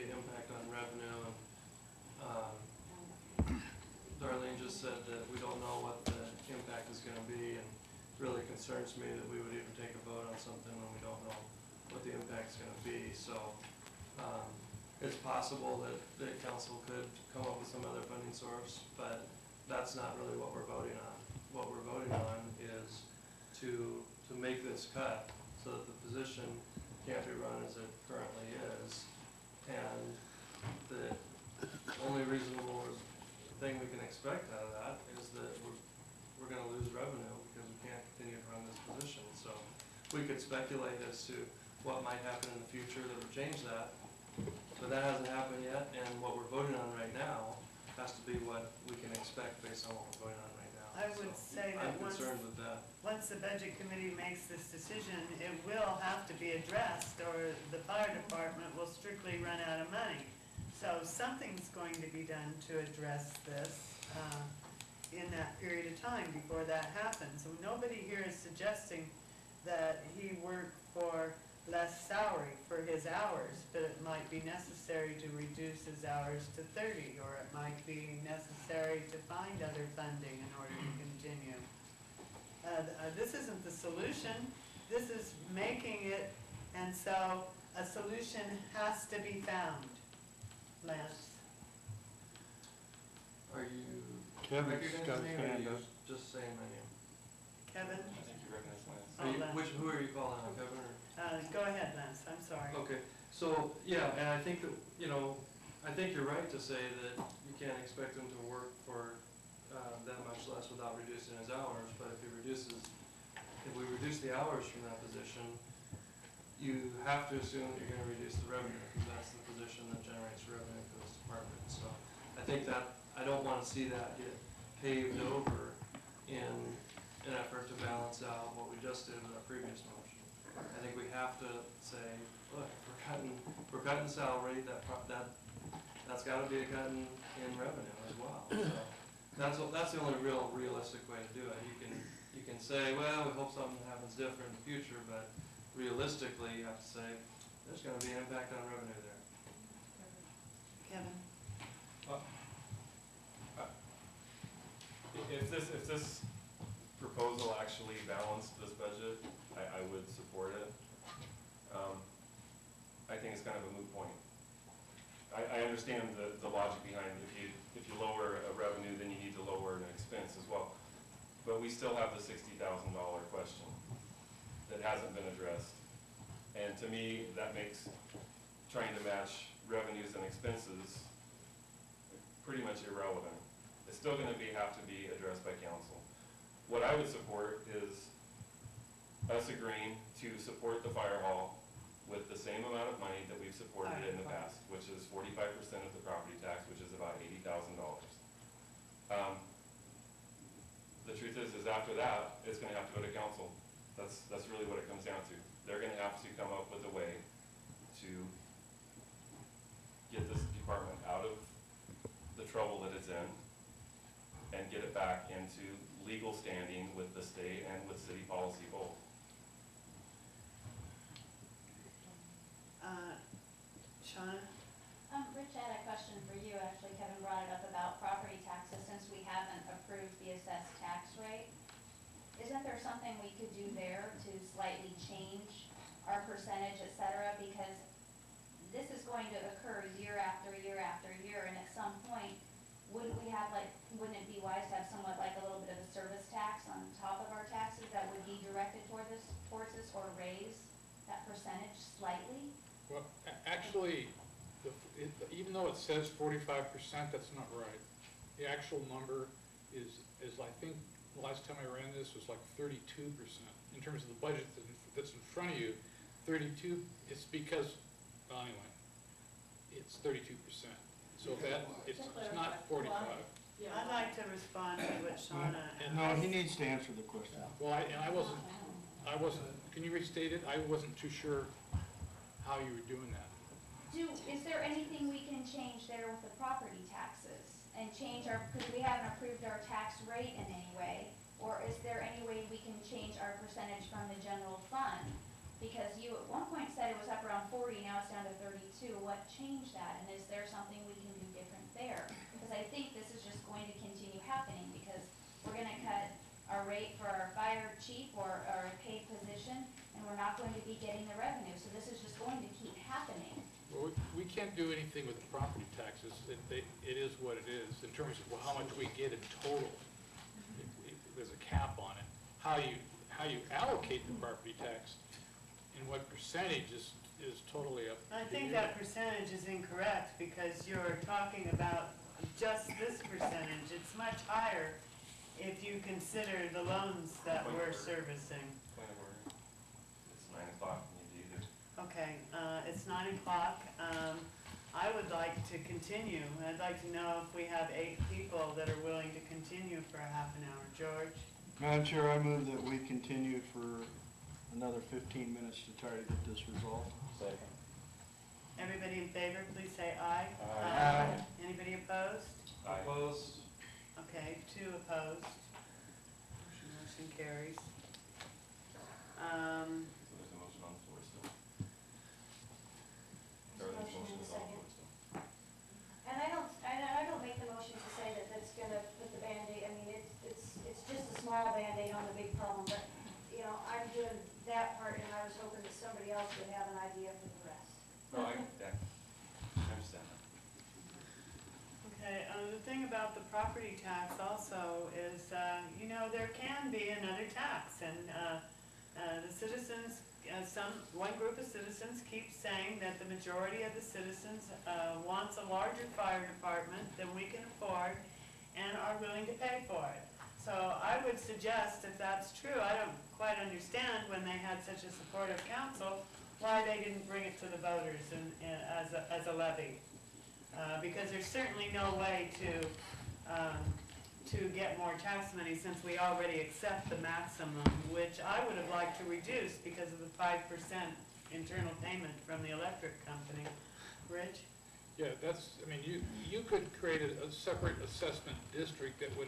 impact on revenue, and Darlene just said that we don't know what the impact is gonna be, and really concerns me that we would even take a vote on something when we don't know what the impact's gonna be, so, it's possible that council could come up with some other funding source, but that's not really what we're voting on. What we're voting on is to make this cut so that the position can't be run as it currently is, and the only reasonable thing we can expect out of that is that we're gonna lose revenue because we can't continue to run this position. So we could speculate as to what might happen in the future that would change that, but that hasn't happened yet, and what we're voting on right now has to be what we can expect based on what we're voting on right now. I would say that I'm concerned with that. once the budget committee makes this decision, it will have to be addressed, or the fire department will strictly run out of money. So something's going to be done to address this in that period of time before that happens. So nobody here is suggesting that he work for less salary for his hours, but it might be necessary to reduce his hours to 30, or it might be necessary to find other funding in order to continue. This isn't the solution, this is making it, and so a solution has to be found. Lance? Are you Kevin's recognizing got me, his or are hand you up. just saying my name? Kevin? I think you recognize Lance. Are you, Lance. who are you calling on, Kevin, or? Go ahead, Lance, I'm sorry. Okay, so, yeah, and I think that, I think you're right to say that you can't expect him to work for that much less without reducing his hours, but if we reduce the hours from that position, you have to assume that you're gonna reduce the revenue, because that's the position that generates revenue for this department. So I think that, I don't wanna see that get paved over in an effort to balance out what we just did with our previous motion. I think we have to say, look, we're cutting salary, that's gotta be a cut in revenue as well. So that's the only real realistic way to do it. You can say, well, we hope something happens different in the future, but realistically, you have to say, there's gonna be an impact on revenue there. Kevin? If this proposal actually balanced this budget, I would support it. I think it's kind of a moot point. I understand the logic behind if you lower a revenue, then you need to lower an expense as well. But we still have the $60,000 question that hasn't been addressed. And to me, that makes trying to match revenues and expenses pretty much irrelevant. It's still gonna have to be addressed by council. What I would support is us agreeing to support the fire hall with the same amount of money that we've supported it in the past, which is 45% of the property tax, which is about $80,000. The truth is after that, it's gonna have to go to council. That's really what it comes down to. They're gonna have to come up with a way to get this department out of the trouble that it's in and get it back into legal standing with the state and with city policy both. Shauna? Rich, I had a question for you, actually, Kevin brought it up about property taxes, since we haven't approved the assessed tax rate. Isn't there something we could do there to slightly change our percentage, et cetera, because this is going to occur year after year after year, and at some point, wouldn't it be wise to have somewhat like a little bit of a service tax on top of our taxes that would be directed towards this, or raise that percentage slightly? Well, actually, even though it says 45%, that's not right. The actual number is I think, the last time I ran this was like 32%. In terms of the budget that's in front of you, 32, it's because, well, anyway, it's 32%. So it's not 45. I'd like to respond to what Shauna asked. No, he needs to answer the question. Well, I wasn't, can you restate it? I wasn't too sure how you were doing that. Is there anything we can change there with the property taxes and change because we haven't approved our tax rate in any way? Or is there any way we can change our percentage from the general fund? Because you at one point said it was up around 40, now it's down to 32. What changed that? And is there something we can do different there? Because I think this is just going to continue happening because we're gonna cut our rate for our fire chief or a paid position, and we're not going to be getting the revenue. So this is just going to keep happening. Well, we can't do anything with the property taxes. It is what it is in terms of how much we get in total. There's a cap on it. How you allocate the property tax and what percentage is totally up. I think that percentage is incorrect because you're talking about just this percentage. It's much higher if you consider the loans that we're servicing. Point of order. It's 9 o'clock and you do either. Okay, it's 9 o'clock. I would like to continue. I'd like to know if we have 8 people that are willing to continue for a half an hour. George? Madam Chair, I move that we continue for another 15 minutes to try to get this resolved. Second. Everybody in favor, please say aye. Aye. Anybody opposed? Aye. Opposed? Okay, 2 opposed. Motion carries. So there's a motion on the floor still. Darlene's motion is on the floor still. And I don't make the motion to say that that's gonna put the Band-Aid, I mean, it's just a small Band-Aid on the big problem, but, you know, I'm doing that part, and I was hoping that somebody else would have an idea for the rest. No, I understand that. Okay, the thing about the property tax also is, you know, there can be another tax, and the citizens, one group of citizens keeps saying that the majority of the citizens wants a larger fire department than we can afford and are willing to pay for it. So I would suggest, if that's true, I don't quite understand when they had such a supportive council, why they didn't bring it to the voters as a levy. Because there's certainly no way to get more tax money since we already accept the maximum, which I would have liked to reduce because of the 5% internal payment from the electric company. Rich? Yeah, I mean, you could create a separate assessment district that would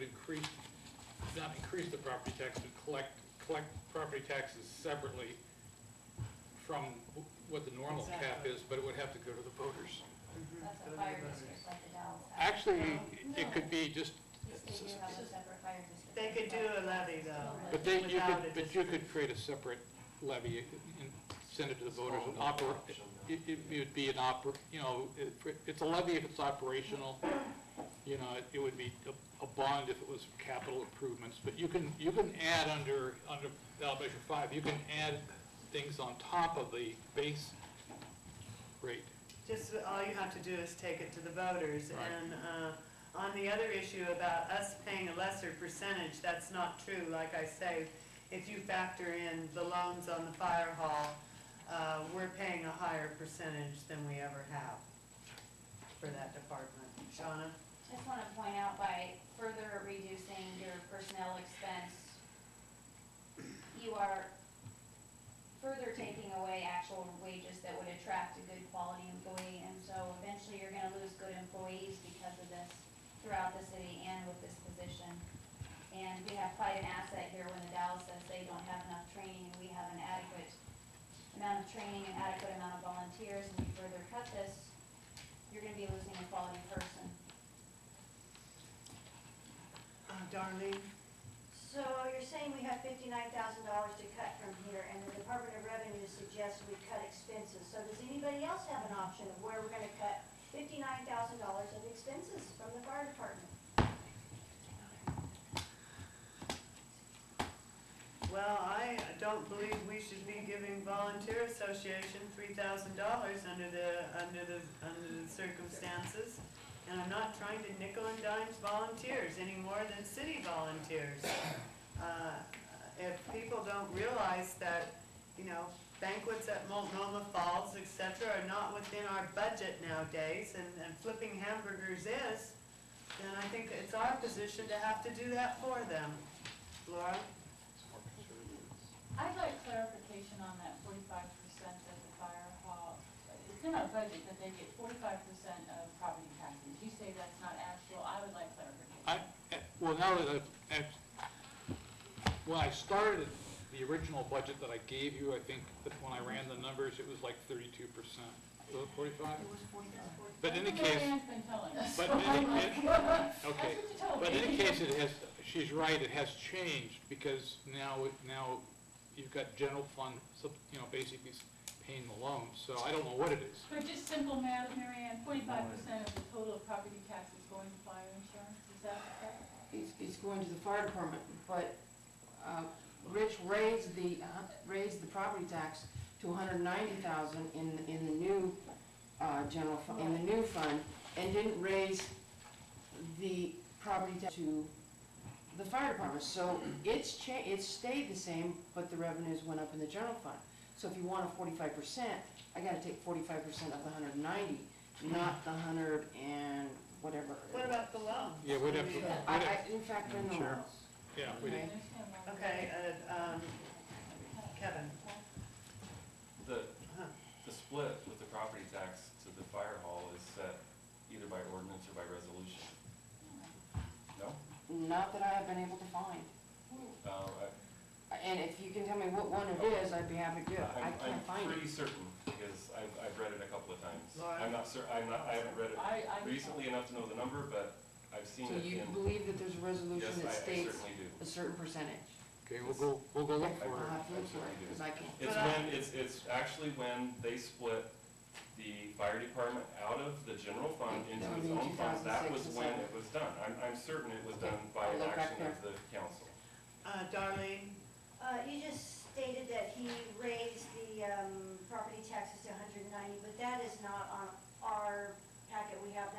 not increase the property tax, but collect property taxes separately from what the normal cap Exactly. is, but it would have to go to the voters. That's a fire district like the Dallas has. Actually, it could be just, Yes, they do have a separate fire district. They could do a levy though. but you without could, a but you could create a separate levy and send it to the voters and it would be an it's a levy if it's operational. It would be a bond if it was capital improvements, but you can add under ballot measure 5, you can add things on top of the base rate. Just, all you have to do is take it to the voters. Right. And on the other issue about us paying a lesser percentage, that's not true. Like I say, if you factor in the loans on the fire hall, we're paying a higher percentage than we ever have for that department. Shauna? Just want to point out, by further reducing your personnel expense, you are further taking away actual wages that would attract a good quality employee, and so eventually you're gonna lose good employees because of this throughout the city and with this position. And we have quite an asset here when the Dallas says they don't have enough training, and we have an adequate amount of training and adequate amount of volunteers, and you further cut this, you're gonna be losing a quality person. Darlene? So you're saying we have $59,000 to cut from here, and the Department of Revenue suggests we cut expenses. So does anybody else have an option of where we're gonna cut $59,000 of expenses from the fire department? Well, I don't believe we should be giving Volunteer Association $3,000 under the circumstances. And I'm not trying to nickel and dime volunteers any more than city volunteers. If people don't realize that, banquets at Multnomah Falls, et cetera, are not within our budget nowadays, and flipping hamburgers is, then I think it's our position to have to do that for them. Laura? I'd like clarification on that 45% of the fire hall. It's in our budget that they get 45% of property taxes. You say that's not actual. I would like clarification. Well, now that when I started the original budget that I gave you, I think that when I ran the numbers, it was like 32%. Was it 45? It was 45. But in any That's what case, Anne's been telling us. but So in I'm any- like, okay, That's what you told but in any me. case, she's right, it has changed, because now you've got general fund, basically paying the loans, so I don't know what it is. But just simple math, Mary Ann, 45% of the total property taxes going to fire insurance, is that correct? It's going to the fire department, but Rich raised the property tax to $190,000 in the new general fund, in the new fund, and didn't raise the property tax to the fire department. So it's stayed the same, but the revenues went up in the general fund. So if you want a 45%, I gotta take 45% of the 190, not the 100 and whatever. What about the loan? Yeah, we'd have to, I didn't factor in the Sure. loans. yeah, we did. Okay, Kevin? The split with the property tax to the fire hall is set either by ordinance or by resolution. No? Not that I have been able to find. And if you can tell me what one it is, I'd be happy to do it. I can't find I'm pretty it. certain, because I've read it a couple of times. Laura? I haven't read it recently enough to know the number, but I've seen So it you in, believe that there's a resolution yes, that I states certainly do. a certain percentage? Okay, we'll go look for I'll it. have to look for it, because I can't. It's actually when they split the fire department out of the general fund into That would its be own funds. That 2006 was and when 7. it was done. I'm certain it was Okay, done by I'll look back action of there. the council. Darlene? You just stated that he raised the property taxes to 190, but that is not on our packet we have.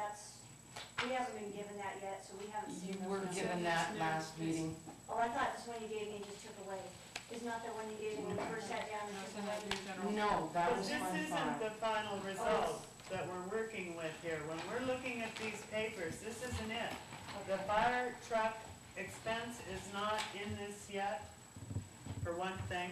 We haven't been given that yet, so we haven't You seen those were numbers. given that last meeting. Oh, I thought this one you gave me and just took away. Is not the one you gave me when you first sat down and took away? No, that But was this Fund isn't 5. the final result that we're working with here. When we're looking at these papers, this isn't it. The fire truck expense is not in this yet, for one thing.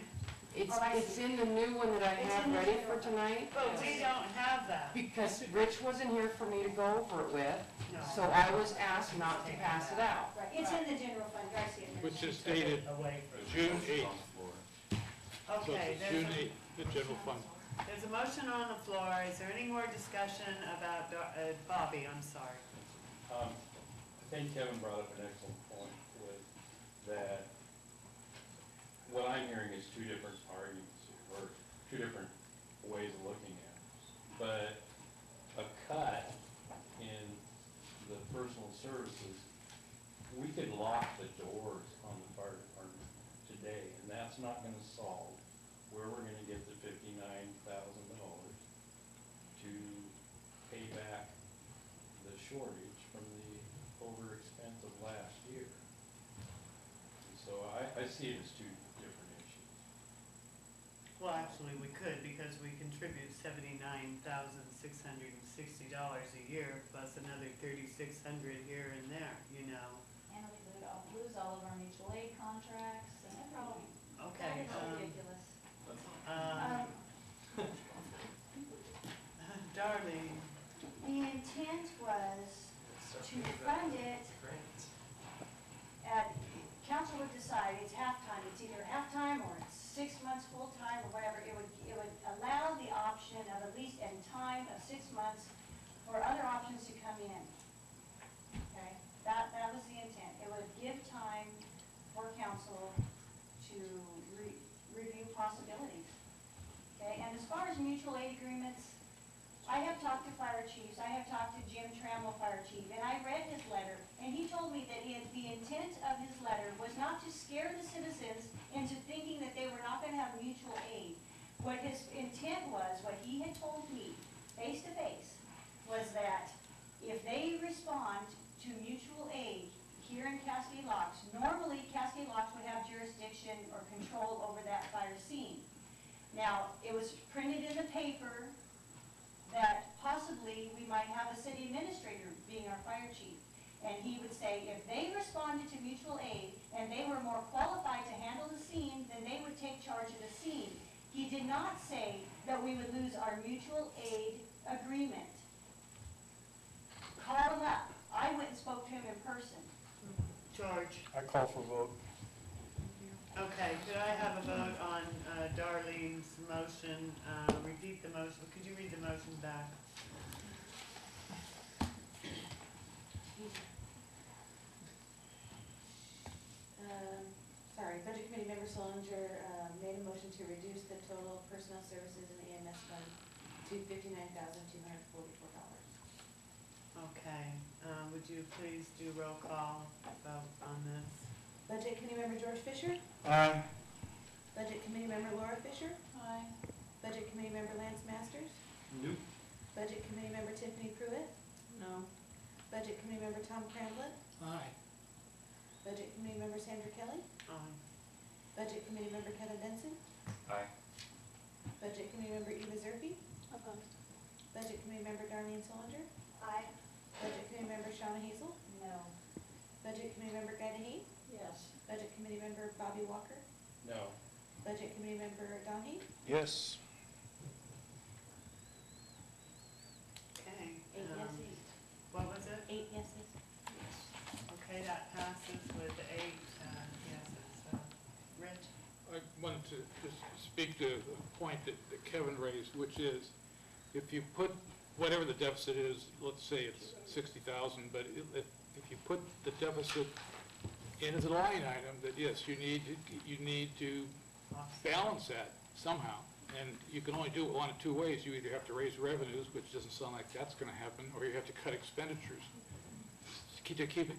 It's in the new one that I It's have in the ready general for fund. tonight, But we don't have that. because Rich wasn't here for me to go over it with, No. so I was asked not to pass it out. Right, it's in the general fund, I see it there. Which is dated Away from. June It's 8th. on the floor. So Okay, it's there's June a, 8th, the general fund. There's a motion on the floor. Is there any more discussion about, Bobby, I'm sorry. I think Kevin brought up an excellent point with that. What I'm hearing is two different arguments, or two different ways of looking at it. But a cut in the personal services, we could lock the doors on the fire department today, and that's not gonna solve where we're gonna get the $59,000 to pay back the shortage from the over expense of last year. And so I see it as two different issues. Well, actually, we could, because we contribute $79,660 a year, plus another $3,600 here and there, you know. And we lose all of our mutual aid contracts and everything. Okay, That is ridiculous. Darlene, The intent was to fund it at, council would decide it's halftime, it's either halftime or it's 6 months full-time or whatever. It would allow the option of at least in time of 6 months for other options to come in. Okay, that was the intent. It would give time for council to review possibilities. Okay, and as far as mutual aid agreements, I have talked to fire chiefs, I have talked to Jim Trammell, fire chief, and I read his letter, and he told me that the intent of his letter was not to scare the citizens into thinking that they were not gonna have mutual aid. What his intent was, what he had told me, face to face, was that if they respond to mutual aid here in Cascade Locks, normally Cascade Locks would have jurisdiction or control over that fire scene. Now, it was printed in the paper that possibly we might have a city administrator being our fire chief. And he would say if they responded to mutual aid and they were more qualified to handle the scene, then they would take charge of the scene. He did not say that we would lose our mutual aid agreement. Call him up. I went and spoke to him in person. George. I call for vote. Okay, could I have a vote on Darlene's motion? Repeat the motion. Could you read the motion back? Sorry, Budget Committee Member Solinger made a motion to reduce the total personnel services in the EMS fund to $59,244. Okay, would you please do roll call vote on this? Budget Committee Member George Fisher? Aye. Budget Committee Member Laura Fisher? Aye. Budget Committee Member Lance Masters? Nope. Budget Committee Member Tiffany Pruitt? No. Budget Committee Member Tom Cramblett? Aye. Budget Committee Member Sandra Kelly? Budget Committee Member Kevin Benson? Aye. Budget Committee Member Eva Zerke? Opposed. Budget Committee Member Darlene Solinger? Aye. Budget Committee Member Shauna Hazel? No. Budget Committee Member Guy DeHee? Yes. Budget Committee Member Bobby Walker? No. Budget Committee Member Don Heath? Yes. Okay. 8 yeses. What was it? 8 yeses. Okay, that passes with 8 yeses. Rich? I wanted to just speak to the point that Kevin raised, which is, if you put whatever the deficit is, let's say it's 60,000, but if you put the deficit into the line item, that yes, you need to balance that somehow. And you can only do it one of two ways. You either have to raise revenues, which doesn't sound like that's going to happen, or you have to cut expenditures to keep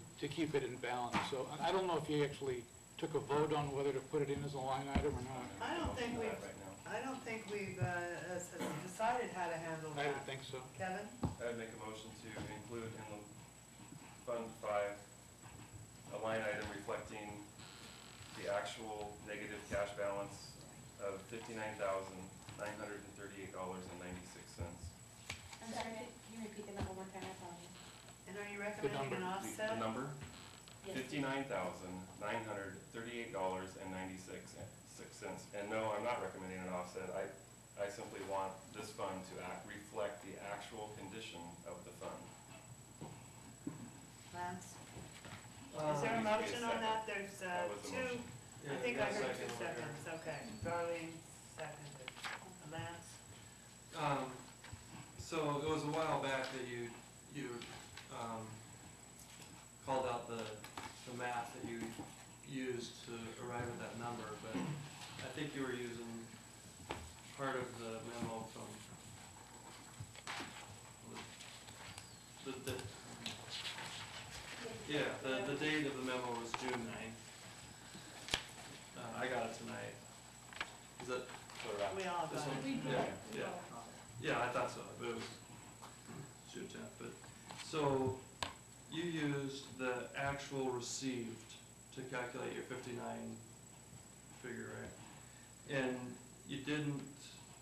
it in balance. So I don't know if you actually took a vote on whether to put it in as a line item or not. I don't think we've decided how to handle that. I don't think so. Kevin? I would make a motion to include in the Fund 5 a line item reflecting the actual negative cash balance of $59,938.96. I'm sorry, can you repeat the number one more time? I apologize. And are you recommending an offset? The number? Yes. $59,938.96. And no, I'm not recommending an offset. I simply want this fund to reflect the actual condition of the fund. Lance? Is there a motion on that? There's That was the two, motion. I think I heard 2 second. seconds, okay. Darlene seconded. Lance? So it was a while back that you called out the math that you used to arrive at that number, but I think you were using part of the memo from the date of the memo was June 9th. I got it tonight. Is that? We all This got one? it. We did. Yeah, yeah, I thought so, but it was June 10th, but, so, you used the actual received to calculate your 59 figure, right? And you didn't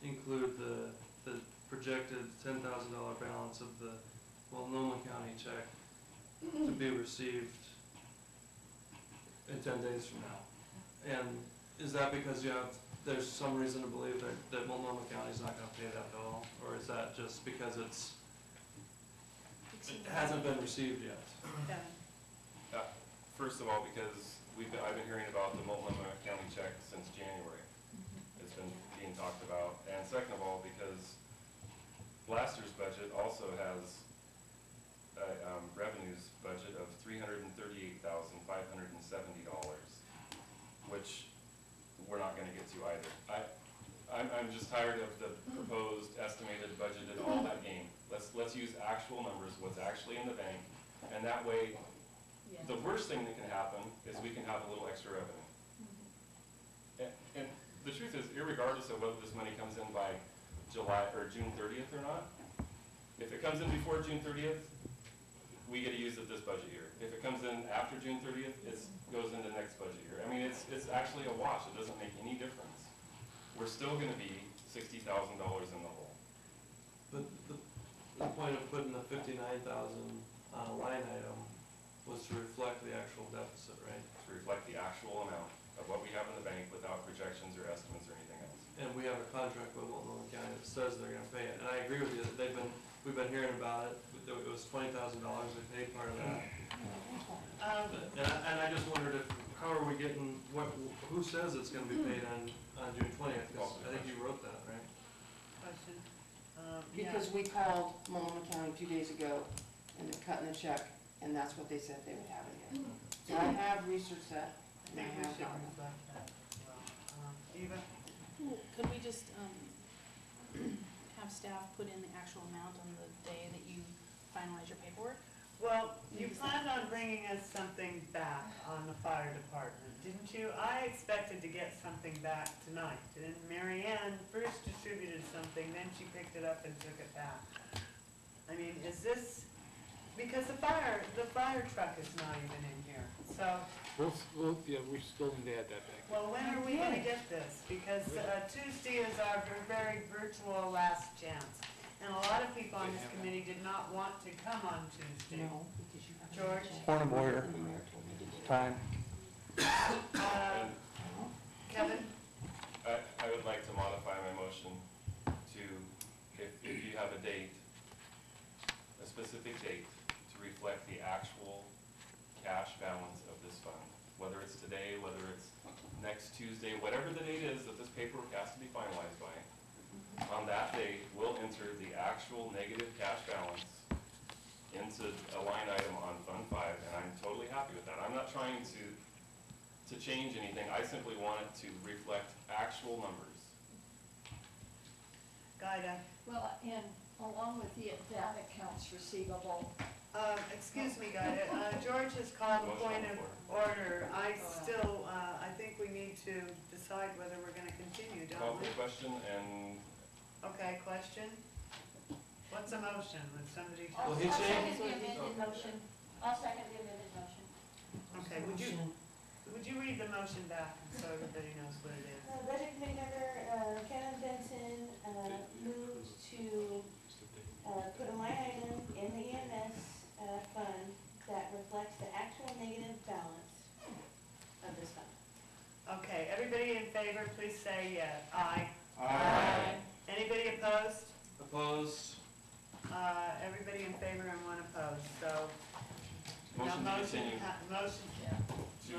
include the projected $10,000 balance of the Multnomah County check to be received in 10 days from now. And is that because there's some reason to believe that Multnomah County's not gonna pay that at all? Or is that just because it hasn't been received yet? Kevin? First of all, because I've been hearing about the Multnomah County check since January. It's been being talked about. And second of all, because last year's budget also has a revenues budget of $338,570, which we're not gonna get to either. I'm just tired of the proposed, estimated, budgeted, all that game. Let's use actual numbers, what's actually in the bank, and that way, the worst thing that can happen is we can have a little extra revenue. And the truth is, irregardless of whether this money comes in by July or June 30th or not, if it comes in before June 30th, we get to use it this budget year. If it comes in after June 30th, it goes into next budget year. I mean, it's actually a wash. It doesn't make any difference. We're still gonna be $60,000 in the hole. But the point of putting the 59,000 on a line item was to reflect the actual deficit, right? To reflect the actual amount of what we have in the bank without projections or estimates or anything else. And we have a contract with Multnomah County that says they're gonna pay it. And I agree with you, that we've been hearing about it. It was $20,000, they paid part of that. And I just wondered how are we getting, who says it's gonna be paid on June 20th? 'Cause I think you wrote that, right? Question? Because we called Multnomah County 2 days ago, and they're cutting the check, and that's what they said they would have it in. So I have researched that, I and I think we have should got it. reflect that as well. Eva? Could we just, have staff put in the actual amount on the day that you finalize your paperwork? Well, you planned on bringing us something back on the fire department, didn't you? I expected to get something back tonight. And Mary Ann first distributed something, then she picked it up and took it back. I mean, is this, because the fire truck is not even in here, so, Yeah, we still need to add that back. well, when are we gonna get this? Because Tuesday is our very virtual last chance. And a lot of people on this committee did not want to come on Tuesday. No, because you have. George? Point of order. And the mayor told me to do it. Time. Kevin? I would like to modify my motion to, if you have a date, a specific date, to reflect the actual cash balance of this fund. Whether it's today, whether it's next Tuesday, whatever the date is that this paperwork has to be finalized by. On that date, we'll enter the actual negative cash balance into a line item on Fund 5, and I'm totally happy with that. I'm not trying to change anything. I simply want it to reflect actual numbers. Guida? Well, and along with that accounts receivable, Excuse me, Guida, George has called a point of order. I think we need to decide whether we're gonna continue, Call don't for we? the question, and Okay, question? What's a motion? Would somebody? I'll Well, he second changed- the amended motion. I'll second the amended motion. Okay, would you read the motion back so everybody knows what it is? Budget Committee Member, Kevin Benson, moves to, put a line item in the EMS, fund that reflects the actual negative balance of this fund. Okay, everybody in favor, please say yes. Aye. Aye. Anybody opposed? Opposed? Everybody in favor and one opposed, so. motion to Now continue Motion, to